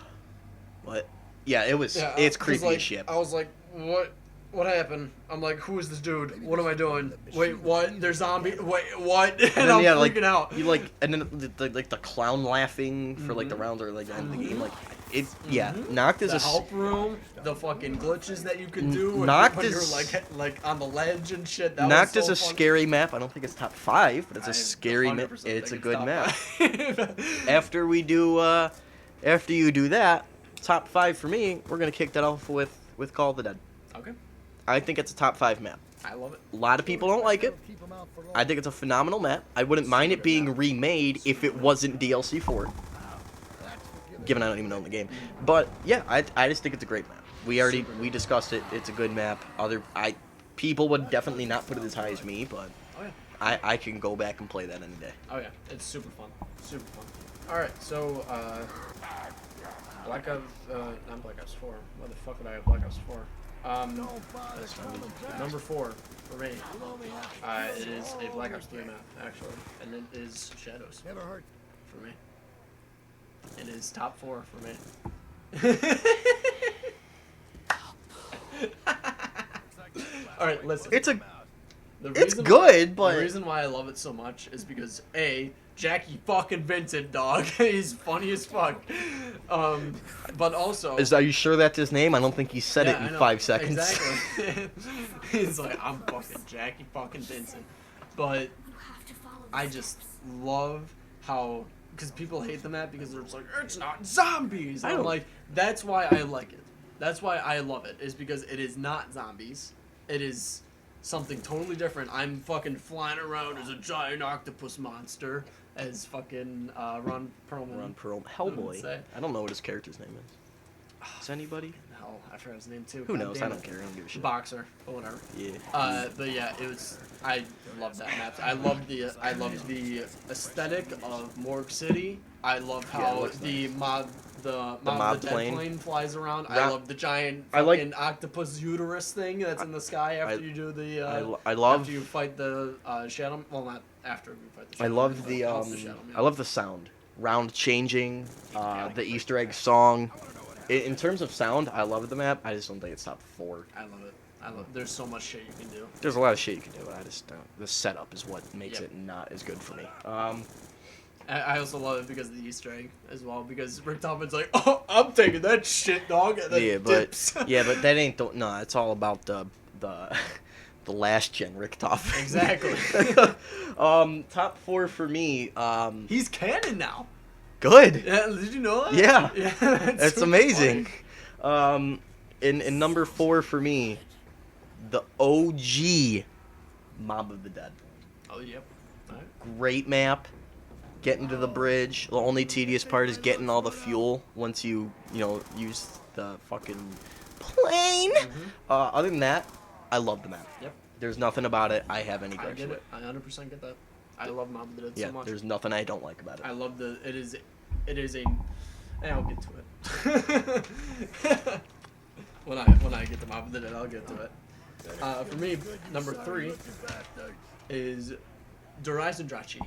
what? Yeah, it was. Yeah, It's 'cause, creepy like, as shit. I was like, what? What happened? I'm like, who is this dude? What am I doing? Wait, what? There's zombie. Wait, what? And then, I'm yeah, freaking out. You like, and then like the clown laughing for like the rounds or like the end of the game, like it. Yeah, Knocked is The a. help room, the fucking glitches that you can do when, Knocked when is- you're like on the ledge and shit. That Knocked was is so a fun. scary map. I don't think it's top 5, but it's a I scary map. 100% It's a think good top map. 5. After we do, after you do that, top 5 for me, we're gonna kick that off with Call of the Dead. Okay, I think it's a top 5 map. I love it. A lot of people don't like it. I think it's a phenomenal map. I wouldn't mind it being remade if it wasn't DLC 4. Given I don't even own the game. But yeah, I just think it's a great map. We discussed it. It's a good map. People would definitely not put it as high as me, but Oh yeah. I can go back and play that any day. Oh yeah, it's super fun. Super fun. All right, so Black Ops, not Black Ops 4. What the fuck would I have Black Ops 4? Number 4 for me. It is a Black Ops 3 map actually, and it is Shadows for me. It is top 4 for me. All right, listen. It's The it's reason good, why, but the reason why I love it so much is because Jackie fucking Vincent, dog. He's funny as fuck. But also, are you sure that's his name? I don't think he said yeah, it I in know, 5 seconds. Exactly. He's like, I'm fucking Jackie fucking Vincent. But I just love how, because people hate the map because they're just like, it's not zombies. I And I'm don't- like, that's why I like it. That's why I love it, is because it is not zombies. It is something totally different. I'm fucking flying around as a giant octopus monster, as fucking Ron Perlman. Ron Perlman. would Hellboy. say. I don't know what his character's name is. Is anybody? Hell, I forgot his name too. Who God knows? damn I don't it. care. I don't give a shit. Boxer, but whatever. Yeah. But yeah, it was. I love that map. I love the aesthetic of Morgue City. I love Yeah, it how looks the mob mob the dead plane. plane flies around. I Ra- love the giant I like- fucking octopus uterus thing that's in the sky after I- you do the. I love. After you fight the Shadow. Well, not after you fight the Shadow. I love Man, the but off Shadow Man. I love the sound. Round changing, the Easter egg song. In terms of sound, I love the map. I just don't think it's top 4. I love it. There's so much shit you can do. There's a lot of shit you can do, but I just don't. The setup is what makes Yep. it not as good for me. I also love it because of the Easter egg as well. Because Rick Topman's like, oh, I'm taking that shit, dog. And then Yeah, dips. but that ain't the no. It's all about the the last gen Rick Toff. Exactly. Top 4 for me. He's canon now. Good. Yeah, did you know that? Yeah. Yeah. It's super amazing. funny. In number 4 for me, the OG Mob of the Dead. Oh, yep. Alright. Great map. Getting to the bridge. The only tedious part is getting all the fuel once you use the fucking plane. Other than that, I love the map. Yep. There's nothing about it I have any I gripes get with. it. I 100% get that. I love Mob of the Dead Yeah, so much. there's nothing I don't like about it. I love it is a, and I'll get to it. when I get to Mob of the Dead, I'll get to it. For me, number 3 is Dreisendrachi.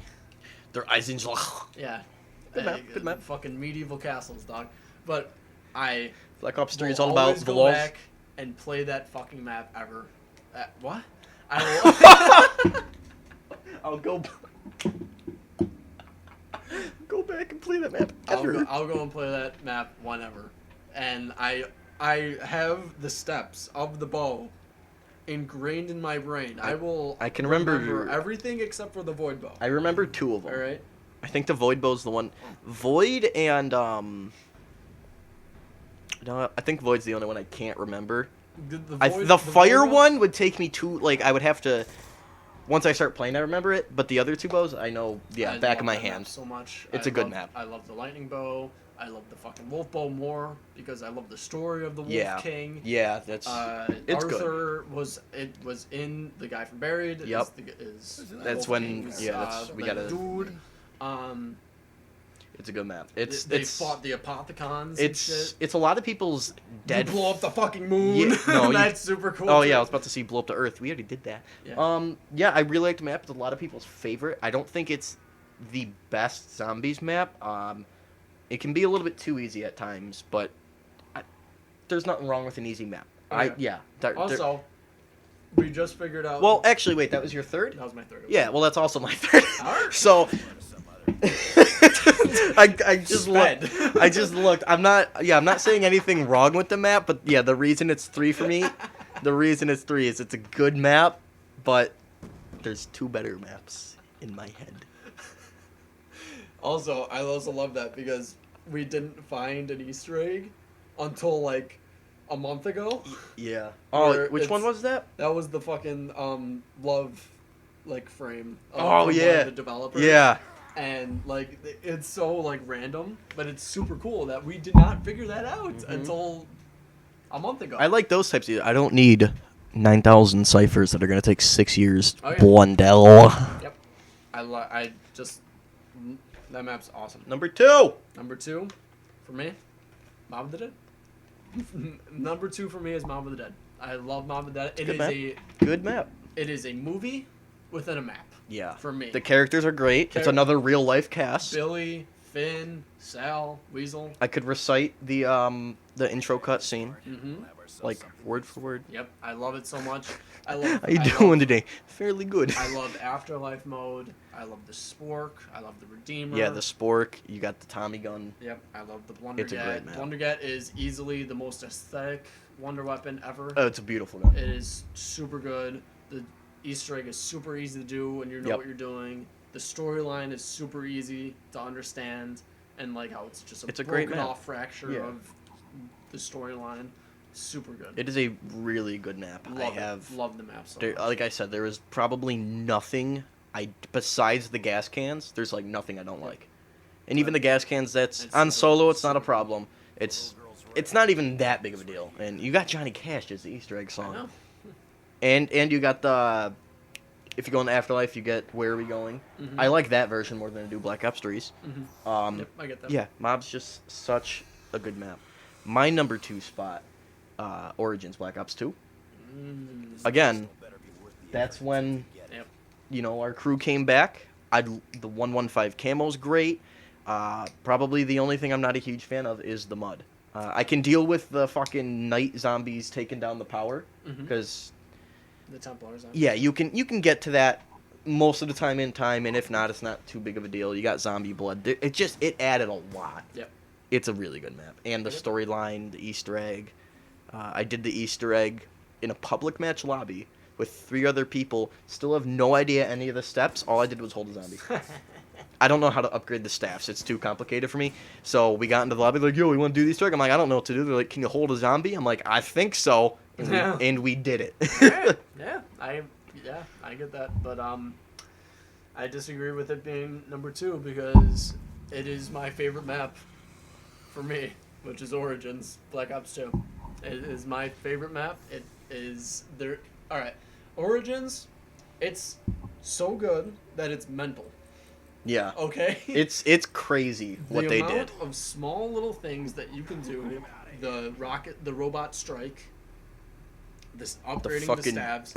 They're Eisenschlag. Yeah. Good map, good map. Fucking medieval castles, dog. But I Black Ops 3 will is all about always the go walls. back and play that fucking map ever. What? I will. I'll go back and play that map ever. I'll go and play that map whenever, and I have the steps of the bow ingrained in my brain. I can remember everything except for the void bow. I remember 2 of them. All right. I think the Void Bow's the one. Void and no, I think Void's the only one I can't remember. The fire one would take me too. Like I would have to. Once I start playing, I remember it. But the other 2 bows, I know. Yeah, I back love of my that map hand. so much. It's a good map. I love the lightning bow. I love the fucking WaW-BO4 because I love the story of the Wolf Yeah. King. Yeah, it's good. Arthur was in The Guy from Buried. Yep. That's Wolf when King's, we like, gotta. dude. It's a good map. They fought the Apothicons and shit. It's a lot of people's dead. You blow up the fucking moon. Yeah, no, That's super cool. Oh too. yeah, I was about to see blow up to Earth. We already did that. Yeah. Yeah, I really like the map. It's a lot of people's favorite. I don't think it's the best zombies map. It can be a little bit too easy at times, but there's nothing wrong with an ezy map. Okay. Also, we just figured out. Well, actually, wait. That was your third? That was my third. Yeah. Well, that's also my third. Alright. So. I just looked. I'm not saying anything wrong with the map, but yeah, the reason it's 3 for me, is it's a good map, but there's 2 better maps in my head. Also, I also love that because we didn't find an Easter egg until like a month ago. Yeah. Where Oh, which one was that? That was the fucking love like frame. Oh, from yeah. one of the developers. Yeah. And like it's so like random, but it's super cool that we did not figure that out until a month ago. I like those types of. I don't need 9,000 ciphers that are gonna take 6 years. Oh, yeah. Blundell. Yep. That map's awesome. Number 2. Number 2, for me, Mob of the Dead. Number 2 for me is Mob of the Dead. I love Mob of the Dead. Good map. It is a movie within a map. Yeah. For me. The characters are great. It's another real life cast. Billy, Finn, Sal, Weasel. I could recite the intro cut scene. Like word for word. Yep, I love it so much. How you doing today? Fairly good. I love Afterlife mode. I love the Spork. I love the Redeemer. Yeah, the Spork. You got the Tommy gun. Yep, I love the Blundergat. It's a great map. Blundergat is easily the most aesthetic wonder weapon ever. Oh, it's a beautiful gun. It is super good. The Easter egg is super easy to do when you know what you're doing. The storyline is super easy to understand, and like how it's just a great broken map. off fracture of the storyline. Super good. It is a really good map. Love the map so much. Like I said, there is probably nothing besides the gas cans. There's like nothing I don't like, and even the gas cans that's on solo, it's not a problem. It's not even that big of a deal. And you got Johnny Cash as the Easter egg song. I know. And you got the, if you go in the Afterlife, you get Where Are We Going? I like that version more than I do Black Ops 3's. Yep, I get that. Yeah, Mob's just such a good map. My number 2 spot, Origins Black Ops 2. Again, that's when, our crew came back. The 115 camo's great. Probably the only thing I'm not a huge fan of is the mud. I can deal with the fucking night zombies taking down the power, because... The Templars. Yeah, you can get to that most of the time in time, and if not, it's not too big of a deal. You got zombie blood. It added a lot. Yep. It's a really good map, and the storyline, the Easter egg. I did the Easter egg in a public match lobby with 3 other people. Still have no idea any of the steps. All I did was hold a zombie. I don't know how to upgrade the staffs. It's too complicated for me. So we got into the lobby like, yo, we want to do the Easter egg? I'm like, I don't know what to do. They're like, can you hold a zombie? I'm like, I think so. And we did it. Yeah, I get that, but I disagree with it being number 2 because it is my favorite map for me, which is Origins Black Ops 2. It is my favorite map. It is there. All right, Origins. It's so good that it's mental. Yeah. Okay. It's crazy what they did. The amount of small little things that you can do. The robot strike. This upgrading the stabs.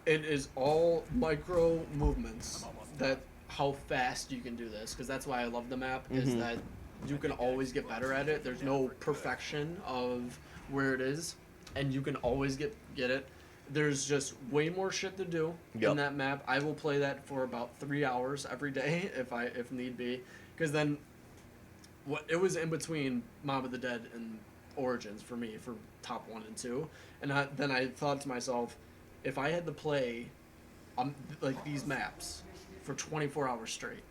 It is all micro movements that how fast you can do this, because that's why I love the map, is that you can always get better at it. There's no perfection of where it is, and you can always get it. There's just way more shit to do in that map. I will play that for about 3 hours every day if need be, because then it was in between Mob of the Dead and Origins for me for top 1 and 2, and then I thought to myself, if I had to play like these maps for 24 hours straight,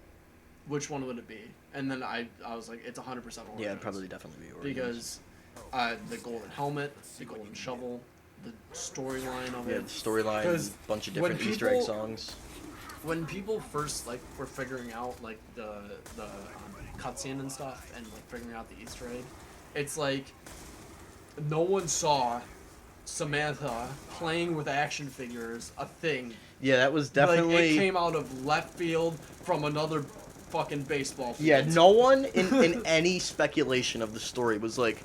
which one would it be? And then I was like, it's 100% Origins. Yeah, it'd probably definitely be Origins. Because the golden helmet, the golden shovel, the storyline of it. Yeah, the storyline, a bunch of different Easter egg songs. When people first were figuring out the cutscene and stuff, and like figuring out the Easter egg, it's like no one saw Samantha playing with action figures a thing. Yeah, that was Like, definitely. it came out of left field from another fucking baseball field. Yeah, no one in any speculation of the story was like,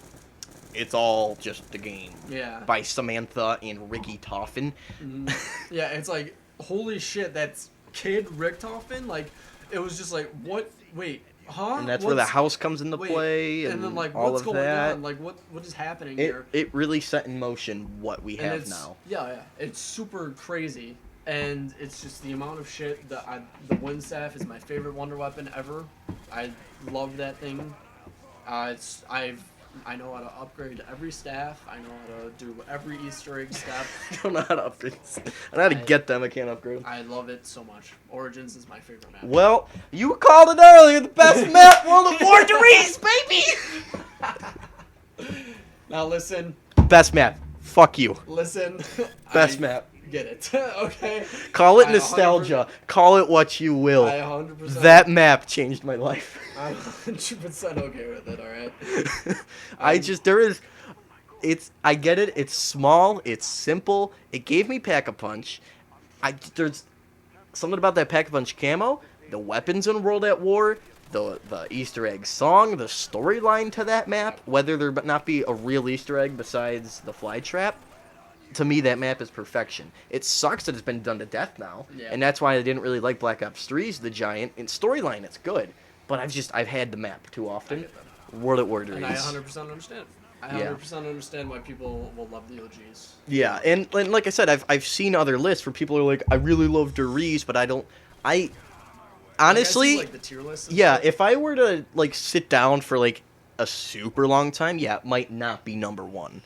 it's all just the game. Yeah. By Samantha and Ricky Toffin. Mhm. Yeah, it's like, holy shit, that's Kid Richtofen? Like, it was just like, what? Wait, huh? And that's where the house comes into wait, play, and then like, all what's of going that. on? Like, what is happening It here? it really set in motion what we And have it's, now. Yeah, it's super crazy, and it's just the amount of shit that the wind staff is my favorite wonder weapon ever. I love that thing. I know how to upgrade every staff. I know how to do every Easter egg step. I don't know how to upgrade. I know how to get them. I can't upgrade them. I love it so much. Origins is my favorite map. Well, you called it earlier. The best map, World of War Dries, baby. Now listen, Best map. Fuck you. listen. Best I map. Get it? Okay. Call it I nostalgia. Call it what you will. I 100%. That map changed my life. I'm 100% okay with it. All right. I get it. It's small. It's simple. It gave me Pack-a-Punch. There's something about that Pack-a-Punch camo. The weapons in World at War. The Easter egg song. The storyline to that map. Whether there not be a real Easter egg besides the fly trap. To me, that map is perfection. It sucks that it's been done to death now. Yeah. And that's why I didn't really like Black Ops 3's The Giant. In storyline, it's good. But I've had the map too often. World at War And I Dries. 100% understand. I 100% understand why people will love the OGs. Yeah, and like I said, I've seen other lists where people are like, I really love Dries, but I honestly, like the tier list. And yeah, stuff. if I were to like sit down for like a super long time, yeah, it might not be number one.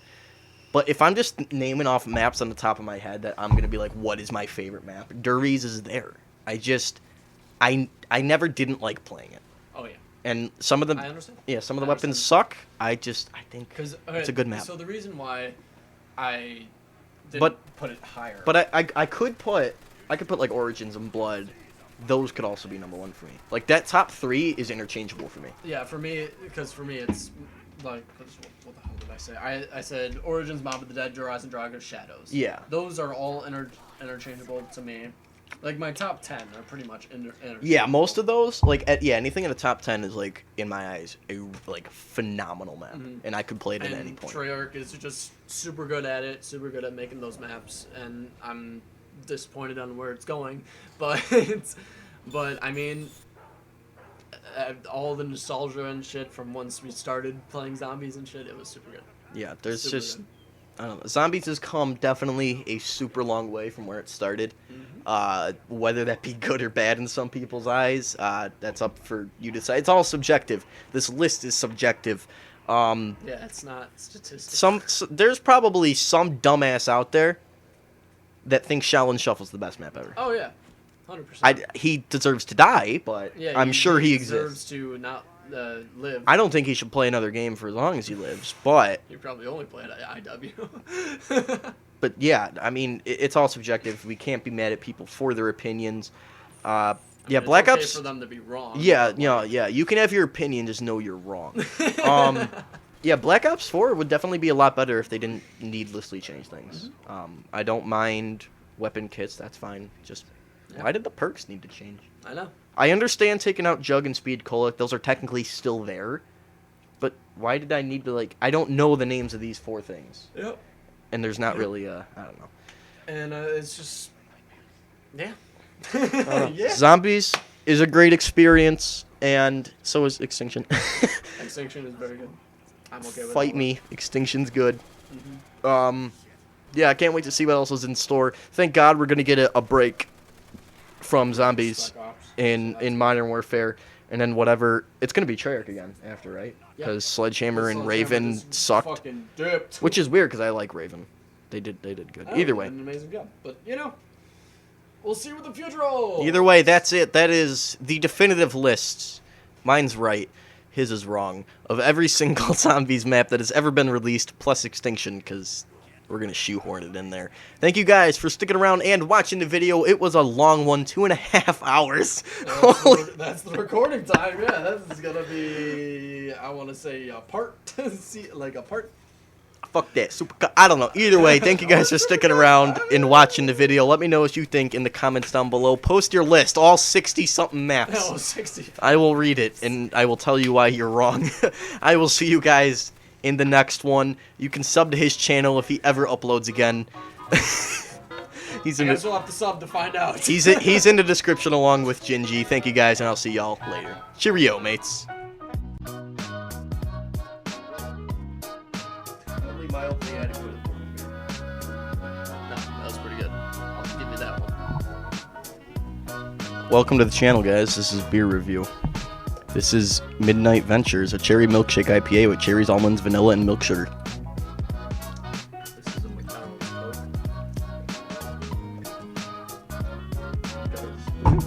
But if I'm just naming off maps on the top of my head that I'm gonna be like, what is my favorite map? Dries is there. I never didn't like playing it. Oh yeah. And some of the I understand. Yeah, some of the I weapons understand. suck. I think Because it's a good map. So the reason why I didn't But- put it higher. But I could put like Origins and Blood. Those could also be number one for me. Like that top 3 is interchangeable for me. yeah, for me, because for me it's like what the hell did I say? I said Origins, Mob of the Dead, Horizon, Draga, Shadows. Yeah. Those are all interchangeable to me. Like my top 10 are pretty much interchangeable. Yeah, most of those, like, anything in the top 10 is, like, in my eyes, a, like, phenomenal map. Mhm. And I could play it at And any point. Treyarch is just super good at it, super good at making those maps, and I'm disappointed on where it's going. But I mean, all the nostalgia and shit from once we started playing zombies and shit, it was super good. Yeah, there's Super just... good. I don't know. Zombies has come definitely a super long way from where it started. Whether that be good or bad in some people's eyes, that's up for you to decide. It's all subjective. This list is subjective. Yeah, it's not statistical. There's probably some dumbass out there that thinks Shaolin Shuffle's the best map ever. Oh yeah, 100%. He deserves to die, but Yeah, I'm sure he deserves exists. to not live. I don't think he should play another game for as long as he lives, but You probably only played IW. but yeah, I mean it's all subjective. We can't be mad at people for their opinions. Yeah, It's Black okay Ops. for them to be wrong. Yeah, but, yeah. You can have your opinion, just know you're wrong. Yeah, Black Ops 4 would definitely be a lot better if they didn't needlessly change things. I don't mind weapon kits. That's fine. Just Yeah. why did the perks need to change? I know. I understand taking out Jug and Speed Cola. Those are technically still there. But why did I need to, like... I don't know the names of these 4 things. Yep. And there's not really a... I don't know. And it's just, yeah. Yeah. Zombies is a great experience, and so is Extinction. Extinction is very good. I'm okay with Fight that me. Extinction's good. Mhm. Yeah, I can't wait to see what else is in store. Thank God we're going to get a break from zombies Black Ops. in Modern Warfare, and then whatever... It's going to be Treyarch again after, right? Yeah. Because Sledgehammer and Sledgehammer Raven just sucked. Fucking dipped. Which is weird, because I like Raven. They did good. Oh, Either they way. did an amazing job. But, we'll see what the future holds. Either way, that's it. That is the definitive list. Mine's right. His is wrong. Of every single zombies map that has ever been released, plus Extinction, because We're going to shoehorn it in there. Thank you guys for sticking around and watching the video. It was a long one, 2.5 hours. That's the recording time. Yeah, that's going to be, I want to say, a part. Like a part. Fuck that. I don't know. Either way, thank you guys for sticking around and watching the video. Let me know what you think in the comments down below. Post your list, all 60-something maps. No, 60. I will read it, and I will tell you why you're wrong. I will see you guys in the next one. You can sub to his channel if he ever uploads again. I guess we'll have to sub to find out. He's in the description along with Gingy. Thank you guys, and I'll see y'all later. Cheerio, mates. Mildly adequate. No, that was pretty good. I'll give you that one. Welcome to the channel, guys. This is beer review. This is Midnight Ventures, a cherry milkshake IPA with cherries, almonds, vanilla, and milk sugar. This is a McDonald's Coke.